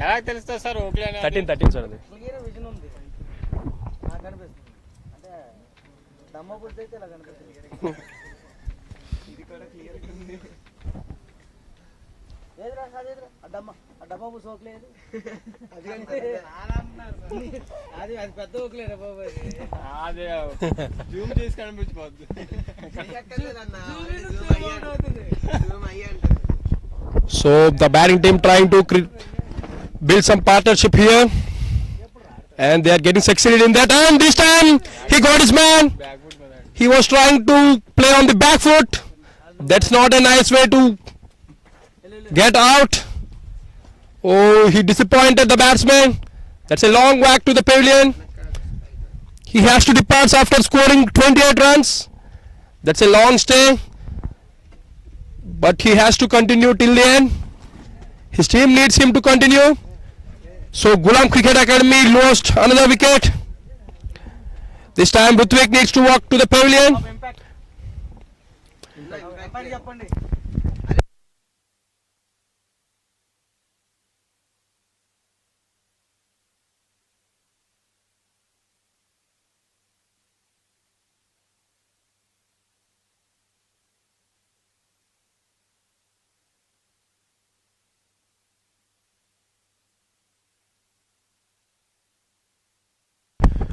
ఎలా తెలుస్తుంది sir okay అని 13 sir అది. Clear vision ఉంది నాకు అనిపిస్తుంది అంటే దమ్మ పుడితే ఇలా కనిపిస్తుంది ఇది కూడా క్లియర్ ఉంది ఏదిరా సాదేదిరా ఆ డబ్బా సోకలేదు అది అది పెద్ద ఓకలేరా బాబు అదే జూమ్ చేసి కనిపించిపోద్ది జూమ్ అయ్యి అంటుంది So the batting team trying to build some partnership here, and they are getting succeeded in that. And this time he got his man. He was trying to play on the back foot. That's not a nice way to get out. Oh, he disappointed the batsman. That's a long whack to the pavilion. He has to depart after scoring 28 runs. That's a long stay. But he has to continue till the end. His team needs him to continue. So Ghulam Cricket Academy lost another wicket. This time Rutvik needs to walk to the pavilion. చెప్పండి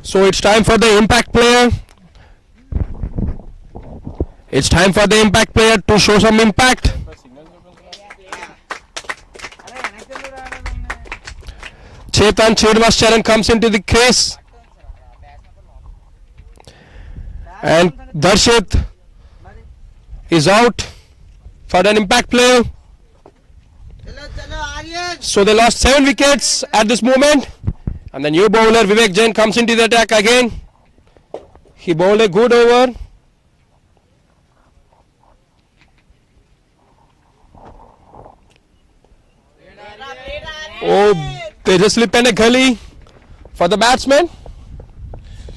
So it's time for the impact player. It's time for the impact player to show some impact. Chetan Chirmas comes into the case. And Darshit is out for an impact player. చలో Aryan So they lost 7 wickets at this moment. And the new bowler Vivek Jain comes into the attack again. He bowled a good over. Oh, they just slip in a gully for the batsman.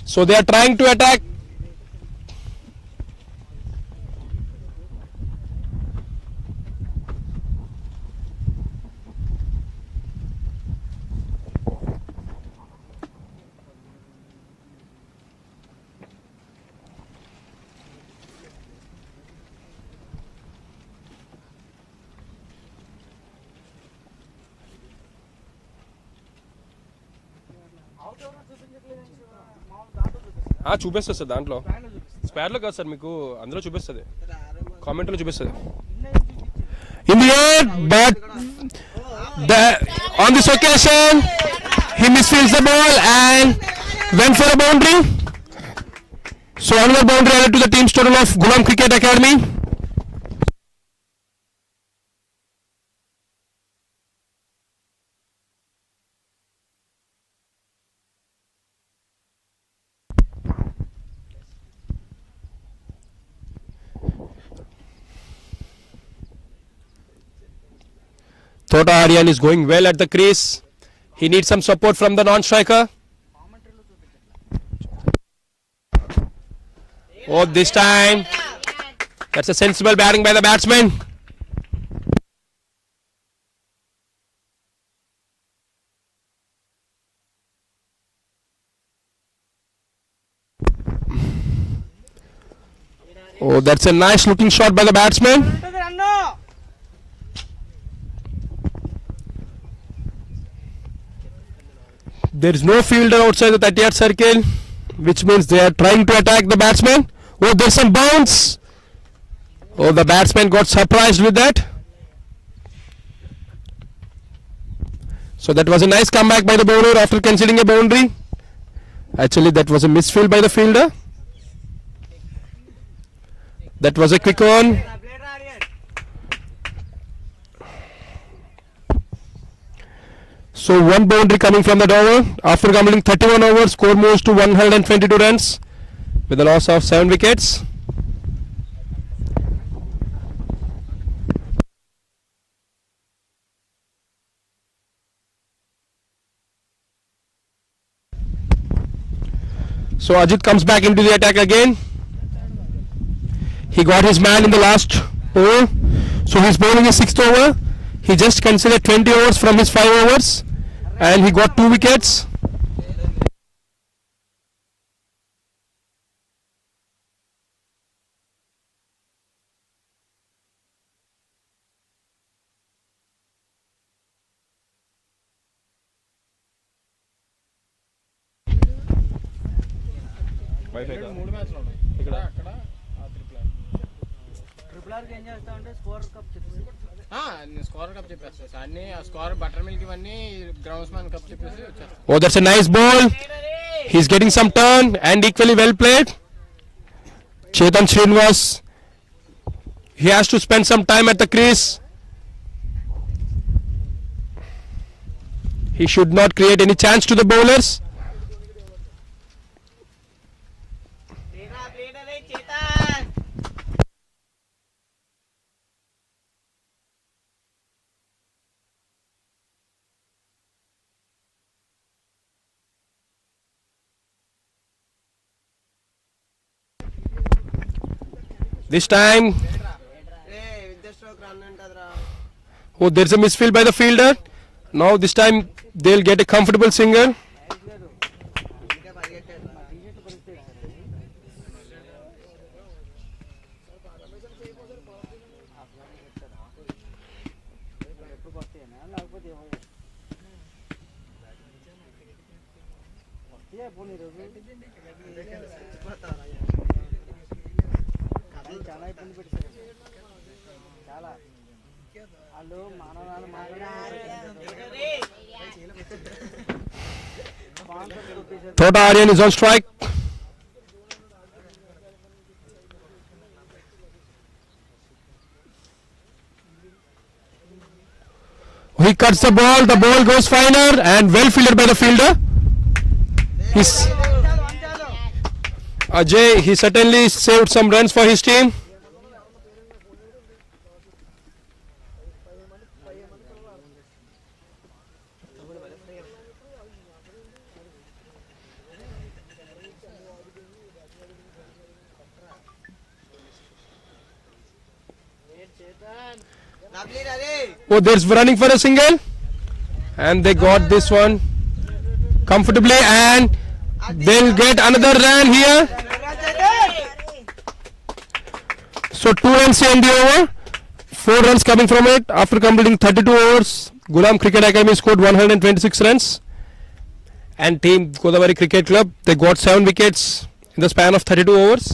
So they are trying to attack. చూపిస్తుంది sir దాంట్లో స్పేర్లో కాదు sir మీకు అందులో చూపిస్తుంది కామెంట్లో చూపిస్తుంది in the end but on this occasion he misfields the ball and went for a boundary. So another boundary added to the team's total of Ghulam Cricket Academy. Tota Aryan is going well at the crease. He needs some support from the non-striker. Oh, this time that's a sensible batting by the batsman. Oh, that's a nice looking shot by the batsman. There is no fielder outside the 30-yard circle, which means they are trying to attack the batsman. Oh, there's some bounce. Oh, the batsman got surprised with that. So that was a nice comeback by the bowler after conceding a boundary. Actually, that was a misfield by the fielder. That was a quick one. So one boundary coming from the over. After completing 31 overs, score moves to 122 runs with a loss of 7 wickets. So Ajit comes back into the attack again. He got his man in the last over. So he's bowling his 6th over. He just considered 20 overs from his 5 overs. And he got 2 wickets. మూడు మ్యాచ్లు ఉన్నాయి ఇక్కడ అక్కడ ఆ triple ఆర్కి ఏం చేస్తామంటే score cup చెప్పేసి నేను స్కోర్ కప్ చెప్పేస్తా సార్ అన్ని ఆ స్కోర్ బటర్ మిల్క్ ఇవన్నీ గ్రౌండ్స్ మ్యాన్ కప్ చెప్పేసి వచ్చేస్తాను. Oh, that's a nice ball. He's getting some turn and equally well played. Chetan Srinivas. He has to spend some time at the crease. He should not create any chance to the bowlers. This time, oh, there's a misfield by the fielder. Now this time they'll get a comfortable single. చాలా ఇబ్బంది పెట్టారు చాలా వాళ్ళు మానవాళ్ళు Tota Aryan is on strike. He cuts the ball goes finer and well fielded by the fielder. He's Ajay, he certainly saved some runs for his team. Oh, there's running for a single, and they got this one comfortably, and they'll get another run here. So 2 runs in the over, 4 runs coming from it after completing 32 overs. Ghulam Cricket Academy scored 126 runs, and team Godavari Cricket Club, they got 7 wickets in the span of 32 overs.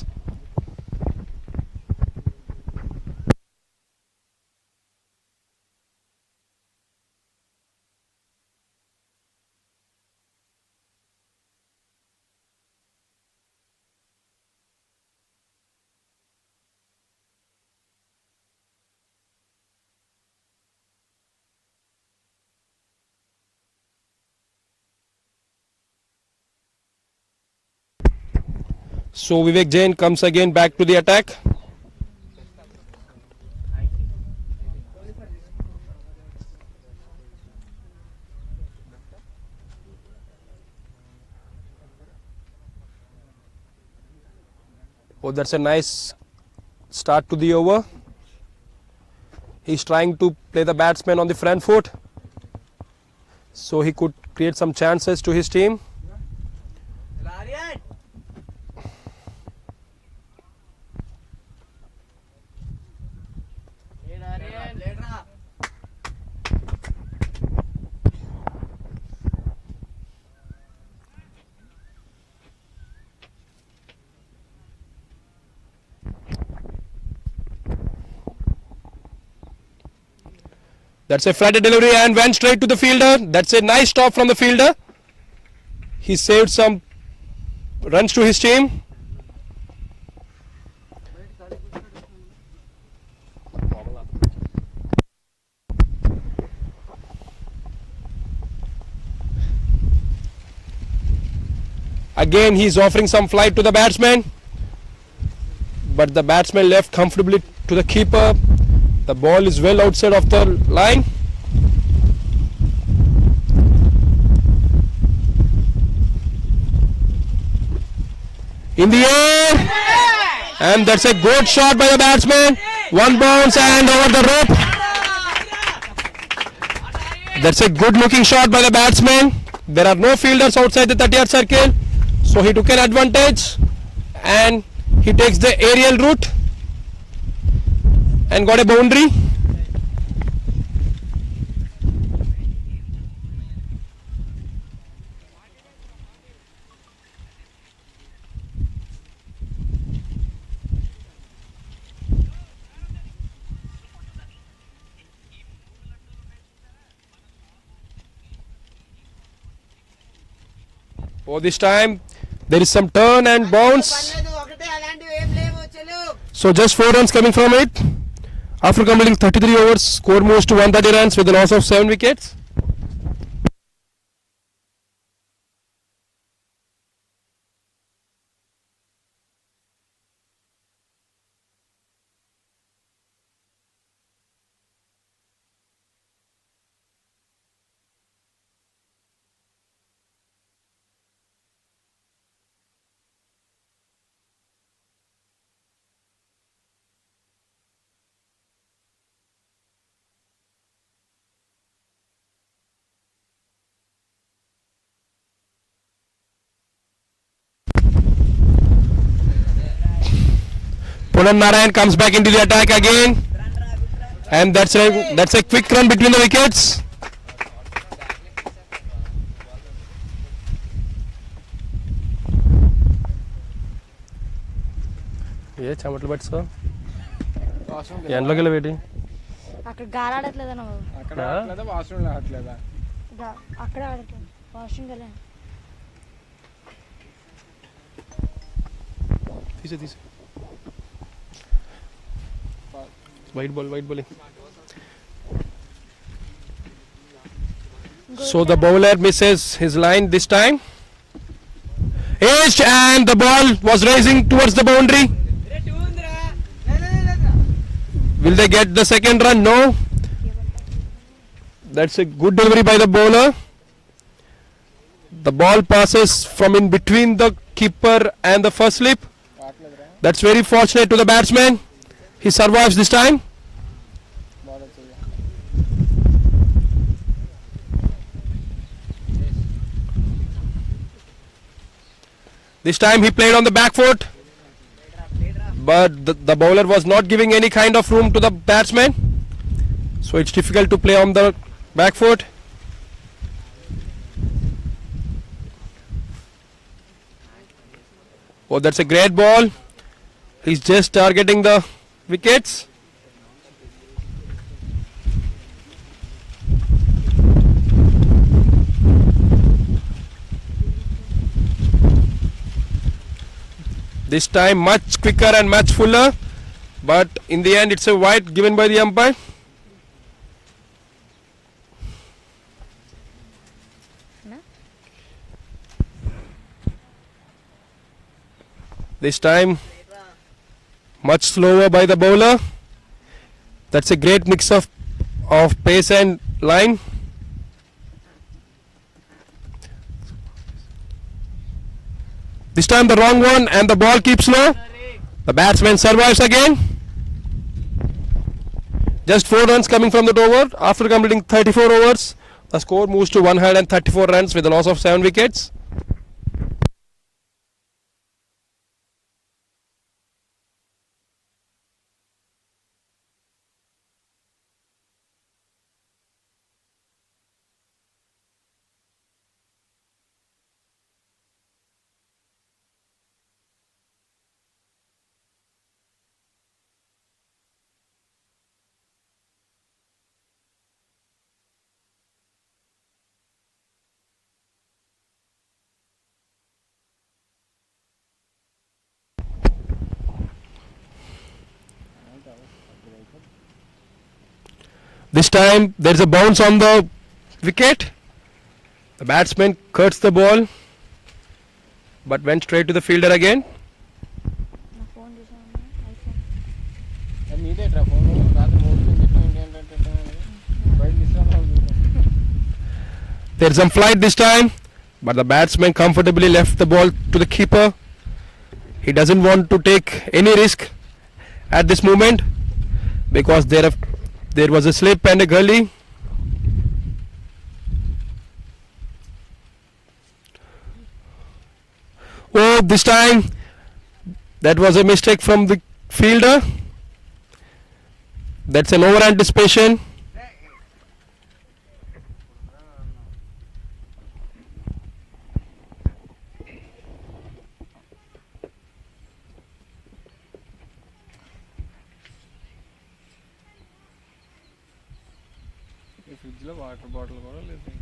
So Vivek Jain comes again back to the attack. Oh, that's a nice start to the over. He's trying to play the batsman on the front foot so he could create some chances to his team. That's a flatted delivery and went straight to the fielder. That's a nice stop from the fielder. He saved some runs to his team. Again, he's offering some flight to the batsman, but the batsman left comfortably to the keeper. The ball is well outside of the line. In the air, and that's a good shot by the batsman. One bounce and over the rope. That's a good looking shot by the batsman. There are no fielders outside the 30-yard circle, so he took an advantage and he takes the aerial route and got a boundary. For this time there is some turn and bounce. So just 4 runs coming from it. After completing 33 overs, score moves to 130 runs with a loss of 7 wickets. Punan Narayan comes back into the attack again, and that's a quick run between the wickets. ये चमटल bats का यान लगे ले बेटी అక్కడ గాలి ఆడట్లేదా నువ్వు అక్కడ ఆడట్లేదా వాష్రూమ్లో ఆడట్లేదా అక్కడ ఆడట్లేదు వాషింగ్ వెళ్ళా తీసే white bowling. So the bowler misses his line this time. Edged, and the ball was rising towards the boundary. Will they get the second run? No. That's a good delivery by the bowler. The ball passes from in between the keeper and the first slip. That's very fortunate to the batsman. He survives this time. This time he played on the back foot, but the bowler was not giving any kind of room to the batsman, so it's difficult to play on the back foot. Oh, that's a great ball. He's just targeting the wickets. This time much quicker and much fuller, but in the end it's a wide given by the umpire. This time much slower by the bowler. That's a great mix of pace and line. This time the wrong one, and the ball keeps low. The batsman survives again. Just 4 runs coming from that over. After completing 34 overs, the score moves to 134 runs with a loss of 7 wickets. This time there is a bounce on the wicket. The batsman cuts the ball but went straight to the fielder again. నా phone చూసాను iPhone. అది నీదేట్రా phone రాత్రి మూడు ఏంటంటే బయట తీసుకురా. There is some flight this time, but the batsman comfortably left the ball to the keeper. He doesn't want to take any risk at this moment because there was a slip and a gully. Oh, this time that was a mistake from the fielder. That's an over anticipation. ఫ్రిడ్జ్లో water bottle కూడా లేదు.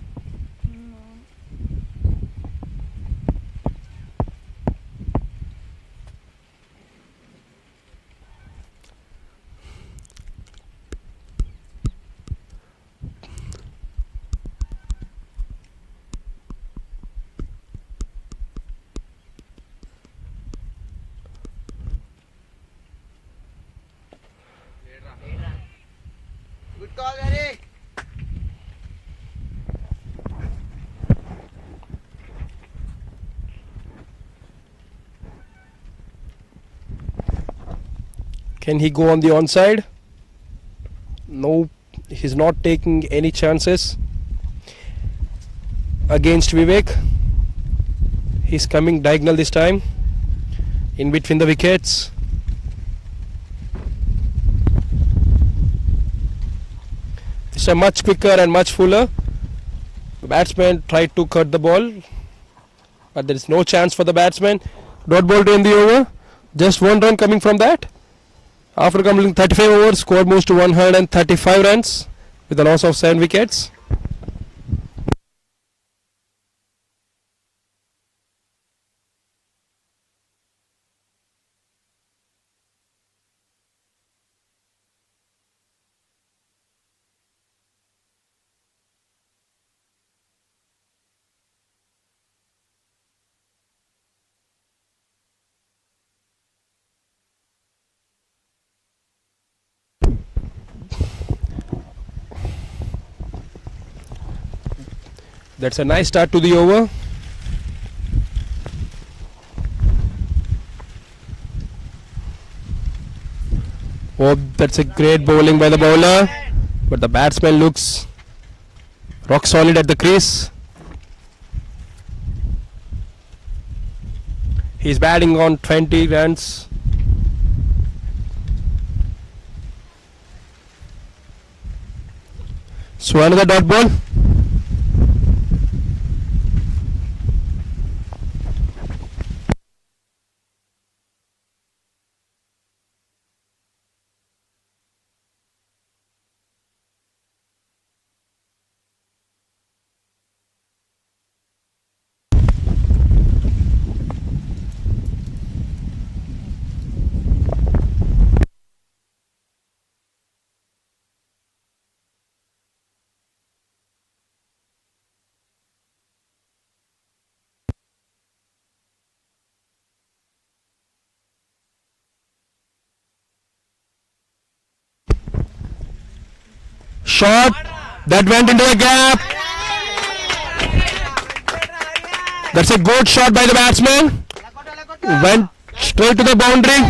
Good call very. Can he go on the onside? No, he's not taking any chances against Vivek. He's coming diagonal this time in between the wickets. This is much quicker and much fuller. The batsman tried to cut the ball, but there is no chance for the batsman. Dot ball to end the over. Just 1 run coming from that. After completing 35 overs, score moves to 135 runs with a loss of 7 wickets. That's a nice start to the over. Oh, that's a great bowling by the bowler, but the batsman looks rock solid at the crease. He's batting on 20 runs. So another dot ball. Shot that went into the gap. That's a good shot by the batsman. Went straight to the boundary.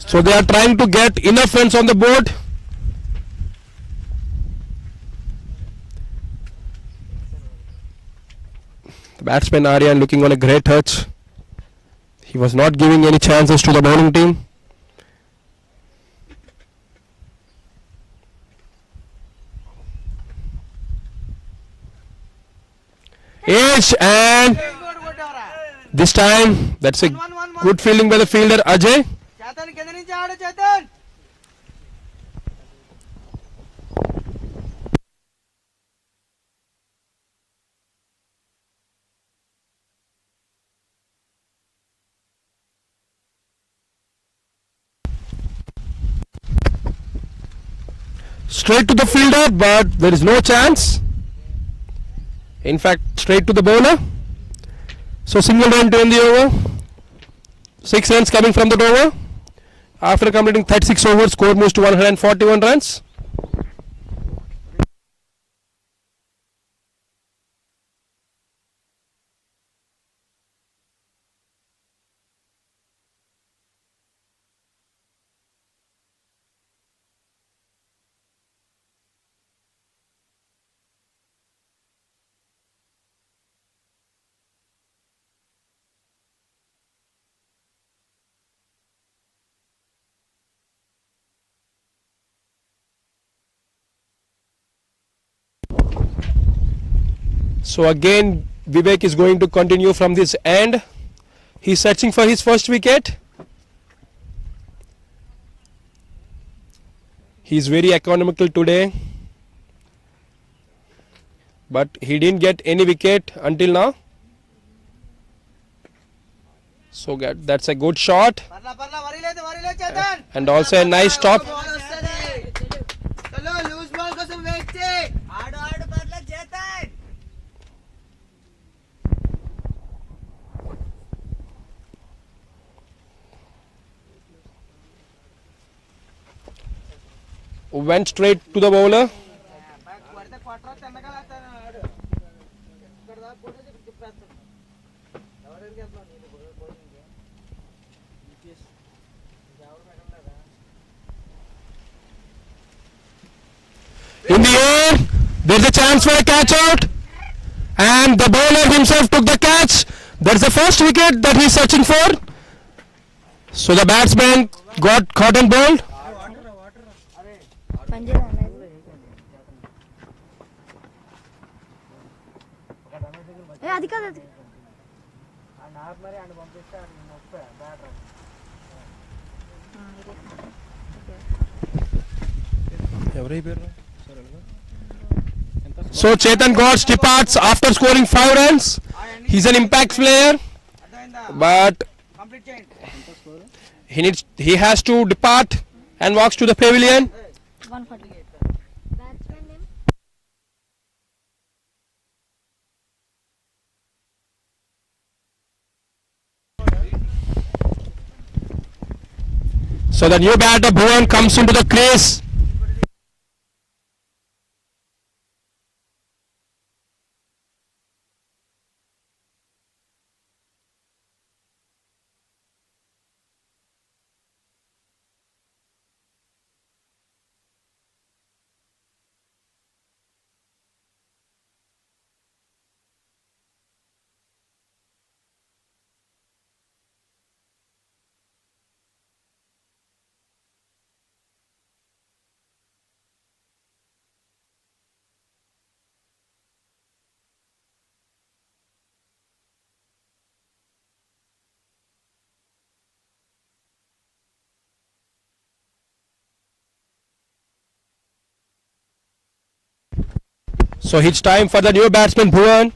So they are trying to get enough runs on the board. The batsman Aryan looking on a great touch. He was not giving any chances to the bowling team. Edge, and this time that's a good fielding by the fielder Ajay. Chetan కింద నుంచి ఆడు Chetan. Straight to the fielder, but there is no chance. In fact, straight to the bowler. So single run to end the over. 6 runs coming from that over. After completing 36 overs, score moves to 141 runs. So again, Vivek is going to continue from this end. He's searching for his first wicket. He's very economical today, but he didn't get any wicket until now. So that's a good shot, పర్లా పర్లా వరి లేదు Chetan. and also a nice stop. Ball వస్తది. చలో loose ball కోసం wait చేయి. ఆడు ఆడు పర్లా Chetan. Went straight to the bowler. Back కొడితే కొట్రా తిన్నగా ఆడు. ఇక్కడ దాకా కొడితే తిప్పేస్తాడు. ఎవరికి వెళ్తావు నేను బౌలింగ్. ఎవరు పెట్టలేదా? In the air, there's a chance for a catch out, and the bowler himself took the catch. That's the first wicket that he's searching for. So the batsman got caught and bowled. పంజేదా అన్నది అది కాదు అది ఆ నాకు మరి ఆయన పంపిస్తే ఆయన నొప్పే batter. So Chetan Ghosh departs after scoring 5 runs. He's an impact player, అర్థమైందా? but కంప్లీట్ చేయండి. he has to depart and walks to the pavilion. 140 batsmen name So the new batter Bhuvan comes into the crease. So it's time for the new batsman Bhuvan.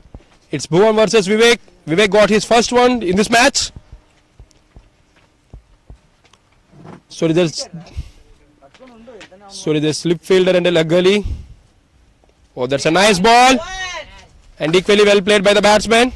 It's Bhuvan versus Vivek. Vivek got his first one in this match. So there's a slip fielder and a leg gully. Oh, that's a nice ball, and equally well played by the batsman.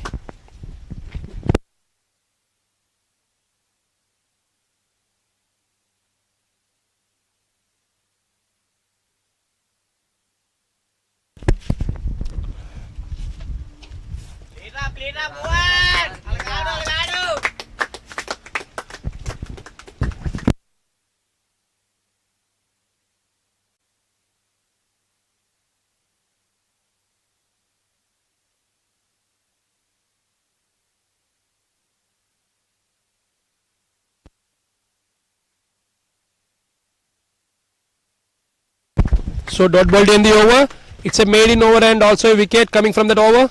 ప్లీనా భువన్ అలగాడు అలగాడు. So dot ball to end the over. It's a made in over and also a wicket coming from that over.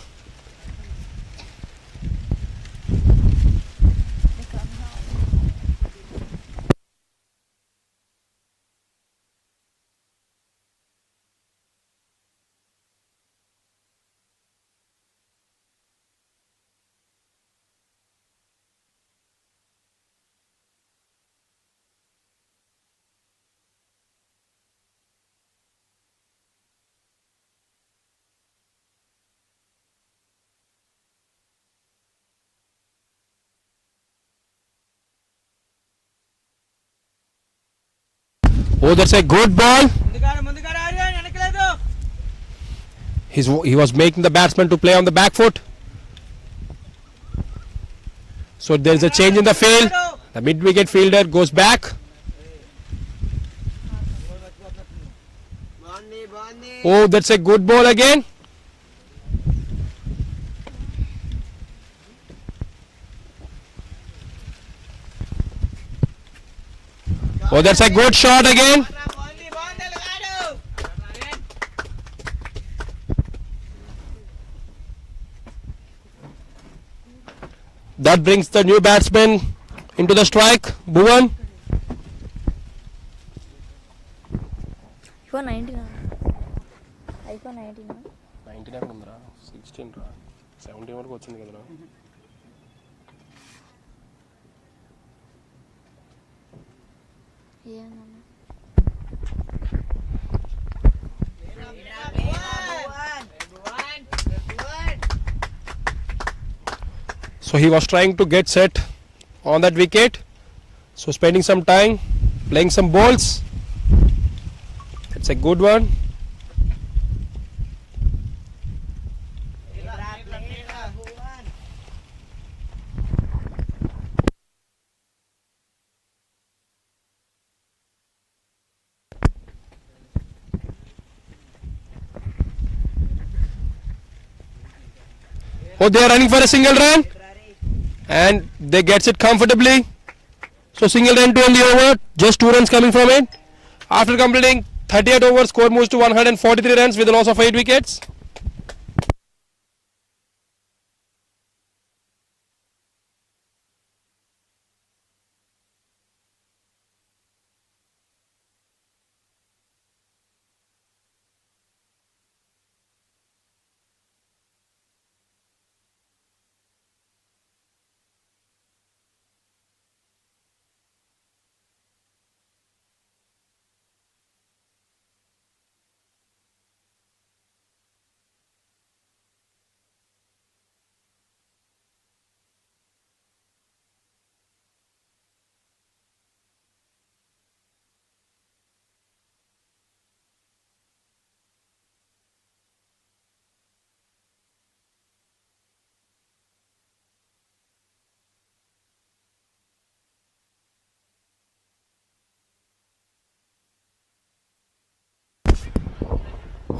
Oh, that's a good ball. He was making the batsman to play on the back foot. So there is a change in the field. The mid-wicket fielder goes back. Oh, that's a good ball again. Oh, that's a good shot again. That brings the new batsman into the strike. Bhuvan. iPhone 19. iPhone 19. 99 ఉందిరా 16 రా 17 వరకు వచ్చింది కదరా ఏమన్నా So he was trying to get set on that wicket. So spending some time playing some balls. It's a good one. Oh, they are running for a single run. And they gets it comfortably. So single run to end the over. Just 2 runs coming from it. After completing 38 overs, score moves to 143 runs with a loss of 8 wickets.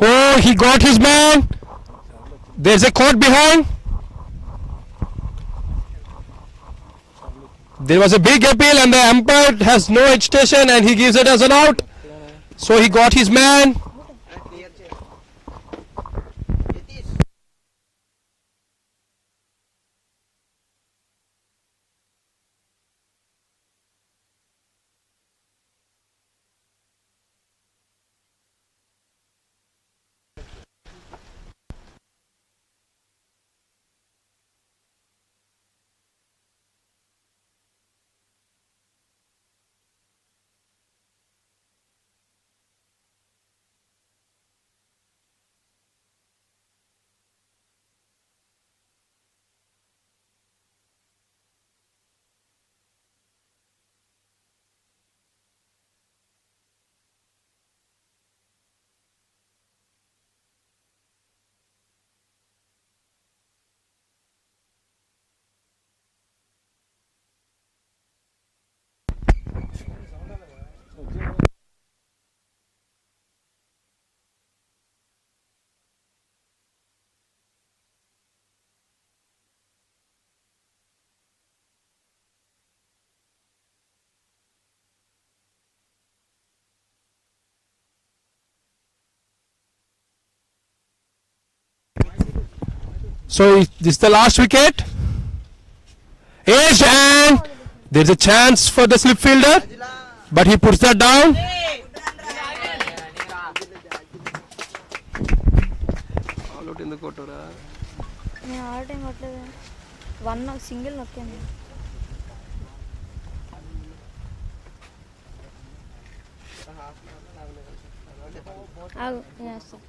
Oh, he got his man. There's a court behind. There was a big appeal and the umpire has no agitation and he gives it as an out. So he got his man. So this is the last wicket. Edge, and there's a chance for the slip fielder, but he puts that down. నేను all time కొట్టలేదు. 1 single నొక్కాను. ఆగు చేస్తాను.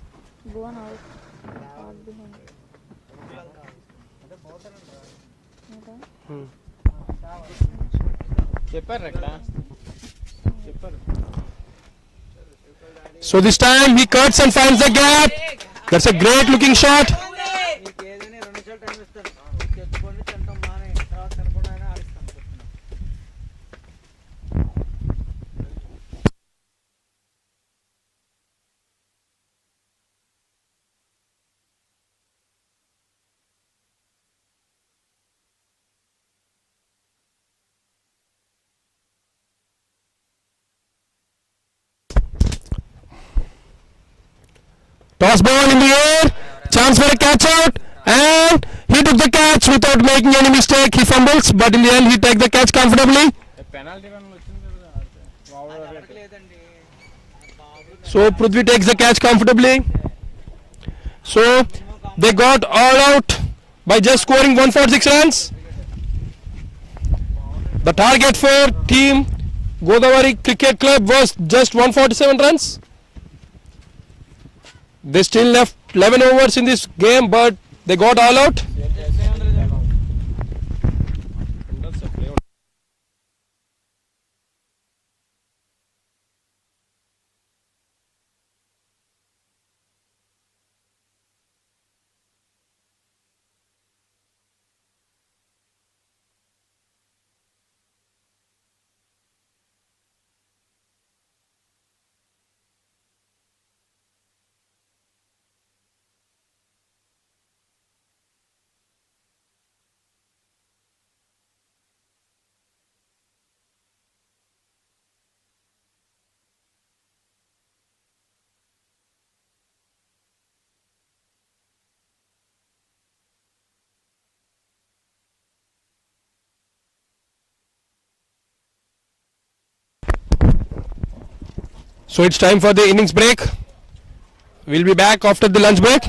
Gone out. All behind. చెప్పారు అక్కడ చెప్పారు. So this time he cuts and finds the gap. That's a great looking shot. మీకు ఏదైనా 2 నిమిషాలు టైం ఇస్తాను. తెచ్చుకోండి, తింటాం మానే తర్వాత తినకుండా అయినా ఆడిస్తాను చెప్తున్నా. Toss ball in the air. Chance for a catch out. And he took the catch without making any mistake. He fumbles, but in the end he takes the catch comfortably. Penalty run వచ్చింది కదా ఆడితే. లేదండి So Prithvi takes the catch comfortably. So they got all out by just scoring 146 runs. The target for team Godavari Cricket Club was just 147 runs. They still left 11 overs in this game, but they got all out. So it's time for the innings break. We'll be back after the lunch break.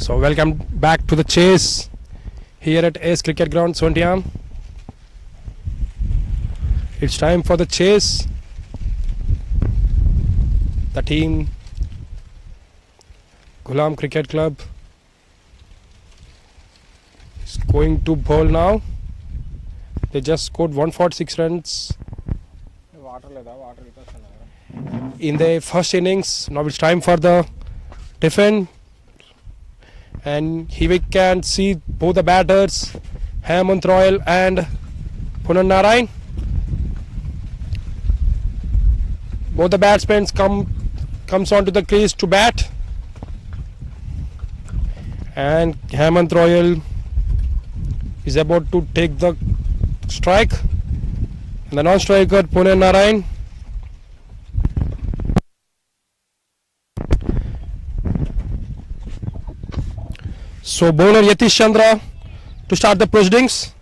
So welcome back to the chase here at Ace Cricket Ground, Somtam. It's time for the chase. The team Ghulam Cricket Club is going to bowl now. They just scored 146 runs in the first innings. Now it's time for the defend. And here we can see both the batters, Hemant Royal and Punan Narayan. Both the batsmen comes onto the crease to bat. And Hemant Royal is about to take the strike. And the non-striker Punan Narayan. So bowler Yatish Chandra to start the proceedings.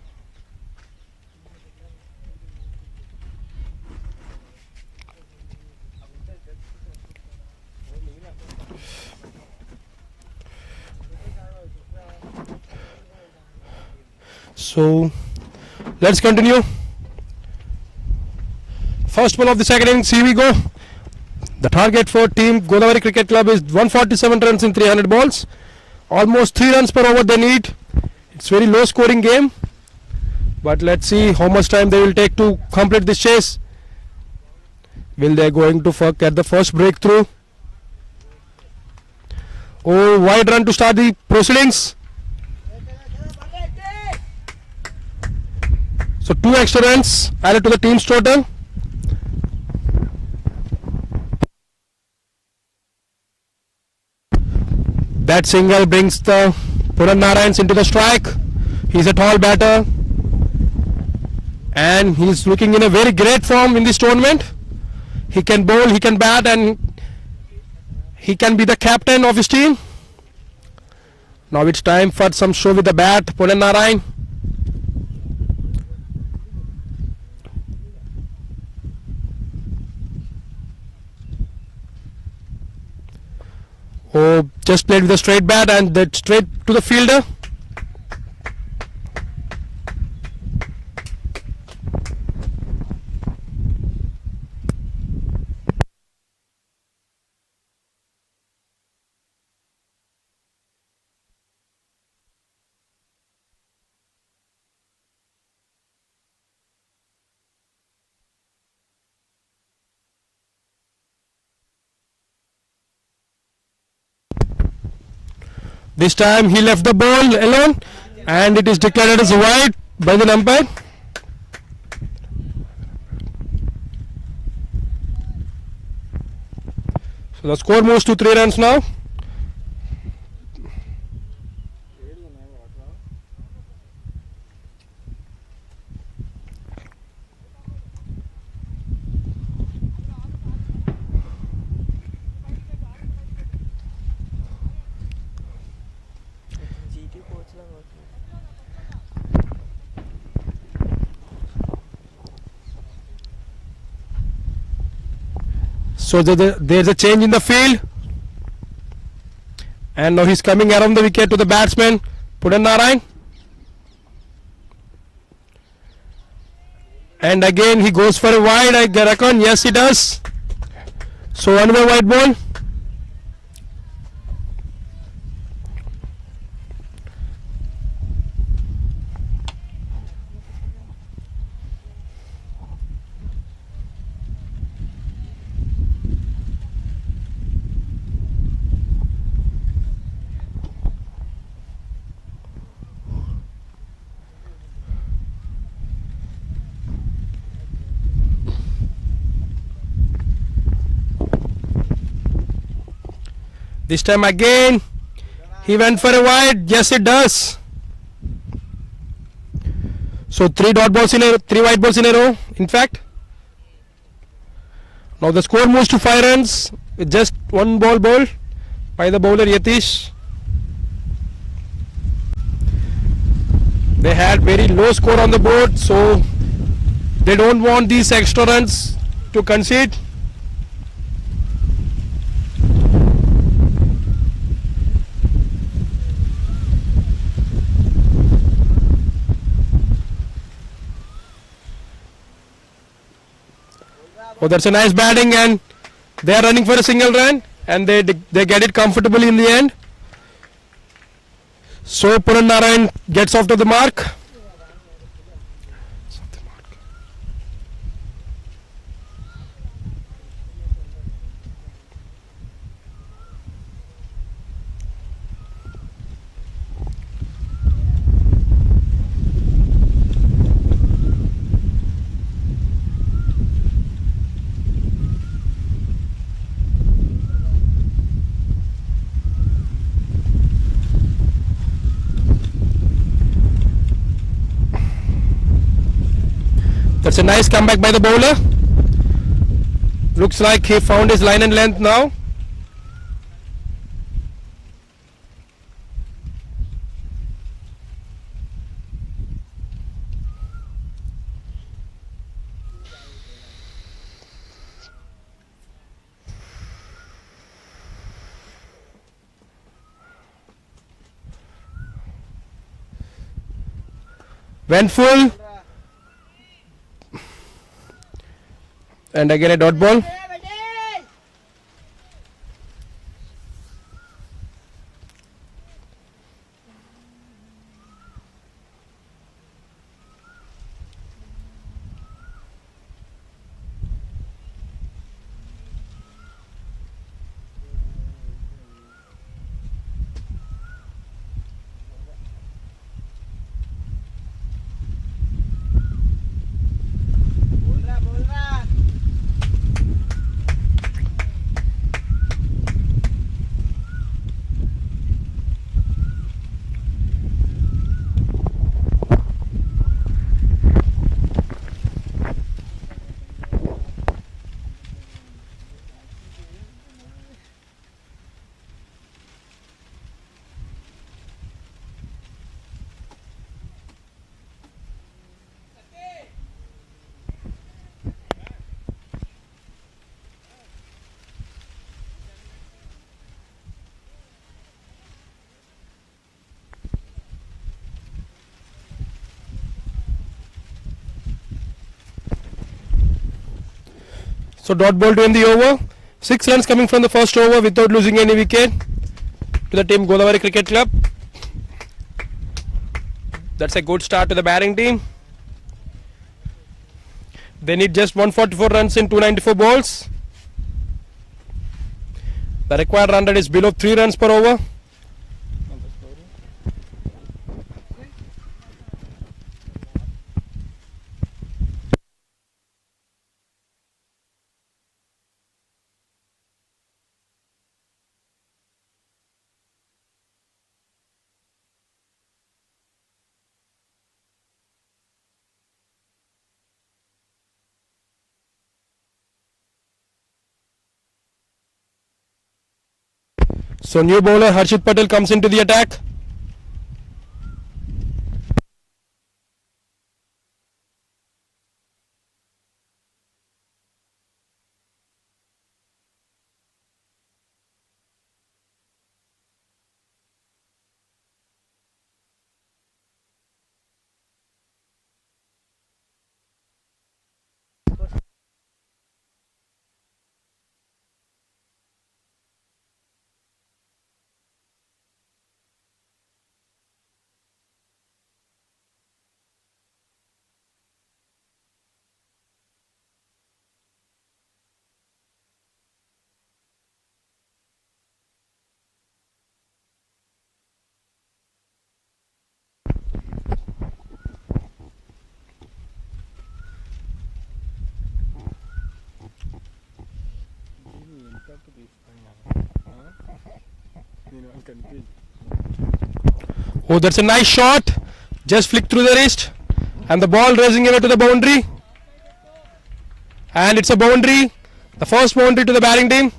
So let's continue. First ball of the second innings, here we go. The target for team Godavari Cricket Club is 147 runs in 300 balls. Almost 3 runs per over they need. It's very low scoring game. But let's see how much time they will take to complete this chase. Will they going to get the first breakthrough? Oh, wide run to start the proceedings. So 2 extra runs added to the team's total. That single brings the Punan Narayans into the strike. He's a tall batter and he's looking in a very great form in this tournament. He can bowl, he can bat, and he can be the captain of his team. Now it's time for some show with the bat. Punan Narayan. Oh, just played with a straight bat and that straight to the fielder. This time he left the ball alone and it is declared as wide by the umpire. So the score moves to 3 runs now. So there's a change in the field. And now he's coming around the wicket to the batsman, Punan Narayan. And again he goes for a wide, I reckon. Yes, he does. So another wide ball. This time again, he went for a wide. Yes, it does. So 3 wide balls in a row. In fact, now the score moves to 5 runs with just 1 ball bowled by the bowler Yatish. They had very low score on the board, so they don't want these extra runs to concede. Oh, that's a nice batting, and they are running for a single run, and they get it comfortably in the end. So Puran gets off to the mark. That's a nice comeback by the bowler. Looks like he found his line and length now. Went full. And again a dot ball. So dot ball to end the over. 6 runs coming from the first over without losing any wicket to the team Godavari Cricket Club. That's a good start to the batting team. They need just 144 runs in 294 balls. The required run rate is below 3 runs per over. So new bowler Harshit Patel comes into the attack. Oh, that's a nice shot. Just flicked through the wrist. And the ball racing away to the boundary. And it's a boundary. The first boundary to the batting team.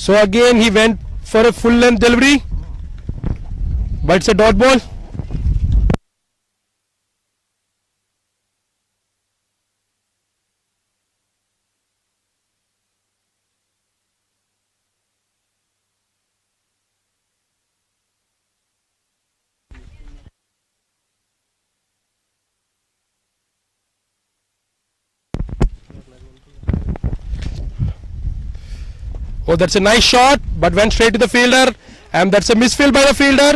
So again he went for a full length delivery, but it's a dot ball. Oh, that's a nice shot, but went straight to the fielder, and that's a misfield by the fielder.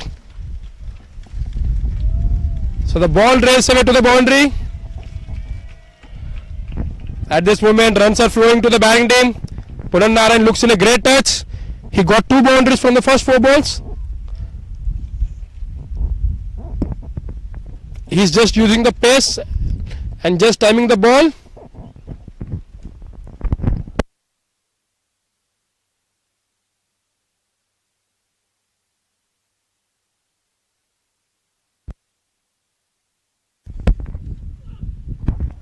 So the ball raced away to the boundary. At this moment, runs are flowing to the batting team. Punan Narayan looks in a great touch. He got 2 boundaries from the first 4 balls. He's just using the pace and just timing the ball.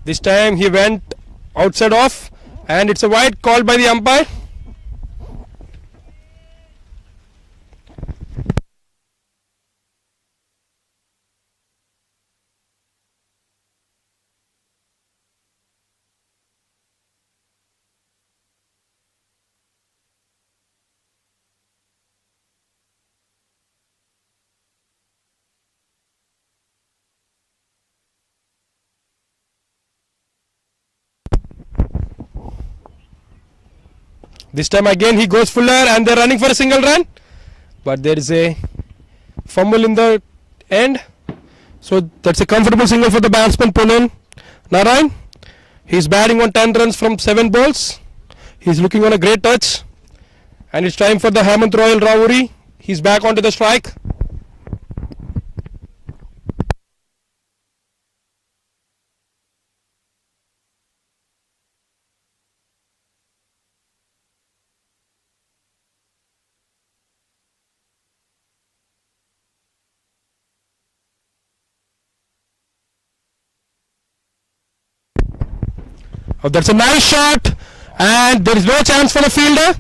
This time he went outside off, and it's a wide called by the umpire. This time again he goes fuller, and they're running for a single run, but there is a fumble in the end. So that's a comfortable single for the batsman Punan Narayan. He's batting on 10 runs from 7 balls. He's looking on a great touch, and it's time for the Hemant Royal Rauri. He's back onto the strike. Oh, that's a nice shot, and there is no chance for the fielder.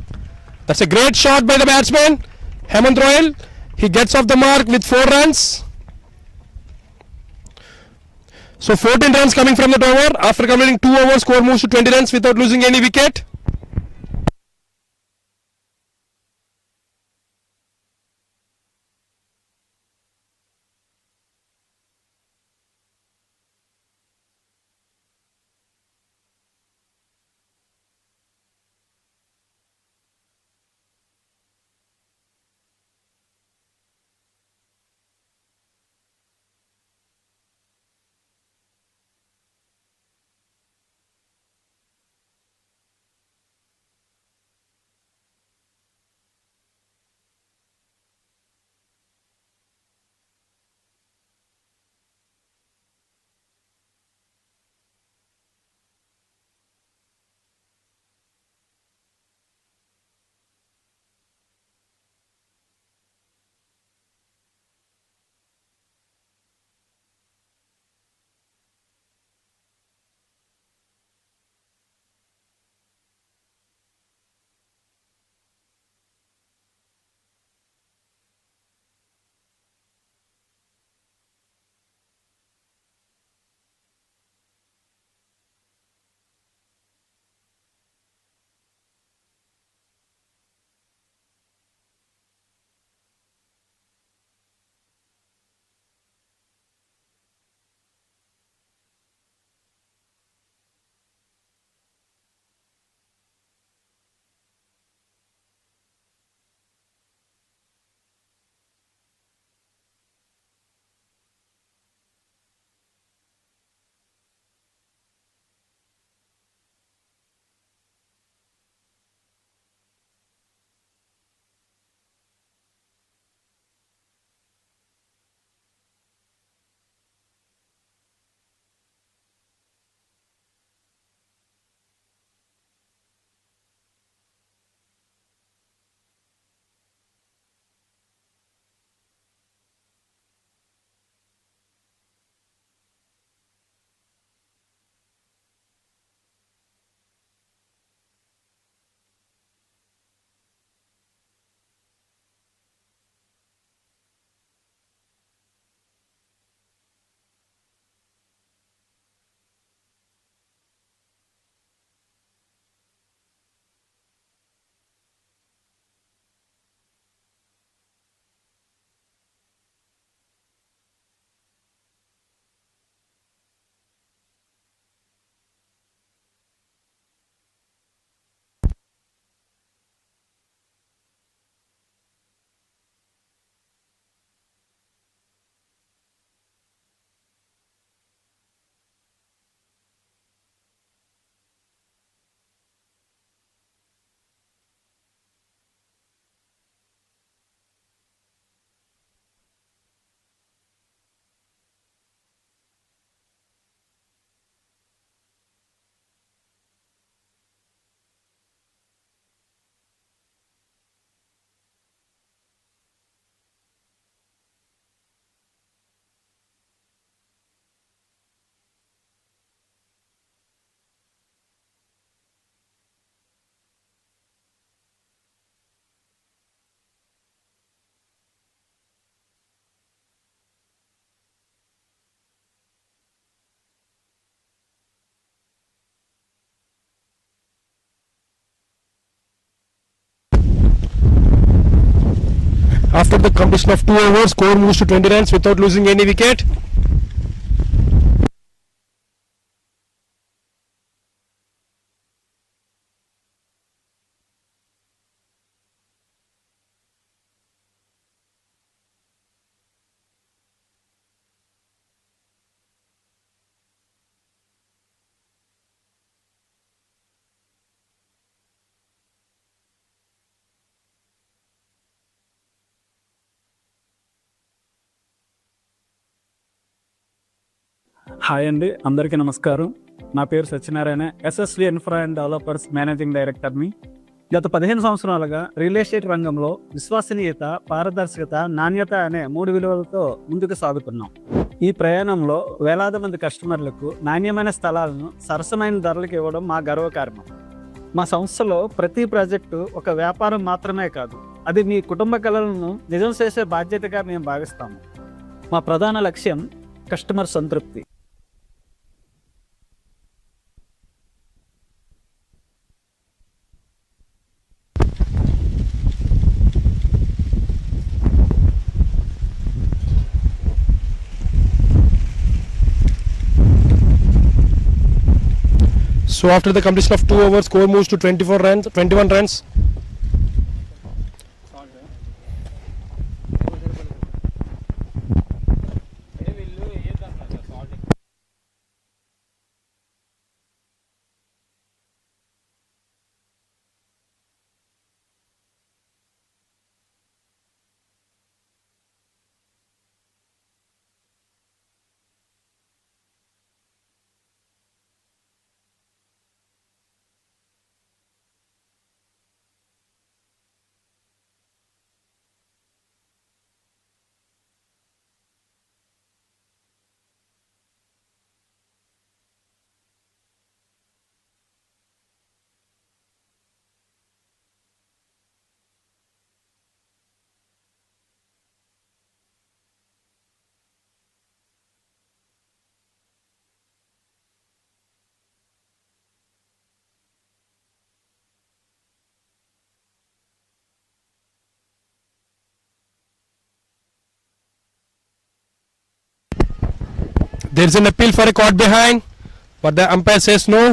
That's a great shot by the batsman Hemant Royal. He gets off the mark with 4 runs. So 14 runs coming from the over. After completing 2 overs, score moves to 20 runs without losing any wicket. the completion of 2 overs, score moves to 20 runs without losing any wicket. Hi అండి, అందరికీ నమస్కారం. నా పేరు Satyanarayana, SSV infra and developers managing డైరెక్టర్ని. గత 15 సంవత్సరాలుగా real estate రంగంలో విశ్వసనీయత, పారదర్శకత, నాణ్యత అనే 3 విలువలతో ముందుకు సాగుతున్నాం. ఈ ప్రయాణంలో వేలాది మంది కస్టమర్లకు నాణ్యమైన స్థలాలను సరసమైన ధరలకు ఇవ్వడం మా గర్వకారణం. మా సంస్థలో ప్రతి ప్రాజెక్టు ఒక వ్యాపారం మాత్రమే కాదు, అది మీ కుటుంబ కలలను నిజం చేసే బాధ్యతగా మేము భావిస్తాము. మా ప్రధాన లక్ష్యం కస్టమర్ సంతృప్తి. So after the completion of 2 overs, score moves to 21 runs. There is an appeal for a caught behind, but the umpire says no.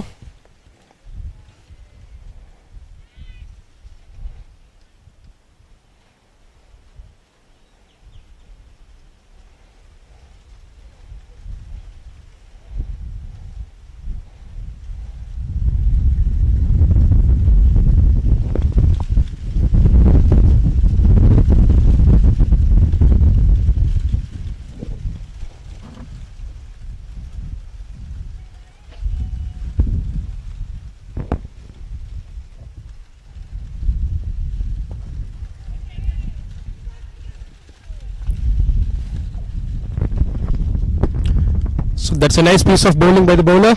So that's a nice piece of bowling by the bowler.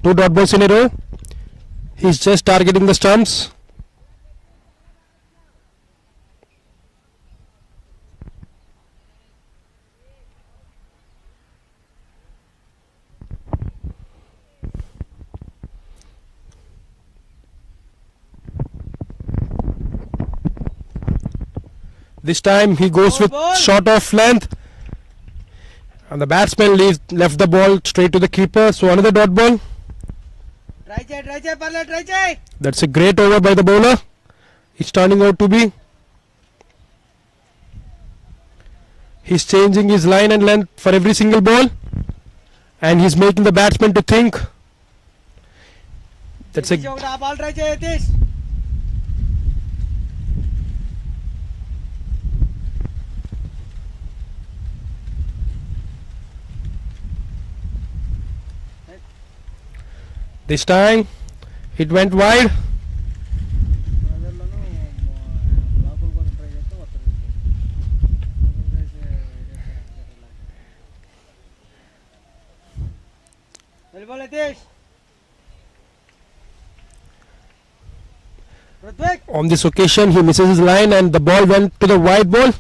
2 dot balls in a row. He's just targeting the stumps. This time he goes with short of length. And the batsman left the ball straight to the keeper. So another dot ball. That's a great over by the bowler. It's turning out to be. He's changing his line and length for every single ball. And he's making the batsman to think. That's a... This time it went wide. On this occasion he misses his line and the ball went to the wide ball.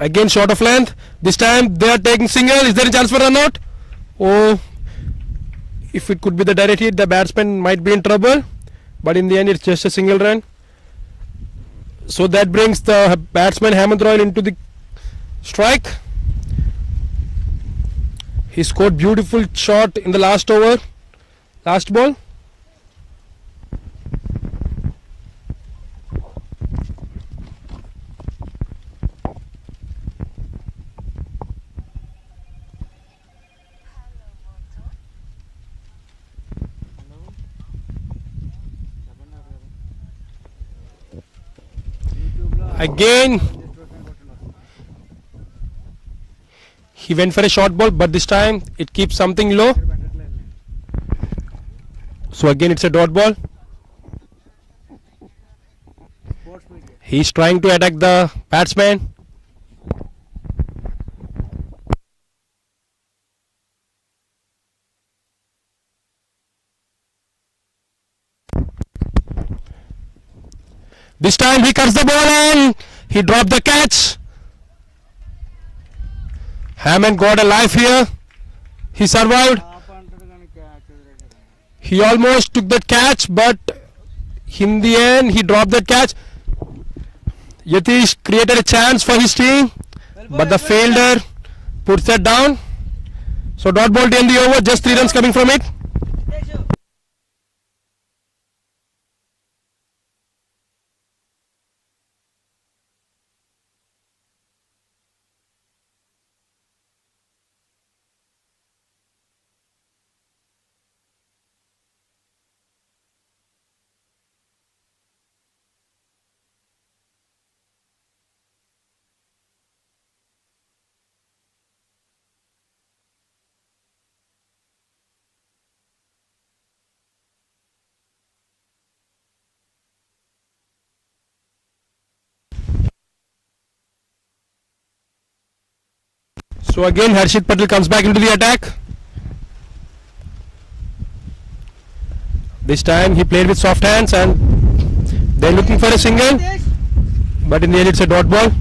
Again short of length. This time they are taking single. Is there a chance for run out? Oh, if it could be the direct hit, the batsman might be in trouble. But in the end, it's just a single run. So that brings the batsman Hemant Royal into the strike. He scored beautiful shot in the last over, last ball. Again, he went for a short ball, but this time it keeps something low. So again, it's a dot ball. He's trying to attack the batsman. This time he cuts the ball and he dropped the catch. Hammond got a life here. He survived. He almost took that catch, but in the end he dropped that catch. Yatish created a chance for his team, but the fielder puts that down. So dot ball to end the over, just 3 runs coming from it. So again Harshit Patel comes back into the attack. This time he played with soft hands and they're looking for a single, but in the end it's a dot ball.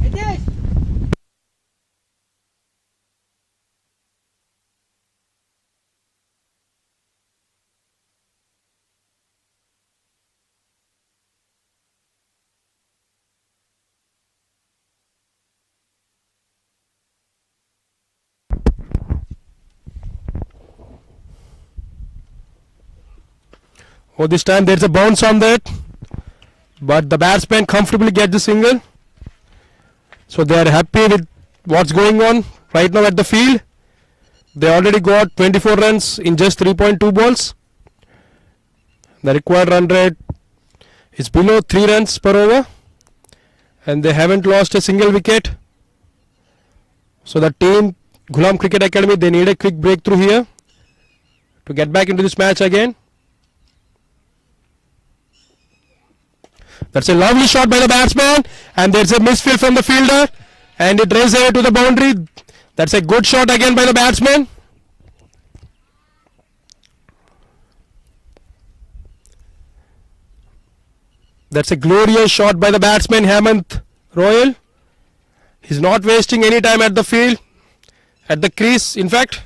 Oh, this time there's a bounce on that, but the batsman comfortably gets the single. So they are happy with what's going on right now at the field. They already got 24 runs in just 3.2 balls. The required run rate is below 3 runs per over, and they haven't lost a single wicket. So the team Ghulam Cricket Academy, they need a quick breakthrough here to get back into this match again. That's a lovely shot by the batsman, and there's a misfield from the fielder, and it races away to the boundary. That's a good shot again by the batsman. That's a glorious shot by the batsman Hemant Royal. He's not wasting any time at the field, at the crease in fact.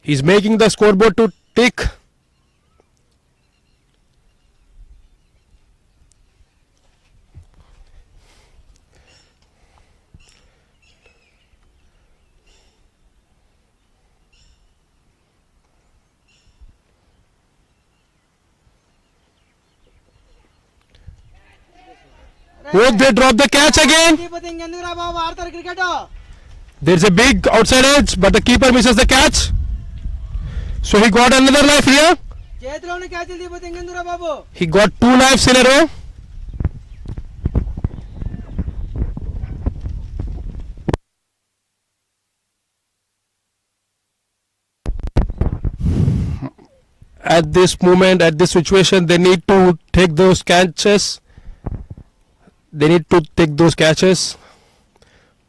He's making the scoreboard to tick. Oh, they drop the catch again. There's a big outside edge, but the keeper misses the catch. So he got another life here. He got 2 lives in a row. At this moment, at this situation, they need to take those catches. They need to take those catches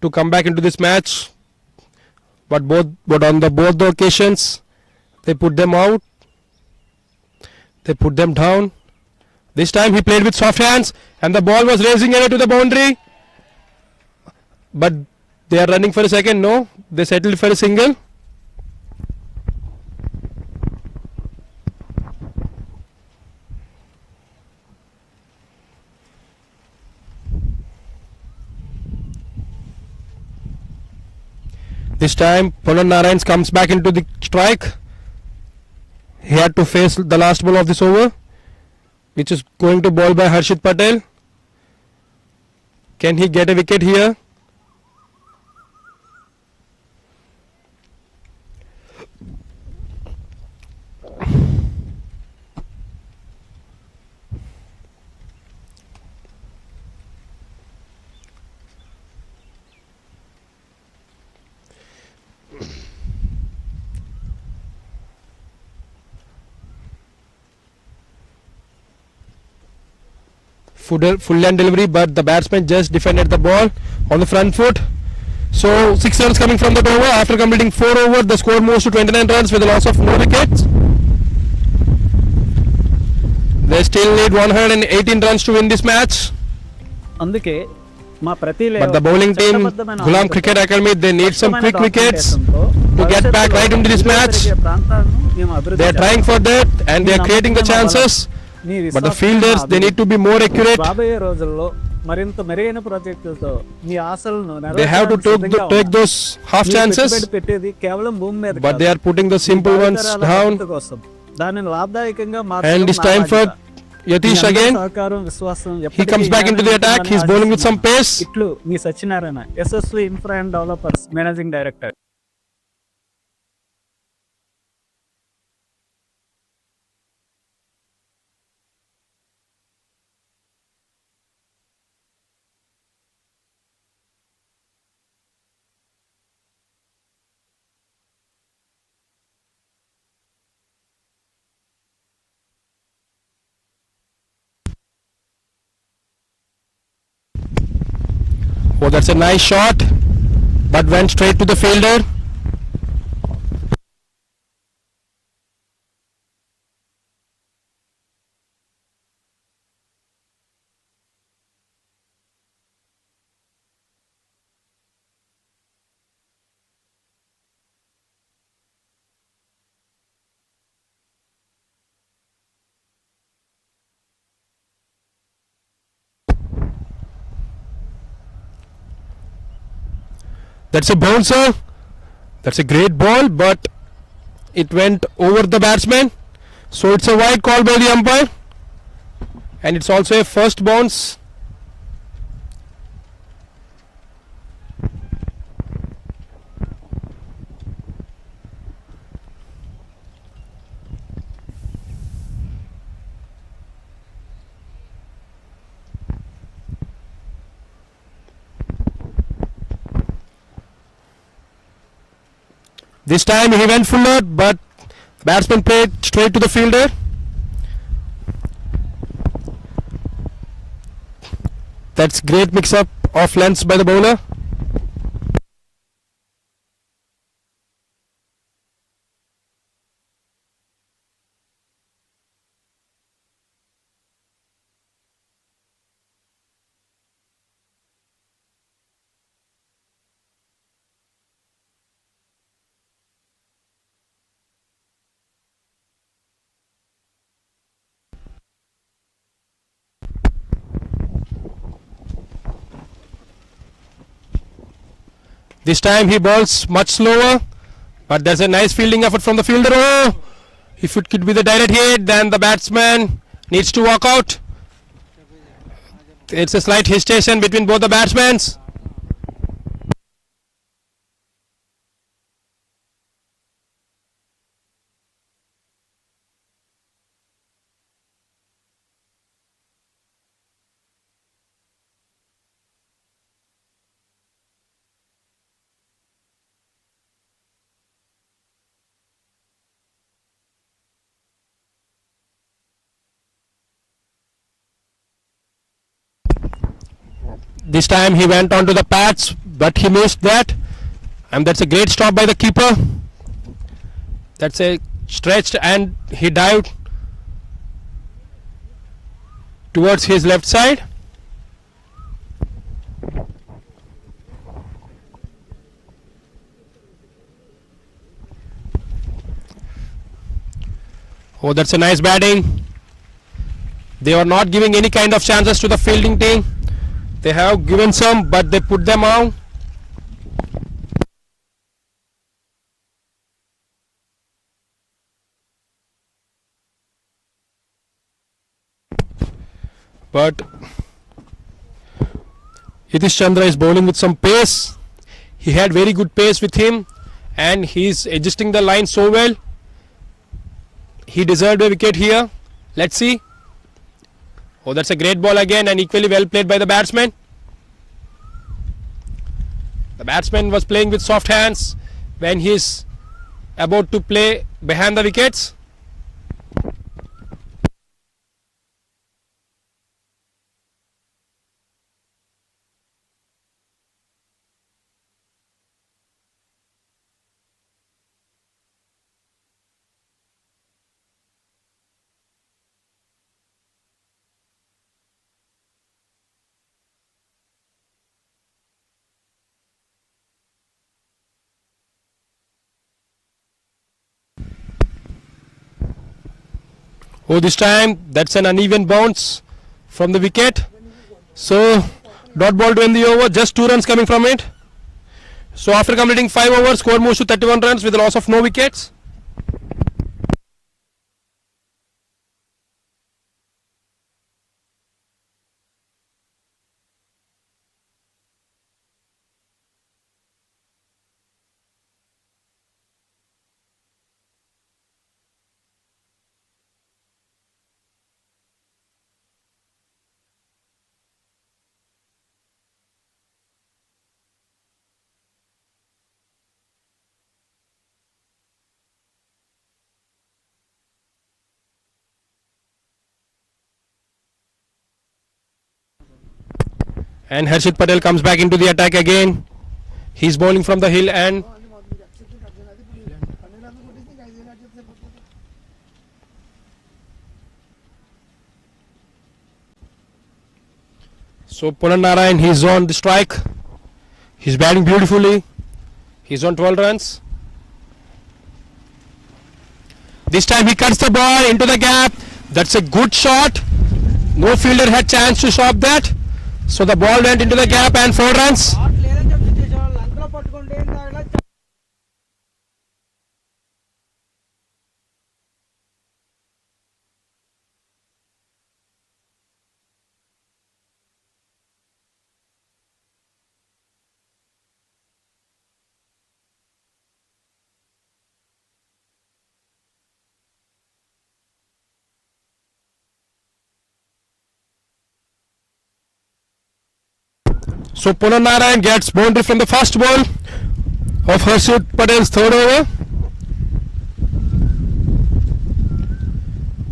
to come back into this match. But on both the occasions, they put them out. They put them down. This time he played with soft hands, and the ball was racing away to the boundary. But They are running for a second. No, they settled for a single. This time Polan Narayans comes back into the strike. He had to face the last ball of this over, which is going to ball by Harshit Patel. Can he get a wicket here? Full land delivery, but the batsman just defended the ball on the front foot. So 6 runs coming from that over. After completing 4 overs, the score moves to 29 runs with a loss of no wickets. They still need 118 runs to win this match. అందుకే మా ప్రతి But the bowling team, Ghulam Cricket Academy, they need some quick wickets to get back right into this match. They are trying for that and they are creating the chances. But the fielders, they need to be more accurate. రాబోయే రోజుల్లో మరింత మెరుగైన ప్రాజెక్టులతో మీ ఆశలను They have to take those half chances, పెట్టేది కేవలం భూమి మీద but they are putting the simple ones down. దానిని లాభదాయకంగా And this time for Yatish again. సహకారం విశ్వాసం He comes back into the attack. He's bowling with some pace. ఇట్లు మీ Satyanarayana SSV infra and developers managing director. Oh, that's a nice shot, but went straight to the fielder. That's a bouncer. That's a great ball, but it went over the batsman. So it's a wide call by the umpire. And it's also a first bounce. This time he went fuller, but the batsman played straight to the fielder. That's great mix-up of lengths by the bowler. This time he bowls much slower, but there's a nice fielding effort from the fielder. Oh, if it could be the direct hit, then the batsman needs to walk out. It's a slight hesitation between both the batsmen. This time he went onto the pads, but he missed that. And that's a great stop by the keeper. That's a stretched and he dived towards his left side. Oh, that's a nice batting. They are not giving any kind of chances to the fielding team. They have given some, but they put them out. But Hitesh Chandra is bowling with some pace. He had very good pace with him, and he's adjusting the line so well. He deserved a wicket here. Let's see. Oh, that's a great ball again, and equally well played by the batsman. The batsman was playing with soft hands when he's about to play behind the wickets. Oh, this time that's an uneven bounce from the wicket. So, dot ball to end the over, just 2 runs coming from it. So, after completing 5 overs, score moves to 31 runs with a loss of no wickets. And Harshit Patel comes back into the attack again. He's bowling from the hill and so Punan Narayan, he's on the strike. He's batting beautifully. He's on 12 runs. This time he cuts the ball into the gap. That's a good shot. No fielder had chance to stop that. So the ball went into the gap and 4 runs. So Punan Narayan gets boundary from the first ball of Harshit Patel's third over.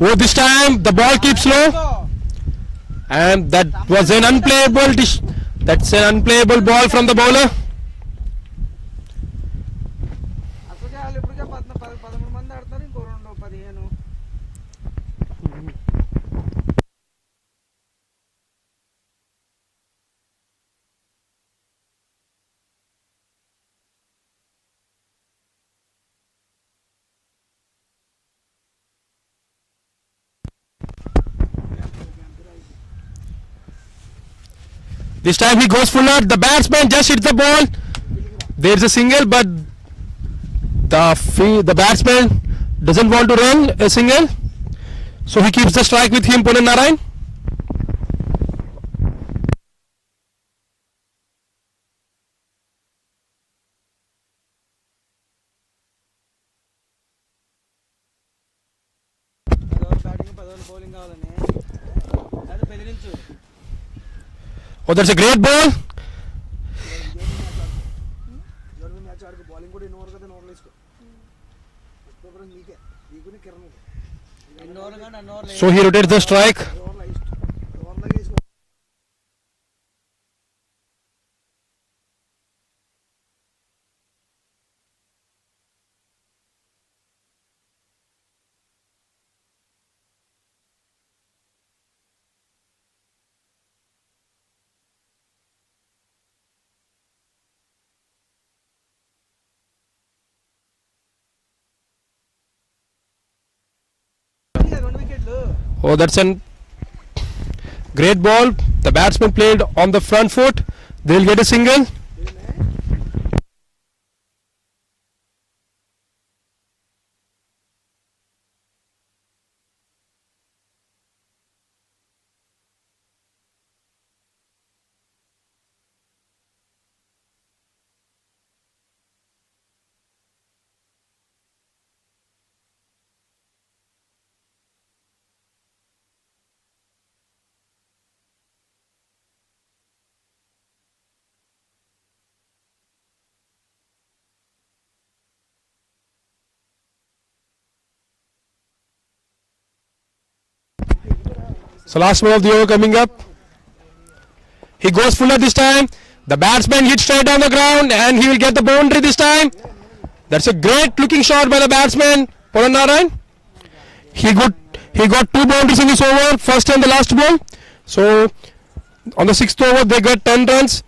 Oh, this time the ball keeps low, and that was an unplayable that's an unplayable ball from the bowler. This time he goes fuller. The batsman just hits the ball. There's a single, but the batsman doesn't want to run a single, so he keeps the strike with him, Punan Narayan. Oh, that's a great ball. So he rotates the strike. Oh, that's a great ball. The batsman played on the front foot. They'll get a single. So last ball of the over coming up. He goes fuller this time. The batsman hits straight down the ground and he will get the boundary this time. That's a great looking shot by the batsman, Polan Narayan. He got 2 boundaries in this over, first and the last ball. So on the 6th over they got 10 runs.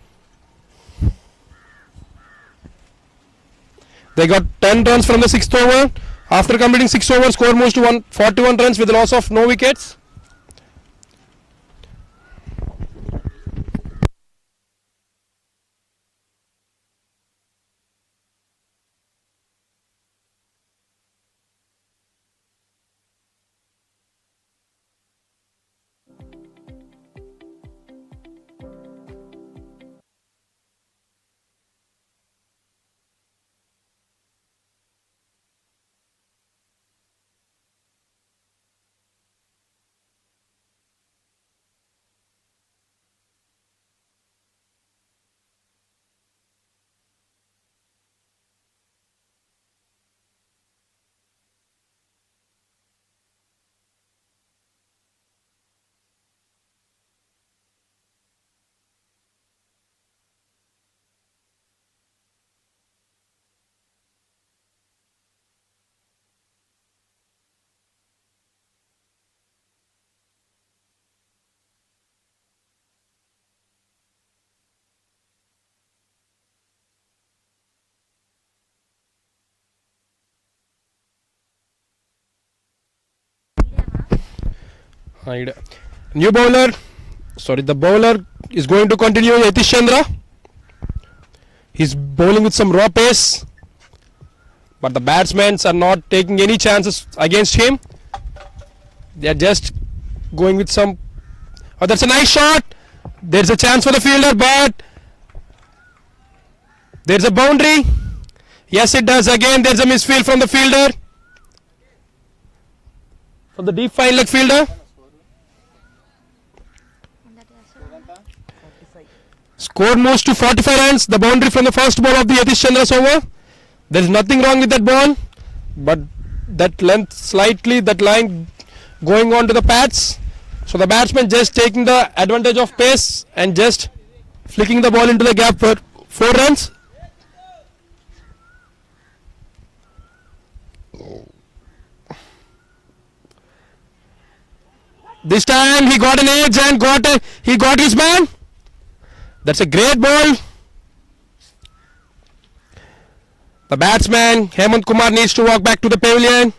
They got 10 runs from the 6th over. After completing 6 overs, score moves to 41 runs with a loss of no wickets. New bowler, the bowler is going to continue. Yatish Chandra. He's bowling with some raw pace, but the batsmen are not taking any chances against him. They are just going with some. Oh, that's a nice shot. There's a chance for the fielder, but there's a boundary. Yes, it does. Again, there's a misfield from the fielder. From the deep fine leg fielder. Score moves to 45 runs. The boundary from the first ball of the Yatish Chandra's over. There is nothing wrong with that ball, but that length slightly, that line going on to the pads. So the batsman just taking the advantage of pace and just flicking the ball into the gap for 4 runs. This time he got an edge and he got his man. That's a great ball. The batsman Hemant Kumar needs to walk back to the pavilion.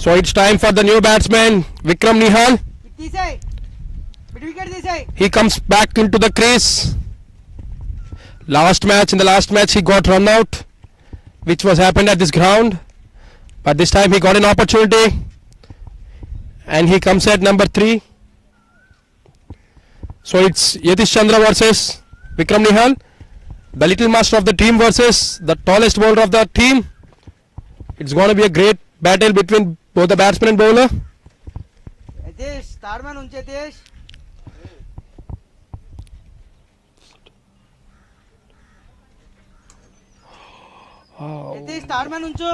So it's time for the new batsman, Vikram Nihal. తీసేయ్ mid wicket తీసేయ్. He comes back into the crease. In the last match he got run out, which was happened at this ground. But this time he got an opportunity. And he comes at number 3. So it's Yatish Chandra versus Vikram Nihal. The little master of the team versus the tallest bowler of the team. It's going to be a great battle between both the batsman and bowler. Yatish third man ఉంచు Yatish. Yatish third man ఉంచు.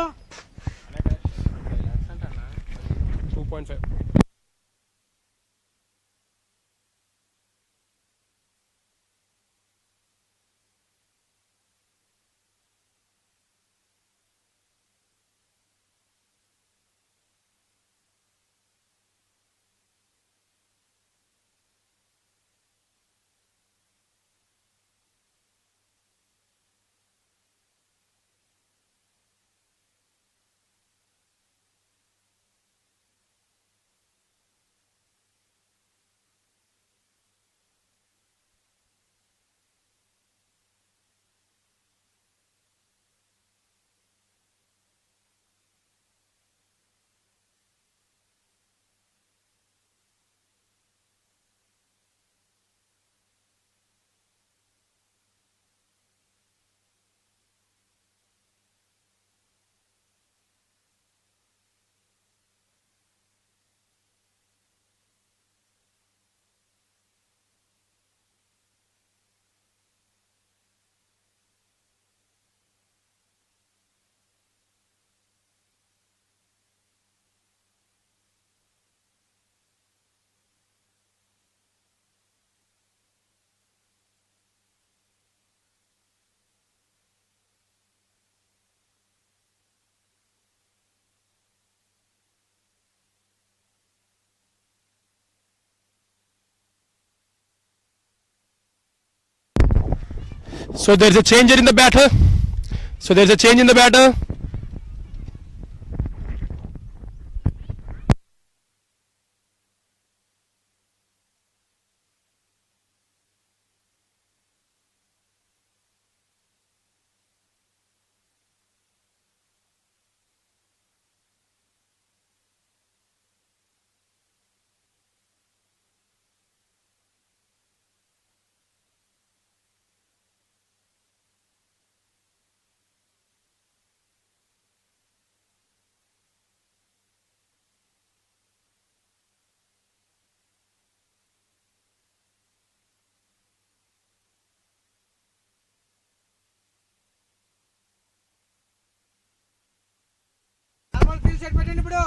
2.5. So there's a change in the batter. Normal field set పెట్టండి ఇప్పుడు.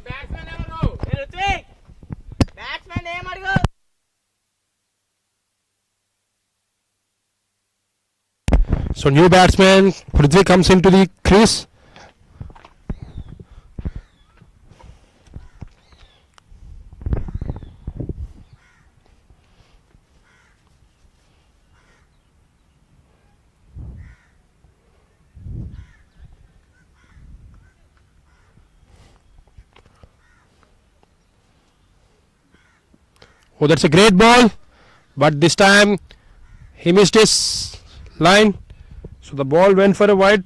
Batsmen ఎవరు? Batsmen ఏం అడుగు? So new batsman Prithvi comes into the crease. Oh, that's a great ball, but this time he missed his line. So the ball went for a wide.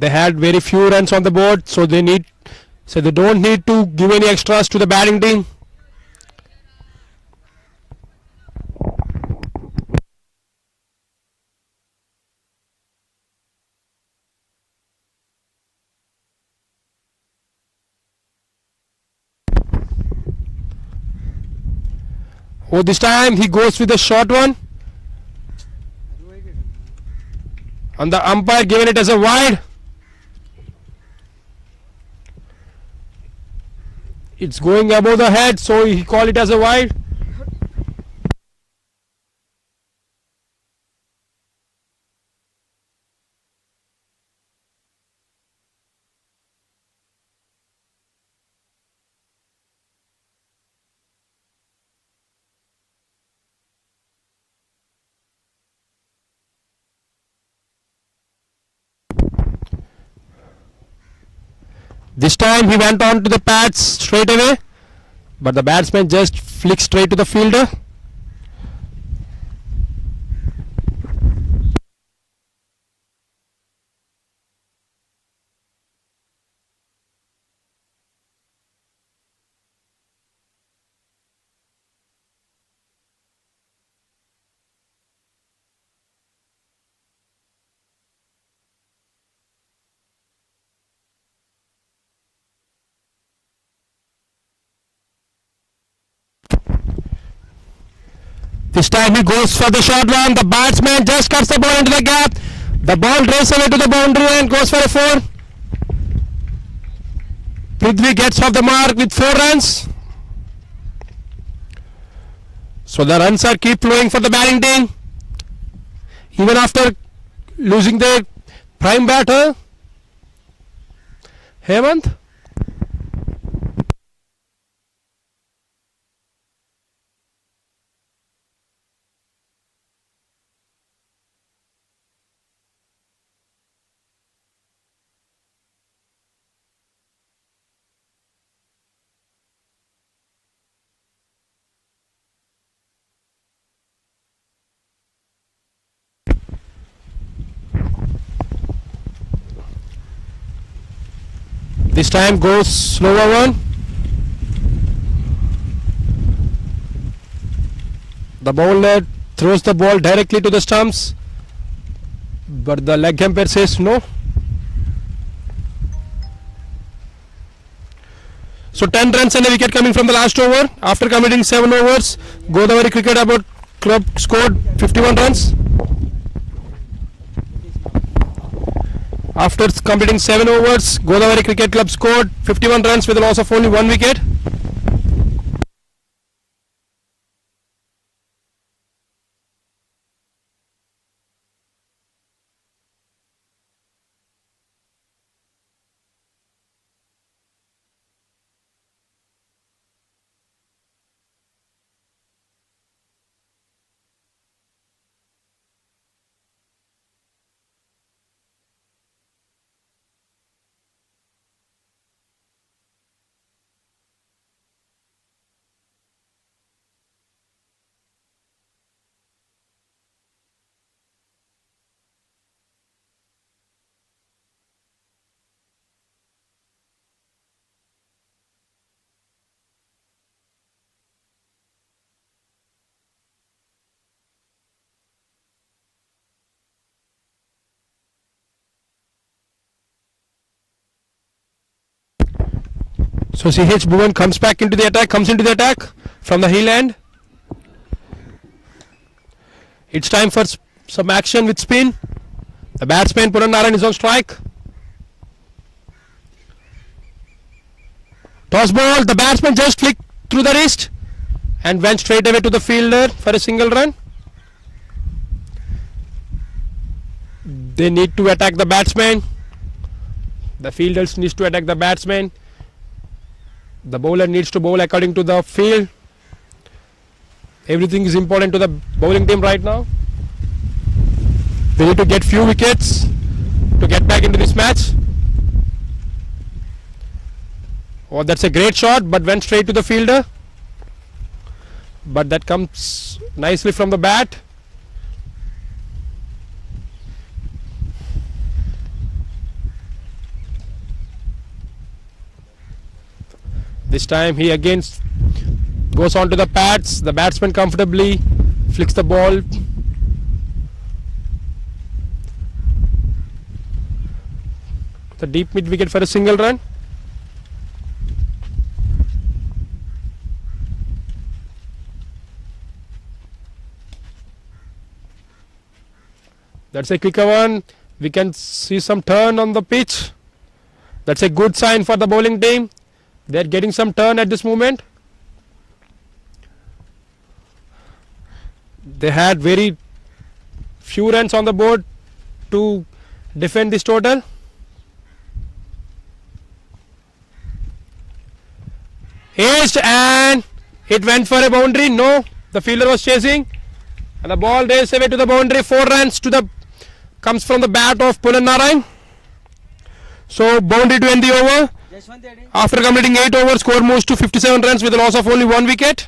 They had very few runs on the board, so they don't need to give any extras to the batting team. Oh, this time he goes with a short one. And the umpire given it as a wide. It's going above the head, so he called it as a wide. This time he went on to the pads straight away, but the batsman just flicked straight to the fielder. This time he goes for the short one. The batsman just cuts the ball into the gap. The ball races away to the boundary and goes for a 4. Prithvi gets off the mark with 4 runs. So the runs are keep flowing for the batting team. Even after losing their prime batter, Hemant. This time goes slower one. The bowler throws the ball directly to the stumps, but the leg umpire says no. So 10 runs and a wicket coming from the last over. After completing 7 overs, Godavari Cricket Club scored 51 runs. After completing 7 overs, Godavari Cricket Club scored 51 runs with a loss of only 1 wicket. So CH Bhuvan comes back into the attack, comes into the attack from the hill end. It's time for some action with spin. The batsman Puran Naran is on strike. Toss ball, the batsman just flicked through the wrist and went straight away to the fielder for a single run. They need to attack the batsman. The fielders need to attack the batsman. The bowler needs to bowl according to the field. Everything is important to the bowling team right now. They need to get few wickets to get back into this match. Oh, that's a great shot, but went straight to the fielder. But that comes nicely from the bat. This time he again goes on to the pads. The batsman comfortably flicks the ball. The deep mid wicket for a single run. That's a quicker one. We can see some turn on the pitch. That's a good sign for the bowling team. They are getting some turn at this moment. They had very few runs on the board to defend this total. Aced, and it went for a boundary. No, the fielder was chasing, and the ball raced away to the boundary. 4 runs to the comes from the bat of Punan Narayan. So boundary to end the over. Yashwant Edi. After completing 8 overs, score moves to 57 runs with a loss of only 1 wicket.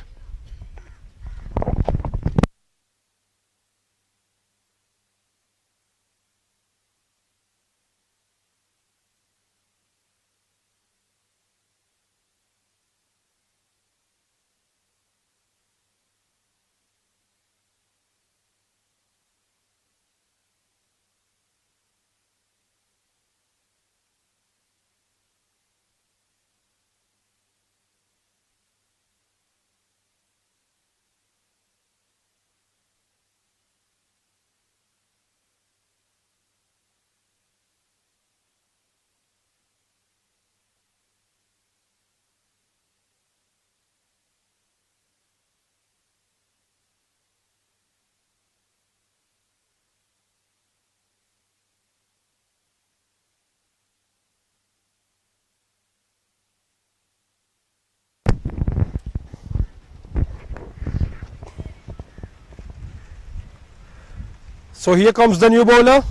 So here comes the new bowler.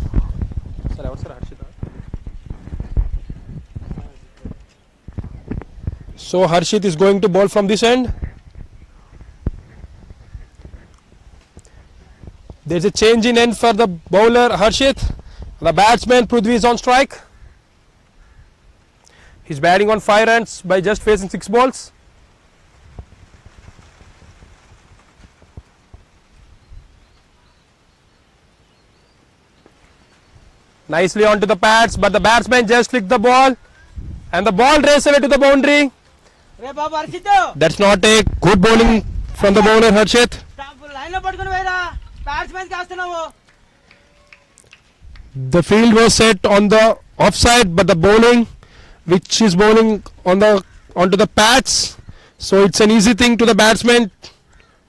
So Harshit is going to bowl from this end. There's a change in end for the bowler Harshit. The batsman Prithvi is on strike. He's batting on 5 runs by just facing 6 balls. Nicely onto the pads, but the batsman just flicked the ball, and the ball raced away to the boundary. రే బాబు Harshit That's not a good bowling from the bowler Harshit. Line లో పట్టుకొని పోయిరా batsmen కాస్తున్నావు. The field was set on the offside, but the bowling, which is bowling on the onto the pads, so it's an easy thing to the batsman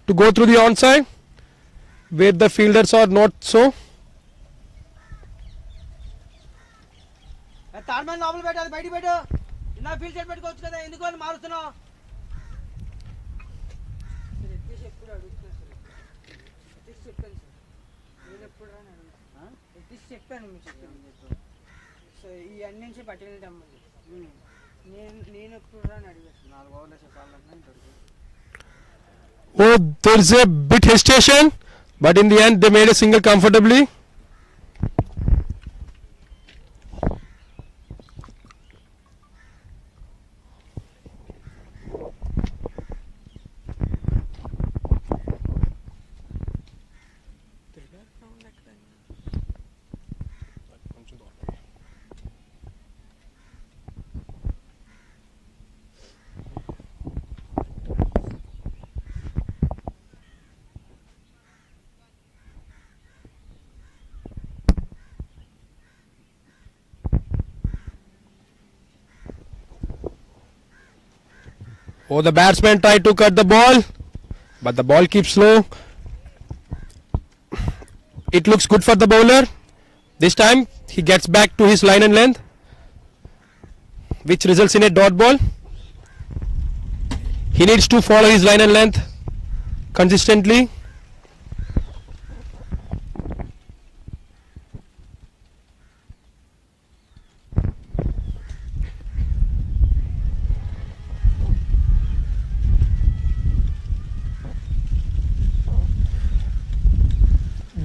to go through the onside, where the fielders are not so. తాడ్మెన్ లోపల పెట్టు, అది బయటికి పెట్టు. నా field set పెట్టుకోవచ్చు కదా, ఎందుకు అని మారుస్తున్నావు. ఈ అన్ని నుంచి పట్టుకెళ్తాం. నేను ఎప్పుడు రాని అడిగేస్తాను 4 ఓవర్లు చెప్పాలన్నా. Oh, there's a bit hesitation, but in the end they made a single comfortably. Oh, the batsman tried to cut the ball, but the ball keeps low. It looks good for the bowler. This time he gets back to his line and length, which results in a dot ball. He needs to follow his line and length consistently.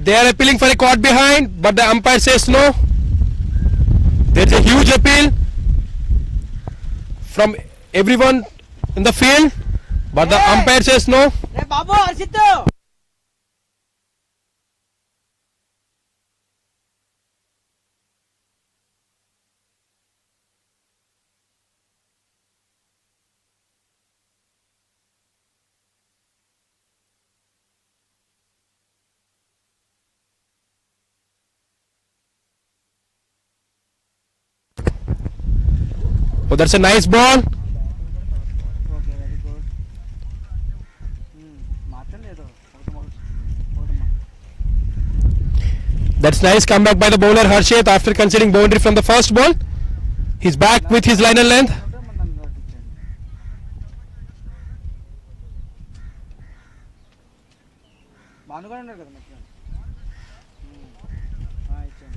They are appealing for a caught behind, but the umpire says no. There's a huge appeal from everyone in the field, but the umpire says no. రే బాబు Harshit Oh, that's a nice ball. That's nice comeback by the bowler Harshit after conceding boundary from the first ball. He's back with his line and length. భానుగాడు ఉన్నాడు కదా మధ్యలో. ఇచ్చాను.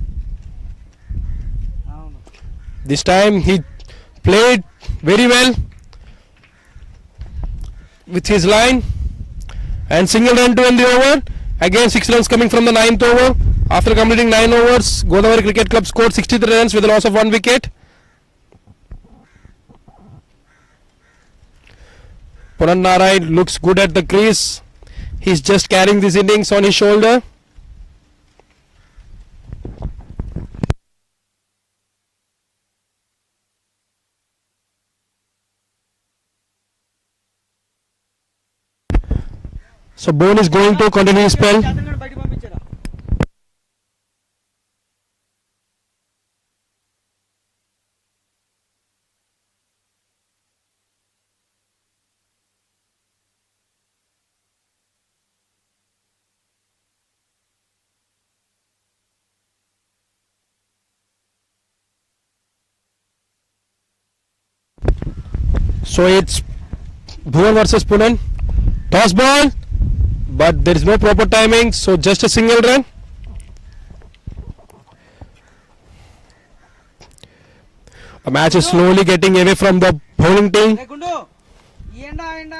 అవును. This time he played very well with his line and single run to end the over. Again 6 runs coming from the 9th over. After completing 9 overs, Godavari Cricket Club scored 63 runs with a loss of 1 wicket. Puran Narayan looks good at the crease. He's just carrying this innings on his shoulder. So Bone is going to continue his spell. చేతనగాడు బయటికి పంపించారా? So it's Bhuvan versus Punan. Toss ball, but there is no proper timing, so just a single run. The match is slowly getting away from the bowling team. రే గుండు ఈ ఎండ ఆ ఎండ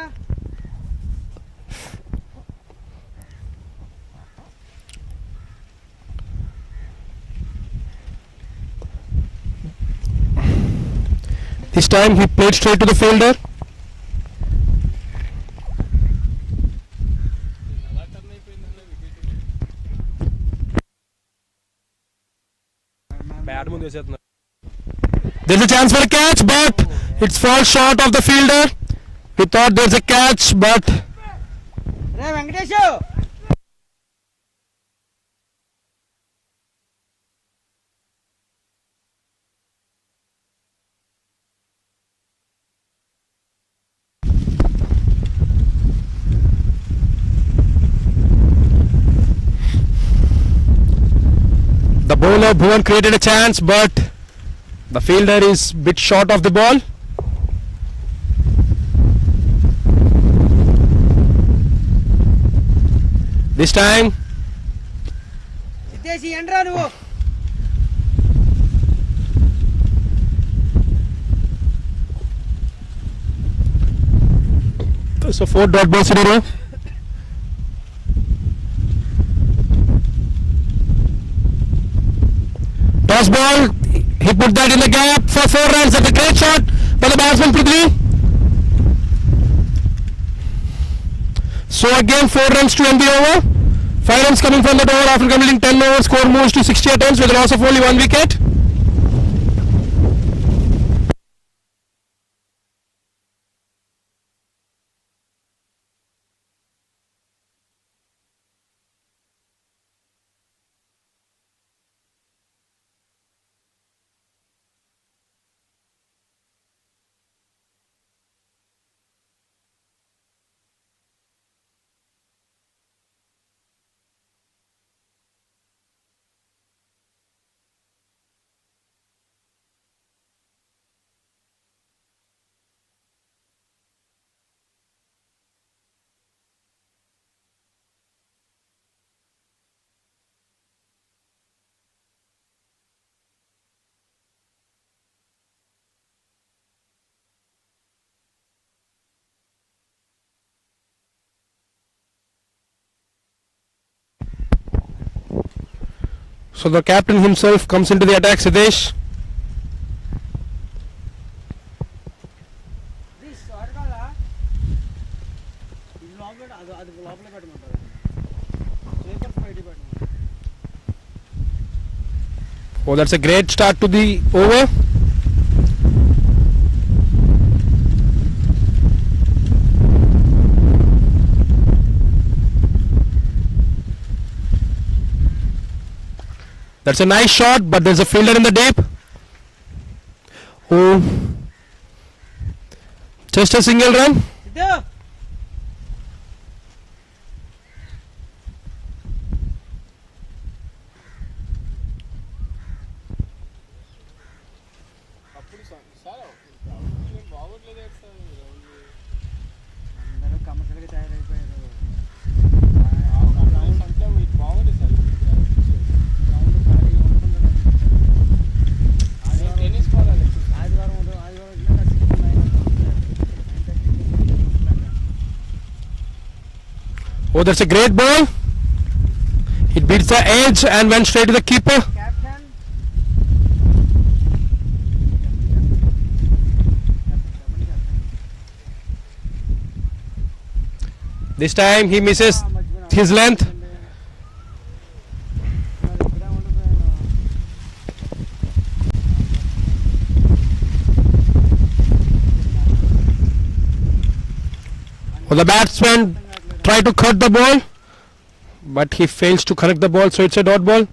This time he played straight to the fielder. There's a chance for a catch, but it's falls short of the fielder. We thought there's a catch, but ray Venkatesh the bowler Bhuvan created a chance, but the fielder is a bit short of the ball. This time Siddhesh ఈ ఎండ్రా నువ్వు so 4 dot balls in a row. Toss ball, he put that in the gap for 4 runs. That's a great shot by the batsman Prithvi. So again 4 runs to end the over. 5 runs coming from the over after completing 10 overs. Score moves to 68 runs with a loss of only 1 wicket. So the captain himself comes into the attack, Siddesh. This అడగాలా ఇది లోపల అది అది లోపల పెట్టమంటారు sweepers బయటికి పెట్టమంటారు Oh, that's a great start to the over. That's a nice shot, but there's a fielder in the deep. Oh, just a single run. Siddhu sir బాగోట్లేదు sir అందరూ కమర్షియల్గా తయారైపోయారు. సంఖ్య మీకు బాగోలేదు సార్ గ్రౌండ్ ఖాళీగా ఉంటుందని టెన్నిస్ పోవాలి ఆదివారం వచ్చినాక 6-9 Oh, that's a great ball. It beats the edge and went straight to the keeper. Captain. This time he misses his length. Well, the batsman tried to cut the ball, but he fails to connect the ball, so it's a dot ball.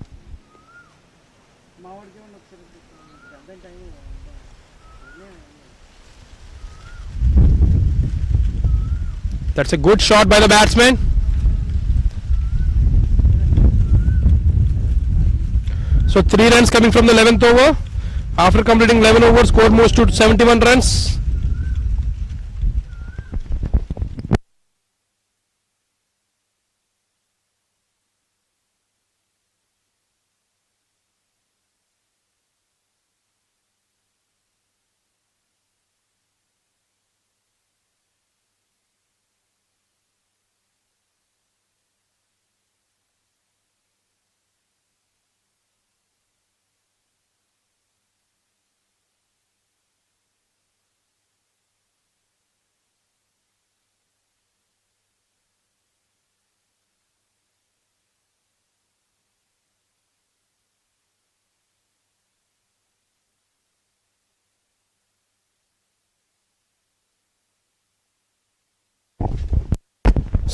That's a good shot by the batsman. So 3 runs coming from the 11th over. After completing 11 overs, score moves to 71 runs.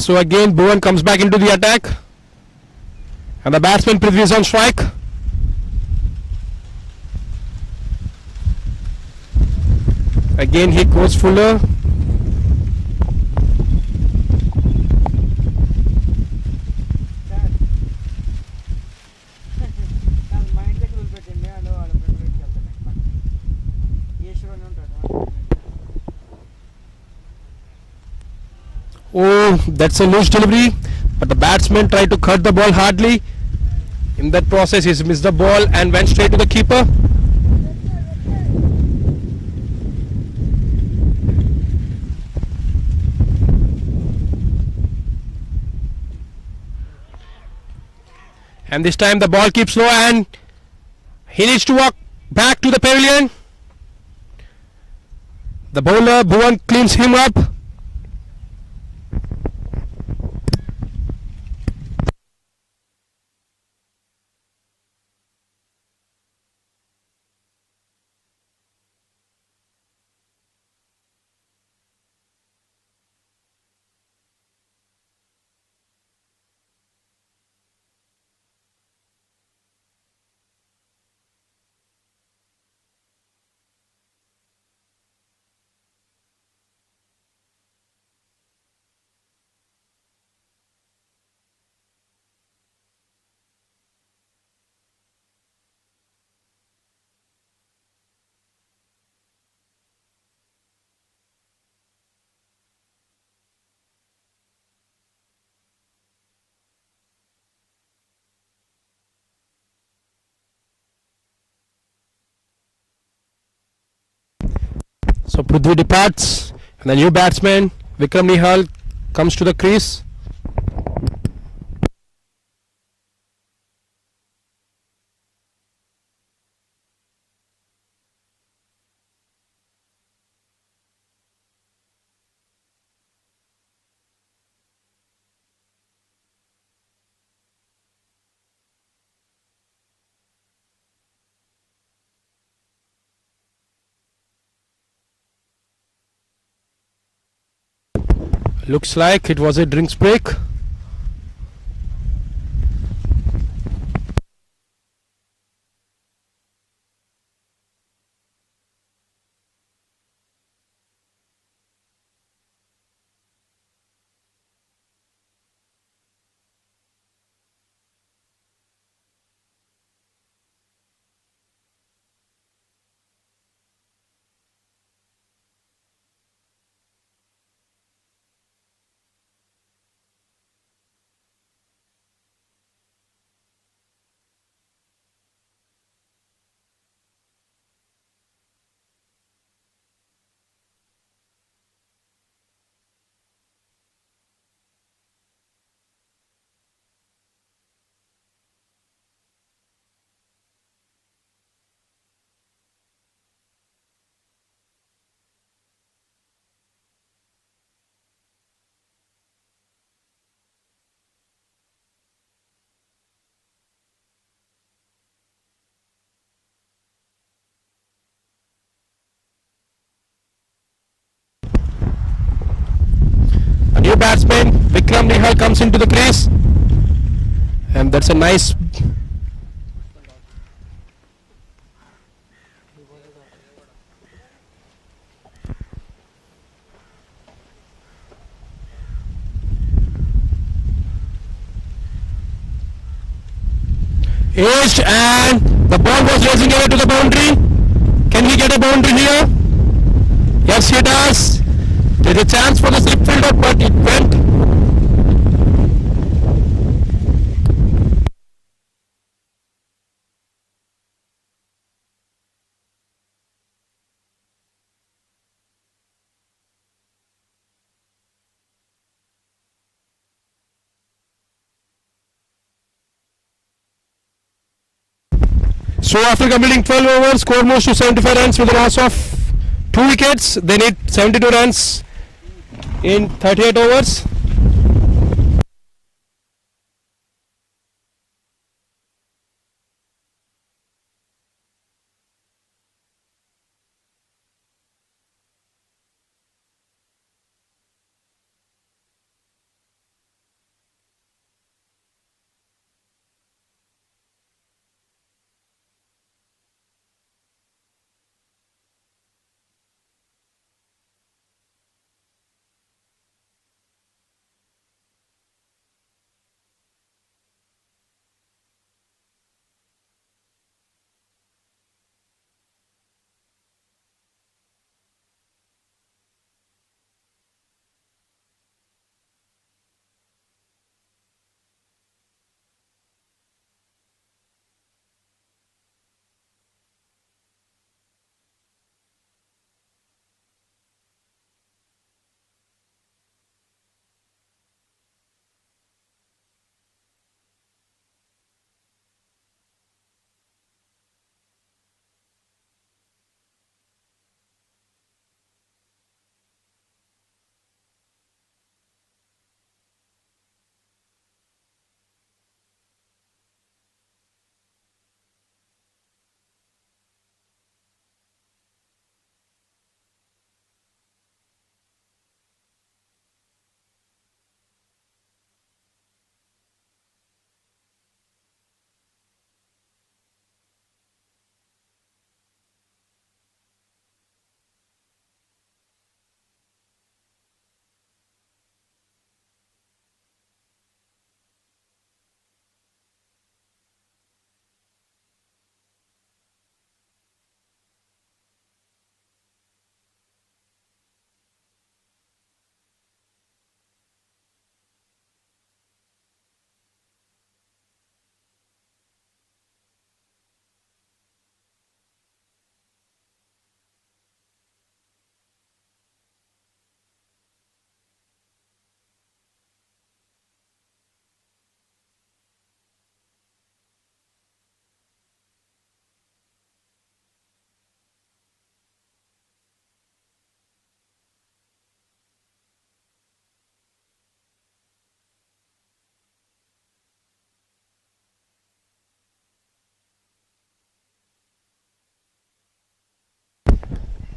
So again Bhuvan comes back into the attack, and the batsman Prithvi is on strike. Again he goes fuller. Mind దగ్గర వదిలిపెట్టండి. వాళ్ళు వాళ్ళ friend వెళ్తాను ఈశ్వరుని ఉంటాడు. Oh, that's a loose delivery, but the batsman tried to cut the ball hardly. In that process he's missed the ball and went straight to the keeper. And this time the ball keeps low and he needs to walk back to the pavilion. The bowler Bhuvan cleans him up. So Prithvi departs, and the new batsman Vikram Nihal comes to the crease. Looks like it was a drinks break. batsman Vikram Nihal comes into the crease, and that's a nice. Aged, and the ball was racing away to the boundary. Can he get a boundary here? Yes, he does. There's a chance for the slip fielder, but it went. So after completing 12 overs, score moves to 75 runs with a loss of 2 wickets. They need 72 runs in 38 overs.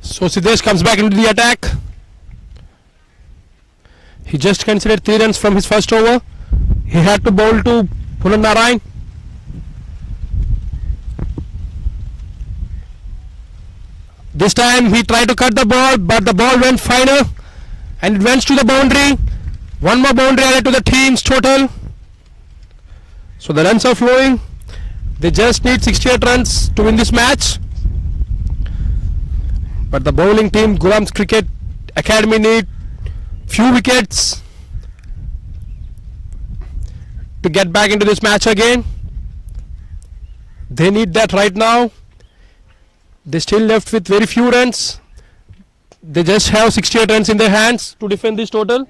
So Siddesh comes back into the attack. He just considered 3 runs from his first over. He had to bowl to Punan Narayan. This time he tried to cut the ball, but the ball went final and it went to the boundary. One more boundary added to the team's total. So the runs are flowing. They just need 68 runs to win this match. But the bowling team, Ghulam Cricket Academy, need few wickets to get back into this match again. They need that right now. They still left with very few runs. They just have 68 runs in their hands to defend this total.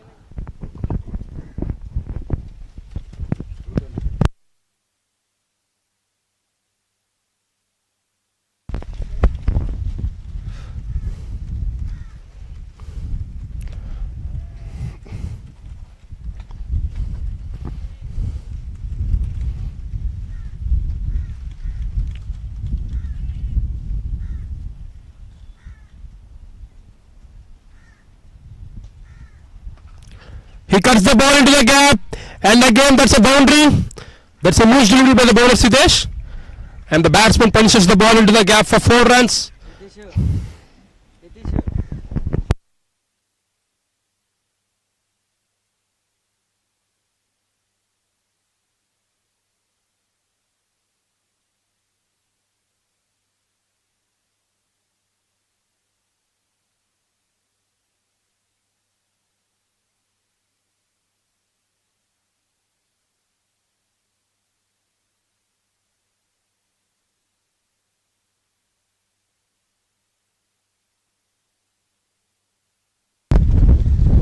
He cuts the ball into the gap, and again that's a boundary. That's a loose delivery by the bowler Siddesh, and the batsman punishes the ball into the gap for 4 runs.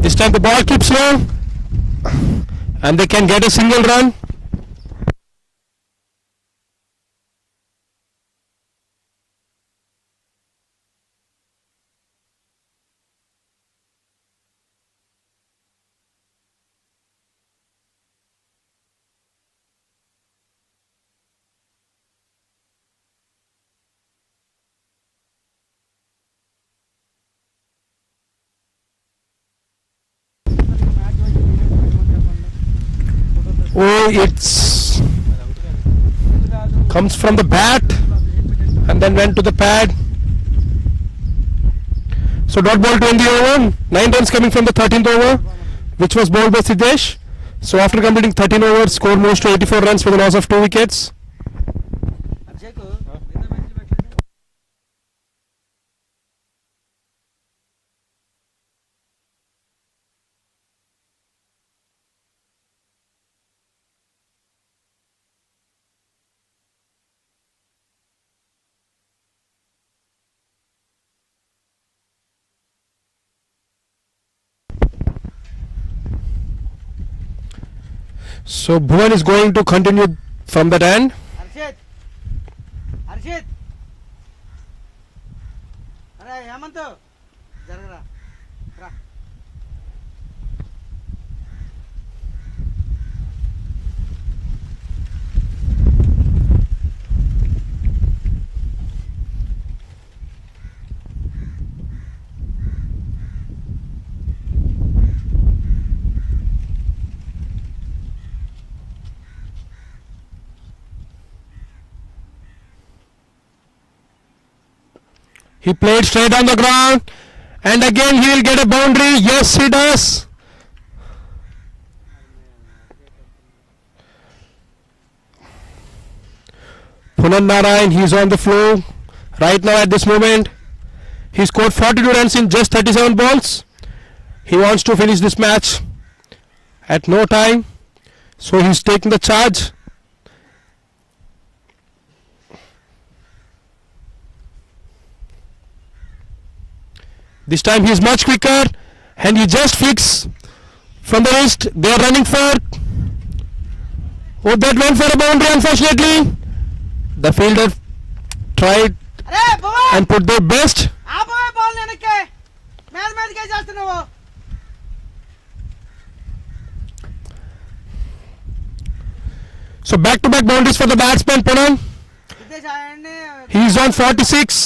This time the ball keeps low, and they can get a single run. Oh, it's comes from the bat and then went to the pad. So dot ball to end the over. 9 runs coming from the 13th over, which was bowled by Siddesh. So after completing 13 overs, score moves to 84 runs for the loss of 2 wickets. So Bhuvan is going to continue from that end. Harshit అరే హేమంత్ జరగరా రా. He played straight on the ground, and again he will get a boundary. Yes, he does. Punan Narayan, he's on the floor right now at this moment. He scored 42 runs in just 37 balls. He wants to finish this match at no time, so he's taking the charge. This time he is much quicker, and he just flicks from the wrist. They are running for. Oh, that went for a boundary, unfortunately. The fielder tried అరే Bhuvan and put their best. ఆపోయే ball వెనక్కి మీదకే చేస్తున్నావు. So back-to-back boundaries for the batsman Punan. Siddhesh ఆయన్ని He is on 46.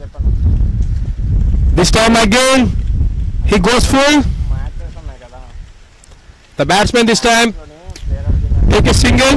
చెప్పండి. This time again, he goes full. Matches ఉన్నాయి కదా, The batsman this time player of the take a single.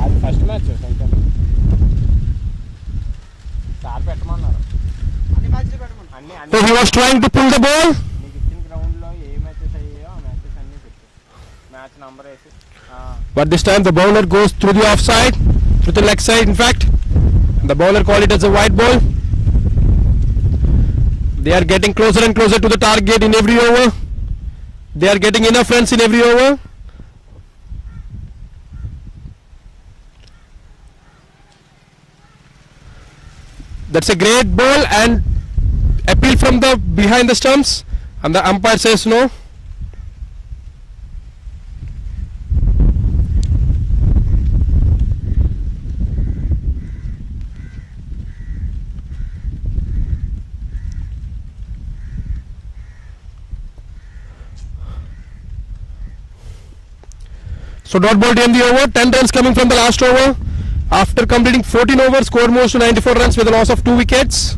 అది first match సంతం sir పెట్టమన్నారు. అన్ని మ్యాచ్లు పెట్టమను. అన్ని So he was trying to pull the ball. నీకు ఇచ్చిన గ్రౌండ్లో ఏ మ్యాచెస్ అయ్యాయో ఆ మ్యాచెస్ అన్నీ పెట్టు, మ్యాచ్ నంబర్ వేసి. But this time the bowler goes through the offside, through the leg side in fact. The bowler called it as a white ball. They are getting closer and closer to the target in every over. They are getting enough runs in every over. That's a great ball and appeal from the behind the stumps, and the umpire says no. So dot ball to end the over. 10 runs coming from the last over. After completing 14 overs, score moves to 94 runs with a loss of 2 wickets.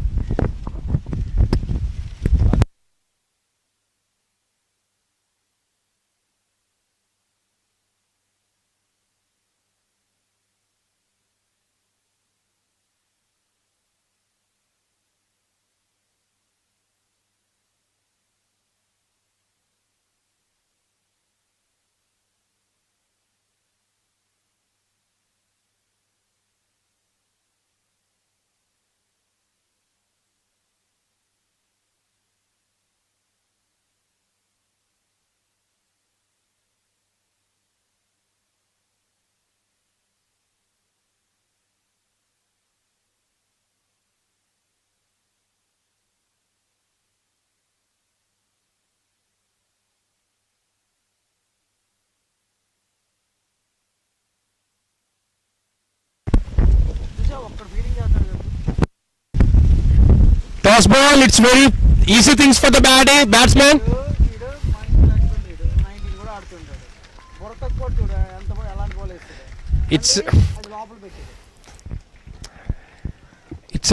Toss ball, it's very easy things for the batsman. వీడు మంచి batsmen వీడు 19 కూడా ఆడుతుంటాడు బుర్ర తక్కువ చూడ ఎంత ఎలాంటి ball వేస్తాడు It's అది లోపల పెట్టాడు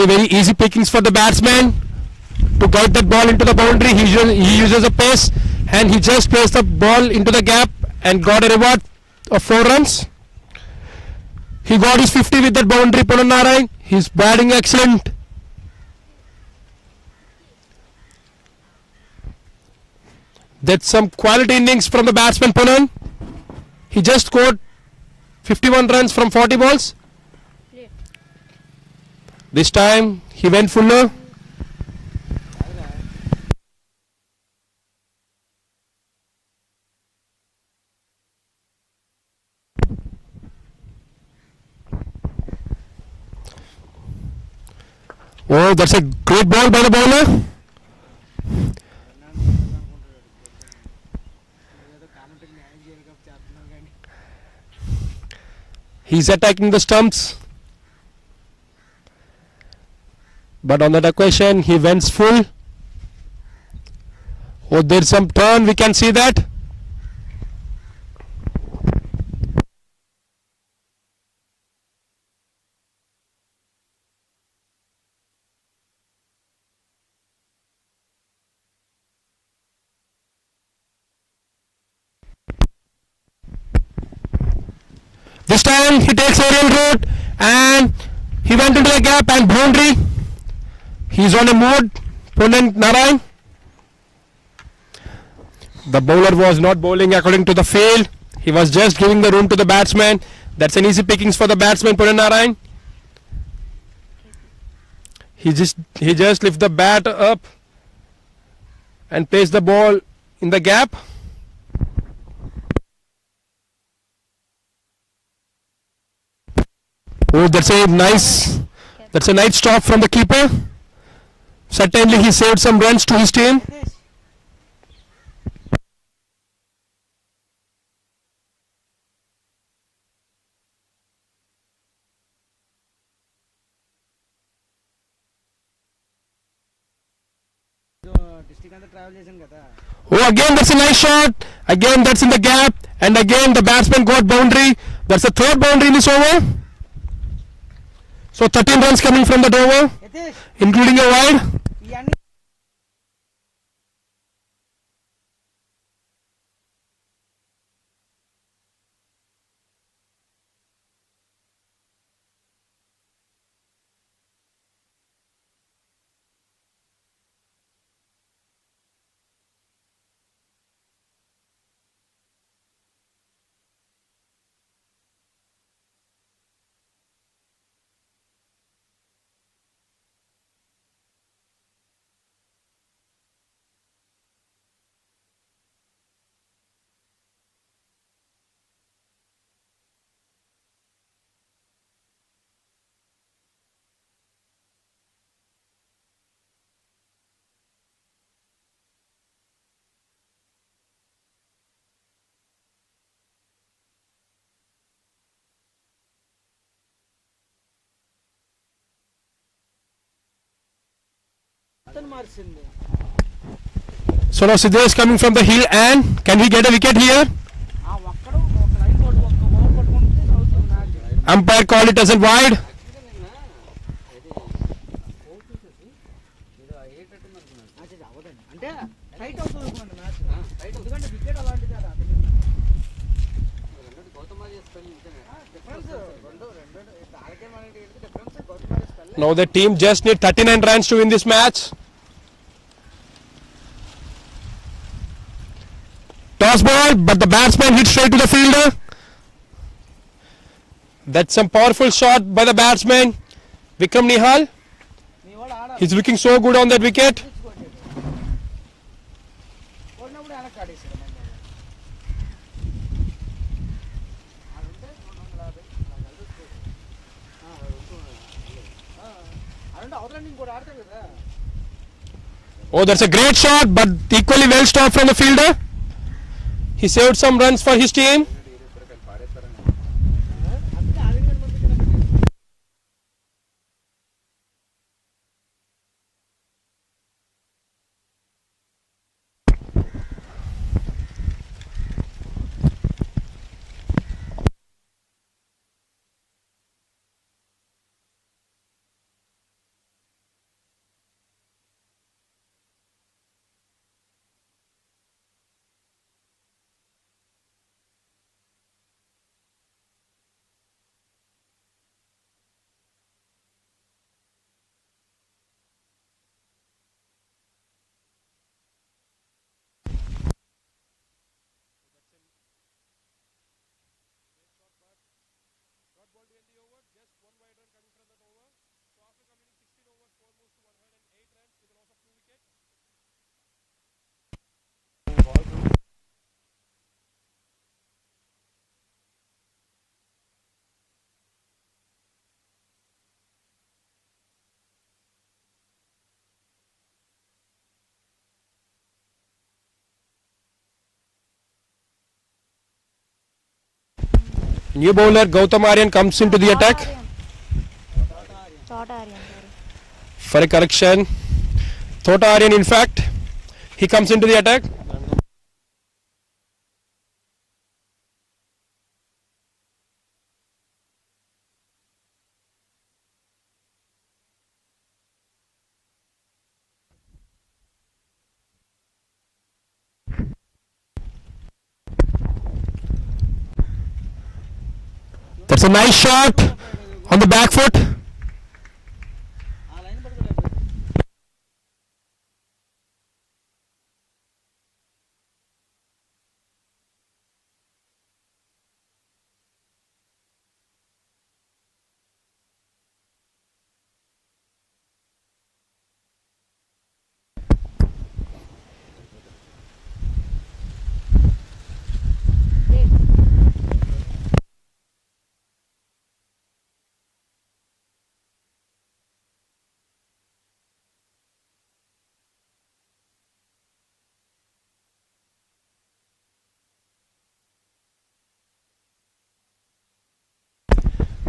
a very easy pickings for the batsman to guide that ball into the boundary. He uses a pace and he just placed the ball into the gap and got a reward of 4 runs. He got his 50 with that boundary. Punanarayan, he's batting excellent. That's some quality innings from the batsman Punan. He just scored 51 runs from 40 balls. This time he went fuller. Oh, that's a great ball by the bowler. He's attacking the stumps. But on that occasion, he went full. Oh, there's some turn. We can see that. This time he takes aerial route and he went into the gap and boundary. He's on a mood. Punan Narayan. The bowler was not bowling according to the field. He was just giving the room to the batsman. That's an easy pickings for the batsman Punan Narayan. He just lift the bat up and place the ball in the gap. Oh, that's a nice stop from the keeper. Certainly he saved some runs to his team. District అంతా travel చేశాను కదా Oh, again that's a nice shot. Again that's in the gap. And again the batsman got boundary. That's the third boundary in this over. So 13 runs coming from that over, Yatish including a wide. ఇవన్నీ మార్చింది. So now Siddesh is coming from the heel, and can he get a wicket here? ఆ ఒక్కడు ఒక line కొట్టు, ఒక్క bowl పట్టుకుంటే అవుతుంది match. Umpire called it as a wide. అంటే టైట్ అవుతుంది అనుకోండి మ్యాచ్. ఎందుకంటే వికెట్ అలాంటిది కదా. డిఫరెన్స్ రెండు ఆడకే మనకి డిఫరెన్స్ గౌతమారి spell. Now the team just need 39 runs to win this match. Toss ball, but the batsman hit straight to the fielder. That's some powerful shot by the batsman, Vikram Nihal. మీ వాడు ఆడాలి. He's looking so good on that wicket. కొట్టినప్పుడు వెనక్కి ఆడేసాడు మన వాడు. ఆడుంటే 250 ఆడుంటే అవతల ఇంకోటి ఆడతాడు కదా. Oh, that's a great shot, but equally well stopped from the fielder. He saved some runs for his team. అందుకే ఆడిని పంపించాను. New bowler Gautam Aryan comes into the attack. Thought Aryan. For a correction, Thota Aryan, in fact, he comes into the attack. That's a nice shot on the back foot. ఆ line పడుకోలేదు.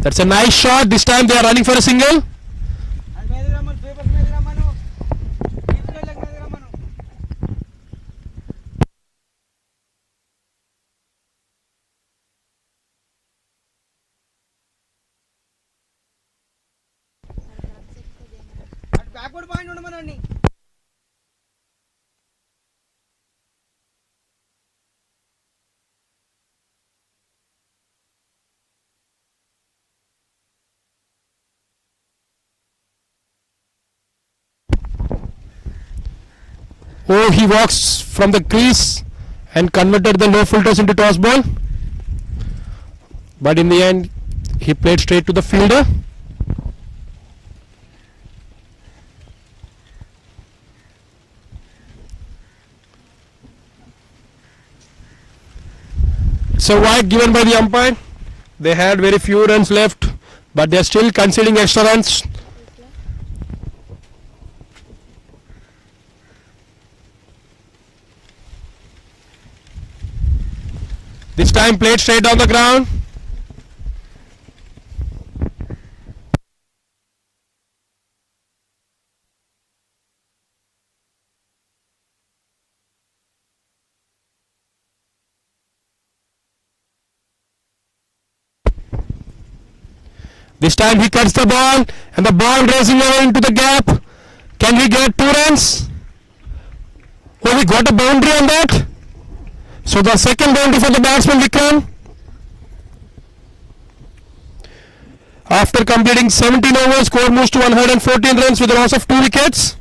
That's a nice shot. This time they are running for a single. అది మీదకి రమ్మను, papers మీదకి రమ్మను, తీసుకెళ్ళక మీదకి రమ్మను. అటు బ్యాక్వర్డ్ పాయింట్ ఉండమనండి. Oh, he walks from the crease and converted the low full toss into toss ball. But in the end, he played straight to the fielder. So wide given by the umpire. They had very few runs left, but they are still conceding extra runs. This time played straight down the ground. This time he cuts the ball and the ball racing over into the gap. Can we get 2 runs? Oh, we got a boundary on that. So the second boundary for the batsman Vikram. After completing 17 overs, score moves to 114 runs with a loss of 2 wickets.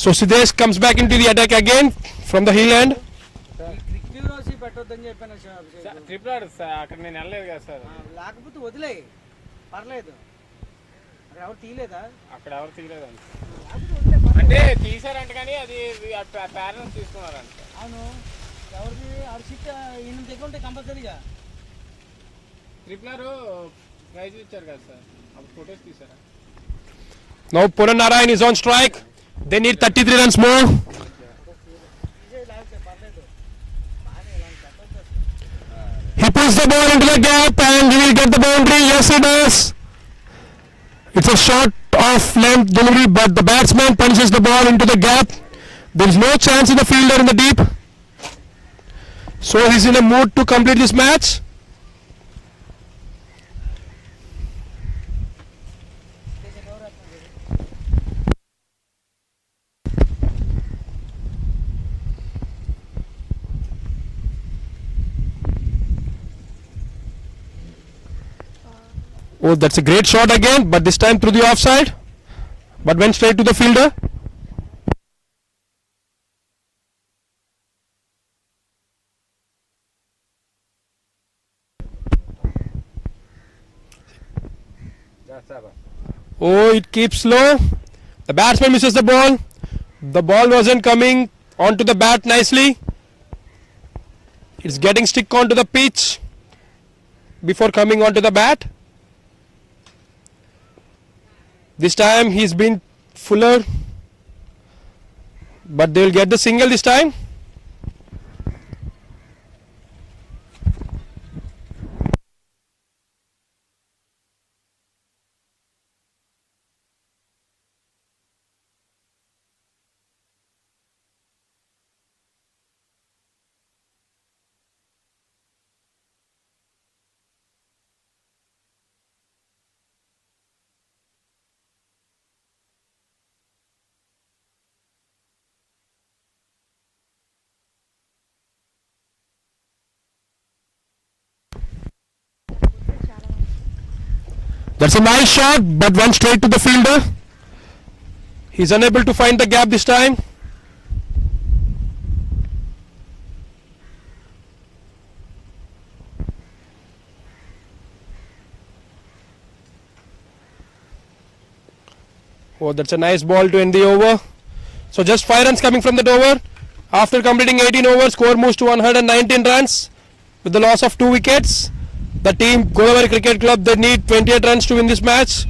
So Siddesh comes back into the attack again from the hill end. క్యూరోసి పెట్టొద్దని చెప్పాను Abhishek. Triple order sir అక్కడ నేను వెళ్ళలేదు కదా sir. లేకపోతే వదిలే పర్లేదు. అక్కడ ఎవరు తీయలేదా? అక్కడ ఎవరు తీయలేదండి. లేకపోతే వదిలే అంటే తీసారంట కానీ అది పేరెంట్స్ తీసుకున్నారంట. అవును ఎవరిది అర్షిత్ ఈయన దగ్గర ఉంటే కంపల్సరీగా ట్రిపుల్ ఆర్ ప్రైజ్ ఇచ్చారు కదా సార్ అప్పుడు ఫొటోస్ తీసారా? Now Puran Narayan is on strike. They need 33 runs more. He pulls the ball into the gap and he will get the boundary. Yes, he does. It's a short off length delivery, but the batsman punches the ball into the gap. There is no chance in the fielder in the deep. So he's in a mood to complete this match. Oh, that's a great shot again, but this time through the offside, but went straight to the fielder. Oh, it keeps low. The batsman misses the ball. The ball wasn't coming onto the bat nicely. It's getting stick onto the pitch before coming onto the bat. This time he's been fuller, but they will get the single this time. That's a nice shot, but went straight to the fielder. He's unable to find the gap this time. Oh, that's a nice ball to end the over. So just 5 runs coming from that over. After completing 18 overs, score moves to 119 runs with the loss of 2 wickets. The team Godavari Cricket Club, they need 28 runs to win this match.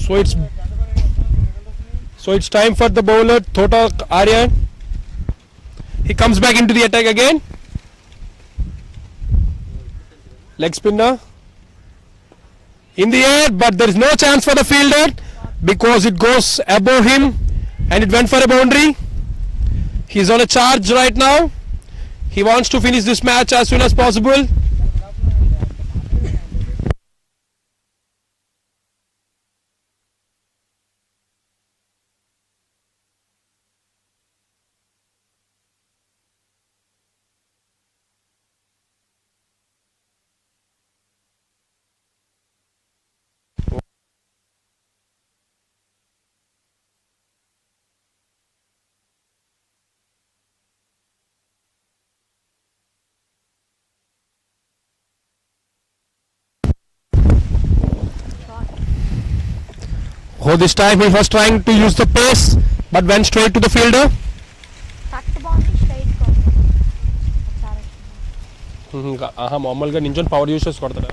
So it's time for the bowler Thota Aryan. He comes back into the attack again. Leg spinner in the air, but there is no chance for the fielder because it goes above him and it went for a boundary. He's on a charge right now. He wants to finish this match as soon as possible. Oh, this time he was trying to use the pace but went straight to the fielder. Cut ball straight మామూలుగా నించొని power use చేసి కొడతాడా?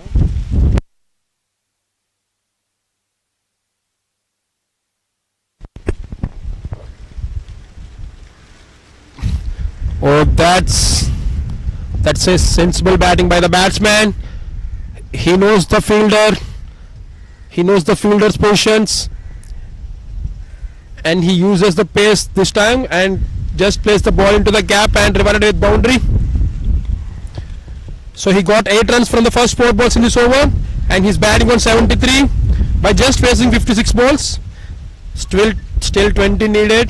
Oh, that's a sensible batting by the batsman. He knows the fielder. He knows the fielder's positions, and he uses the pace this time and just plays the ball into the gap and rewarded with boundary. So he got 8 runs from the first 4 balls in this over, and he's batting on 73 by just facing 56 balls. Still 20 needed.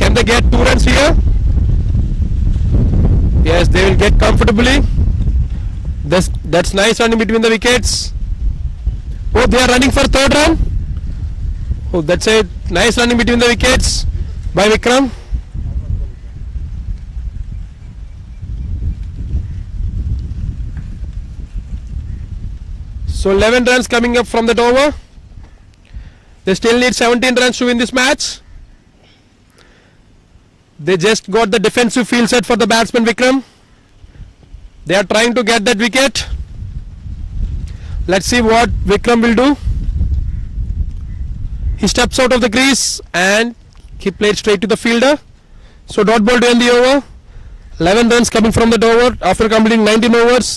Can they get 2 runs here? Yes, they will get comfortably. That's nice running between the wickets. Oh, they are running for 3rd run. Oh, that's a nice running between the wickets by Vikram. So 11 runs coming up from that over. They still need 17 runs to win this match. They just got the defensive field set for the batsman Vikram. They are trying to get that wicket. Let's see what Vikram will do. He steps out of the crease and he played straight to the fielder. So dot ball to end the over. 11 runs coming from the over after completing 19 overs.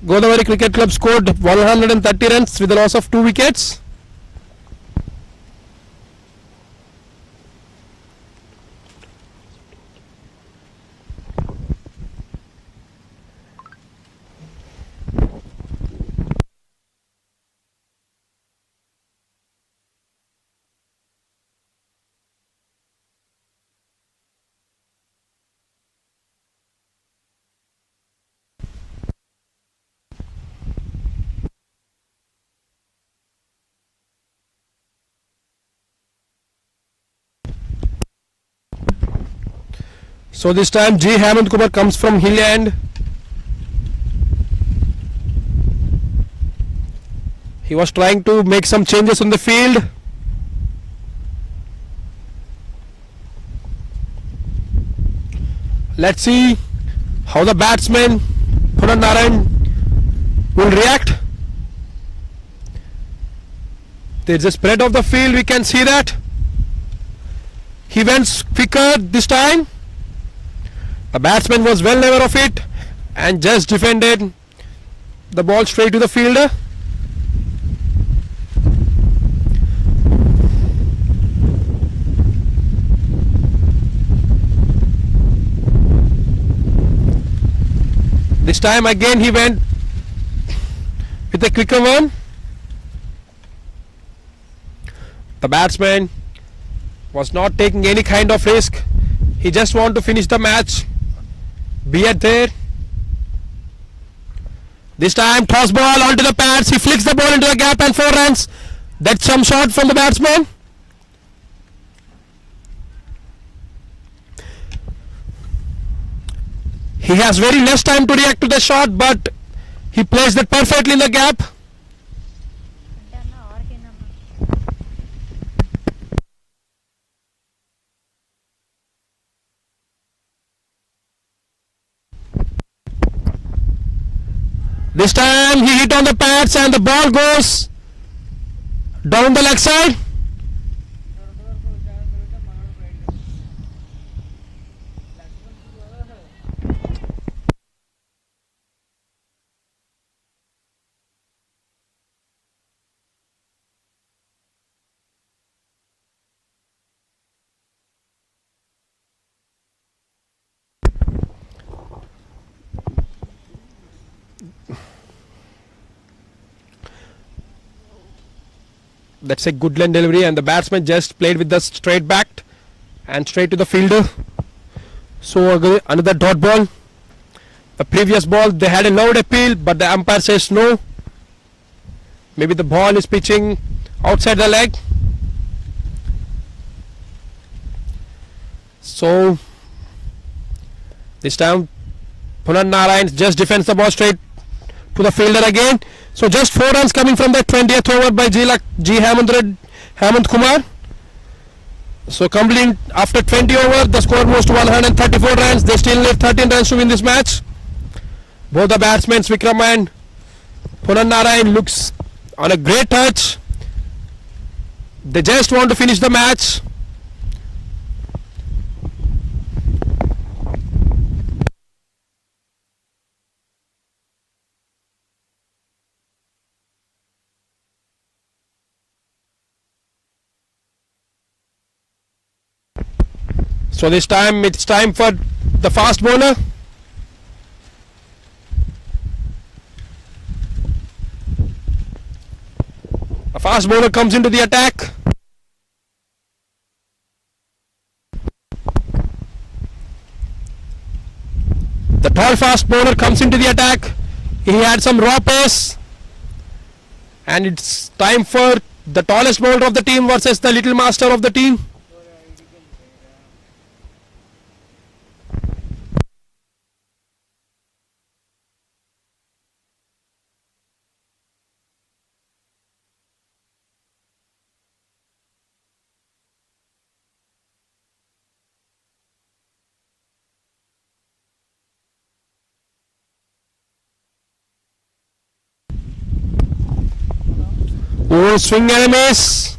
Godavari Cricket Club scored 130 runs with a loss of 2 wickets. So this time G. Hemant Kumar comes from hill end. He was trying to make some changes on the field. Let's see how the batsman Puran Narayan will react. There's a spread of the field, we can see that. He went quicker this time. The batsman was well aware of it and just defended the ball straight to the fielder. This time again he went with a quicker one. The batsman was not taking any kind of risk. He just wanted to finish the match. Be it there. This time toss ball onto the pads. He flicks the ball into the gap and 4 runs. That's some shot from the batsman. He has very less time to react to the shot, but he placed it perfectly in the gap. This time he hit on the pads and the ball goes down the leg side. That's a good line delivery, and the batsman just played with the straight back and straight to the fielder. So another dot ball. The previous ball they had a loud appeal, but the umpire says no. Maybe the ball is pitching outside the leg. So this time Punan Narayan just defends the ball straight to the fielder again. So just 4 runs coming from the 20th over by G Hemant Kumar. So completing after 20 over, the score moves to 134 runs. They still need 13 runs to win this match. Both the batsmen Vikram and Punan Narayan looks on a great touch. They just want to finish the match. So this time it's time for the fast bowler. A fast bowler comes into the attack. The tall fast bowler comes into the attack. He had some raw pace. And it's time for the tallest bowler of the team versus the little master of the team. Oh, swing and a miss.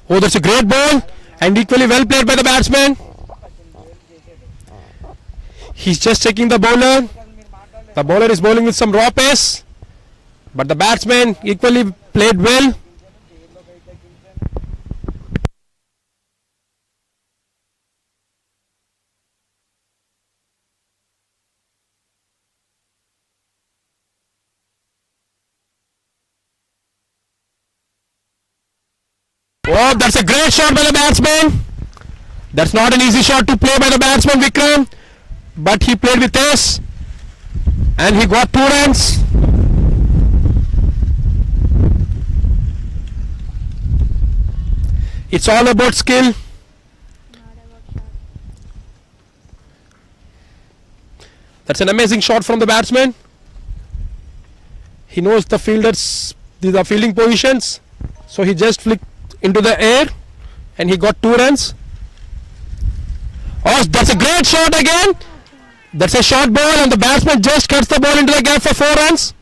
Oh, that's a great ball and equally well played by the batsman. He's just checking the bowler. The bowler is bowling with some raw pace, but the batsman equally played well. Oh, that's a great shot by the batsman. That's not an easy shot to play by the batsman Vikram, but he played with ace and he got 2 runs. It's all about skill. That's an amazing shot from the batsman. He knows the fielding positions, so he just flicked into the air and he got 2 runs. Oh, that's a great shot again. That's a short ball and the batsman just cuts the ball into the gap for 4 runs.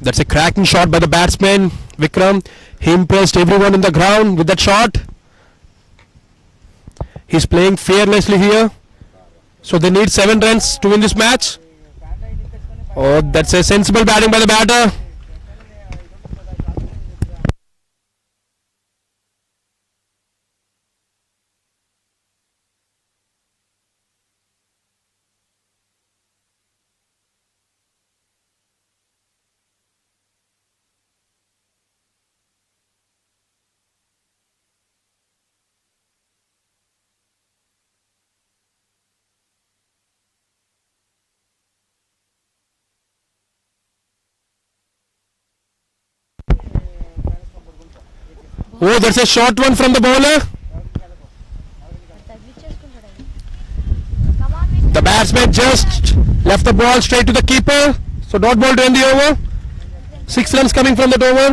That's a cracking shot by the batsman Vikram. He impressed everyone in the ground with that shot. He's playing fearlessly here. So they need 7 runs to win this match. Oh, that's a sensible batting by the batter. Oh, that's a short one from the bowler. తగ్గించేసుకుంటాడు అది. Come on, Vicky. The batsman just left the ball straight to the keeper. So dot ball to end the over. 6 runs coming from that over.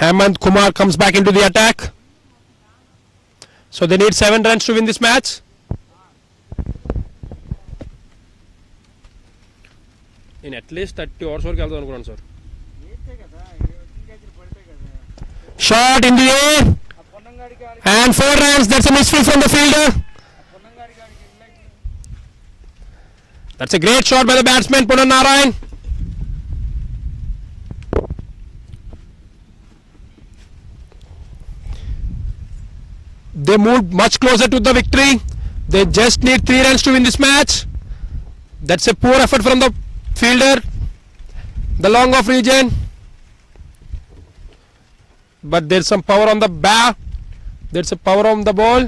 Hemant Kumar comes back into the attack. So they need 7 runs to win this match. In at least 30 overs వరకు వెళ్దాం అనుకున్నాను sir. వేస్తే కదా వికెట్లు పడితే కదా. Shot in the air ఆ పొన్నంగాడికి ఆడికి and 4 runs. That's a misfield from the fielder. పొన్నంగాడికి ఆడికి ఇళ్ళకి That's a great shot by the batsman Punan Narayan. They moved much closer to the victory. They just need 3 runs to win this match. That's a poor effort from the fielder, the long off region. But there's some power on the bat. There's a power on the ball.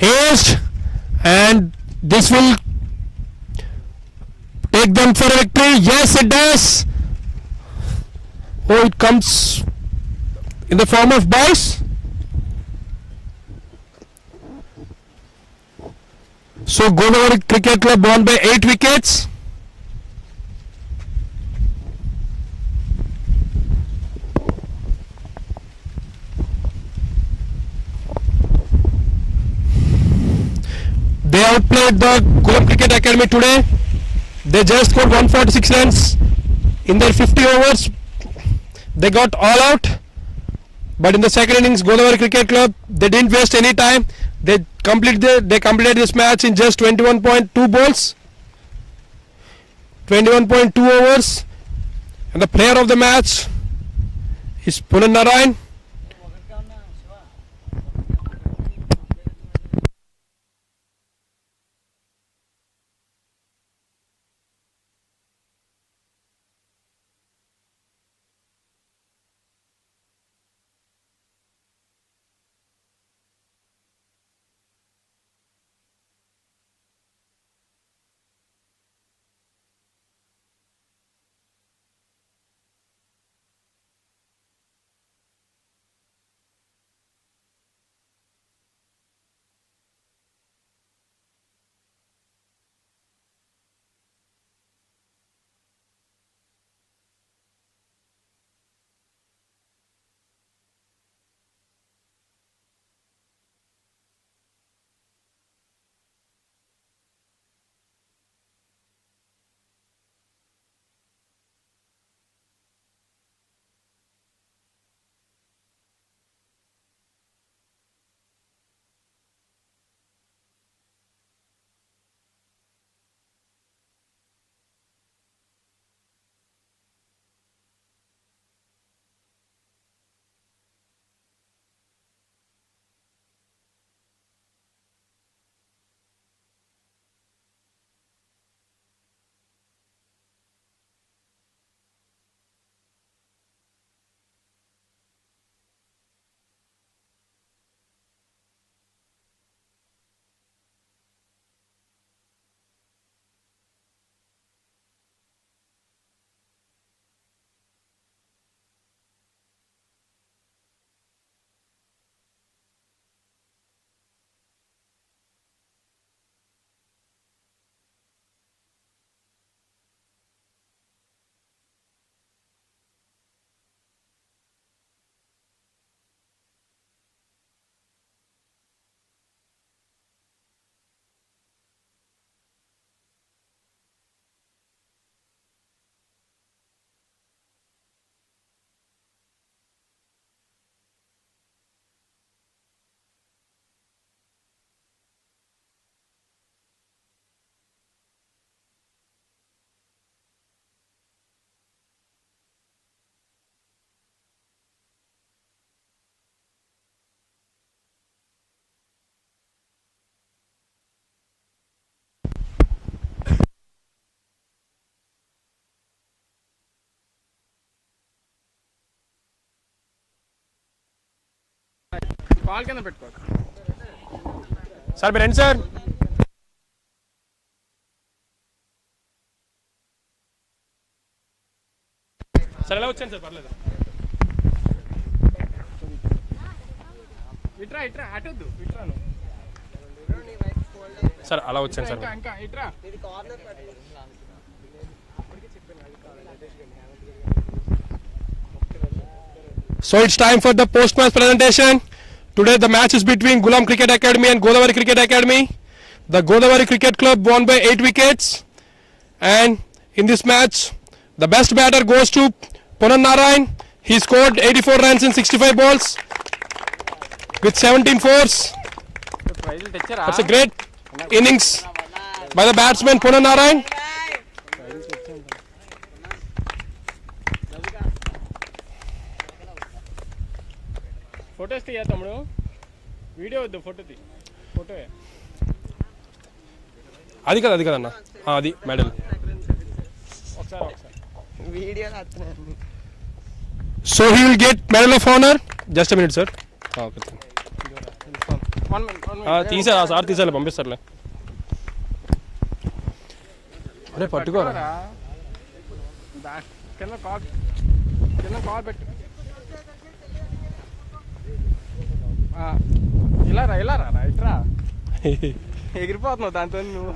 Haste, and this will take them for a victory. Yes, it does. Oh, it comes in the form of boys. So Godavari Cricket Club won by 8 wickets. They outplayed the Ghulam Cricket Academy today. They just scored 146 runs in their 50 overs. They got all out. But in the second innings, Godavari Cricket Club, they didn't waste any time. They completed this match in just 21.2 balls, 21.2 overs, and the player of the match is Punan Narayan. ఒకటిగా ఉన్నా Shiva call కింద పెట్టుకో. Sir మీరు రండి sir. Sir ఎలా వచ్చాను sir, పర్లేదు. ఇట్రా ఇట్రా అటొద్దు ఇట్రాను. సార్ అలా వచ్చాను సార్. ఇంకా ఇట్రా. So it's time for the post-match presentation. Today the match is between Ghulam Cricket Academy and Godavari Cricket Academy. The Godavari Cricket Club won by 8 wickets. And in this match, the best batter goes to Ponan Narayan. He scored 84 runs in 65 balls with 17 fours. ప్రైజులు తెచ్చారా? That's a great innings by the batsman Ponan Narayan. Photos తీయ తమ్ముడు, video వద్దు, photo తీ. Photo అది కదన్న, అది medal. ఒకసారి video So he will get medal of honor. Just a minute sir. Okay. తీసారా సార్, తీసాలి, పంపిస్తారులే. అరే పట్టుకోరా. కింద కాల్ పెట్టు. ఇలా రా ఇట్రా. ఎగిరిపోతున్నావు దాంతో నువ్వు.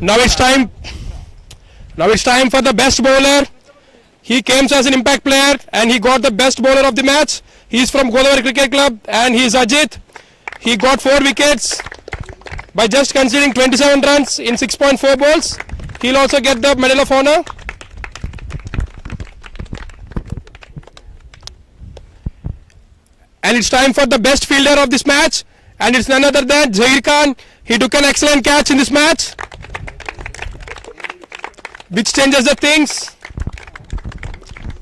Now it's time for the best bowler. He came as an impact player and he got the best bowler of the match. He is from Godavari Cricket Club and he is Ajit. He got 4 wickets by just conceding 27 runs in 6.4 balls. He'll also get the medal of honor. And it's time for the best fielder of this match, and it's none other than Zahir Khan. He took an excellent catch in this match, which changes the things.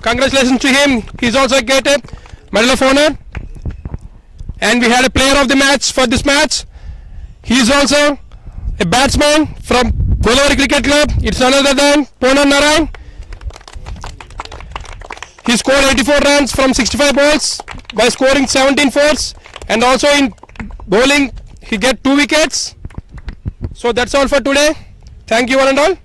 Congratulations to him. He's also get a medal of honor. And we had a player of the match for this match. He is also a batsman from Godavari Cricket Club. It's none other than Ponan Narayan. He scored 84 runs from 65 balls by scoring 17 fours, and also in bowling he get 2 wickets. So that's all for today. Thank you one and all.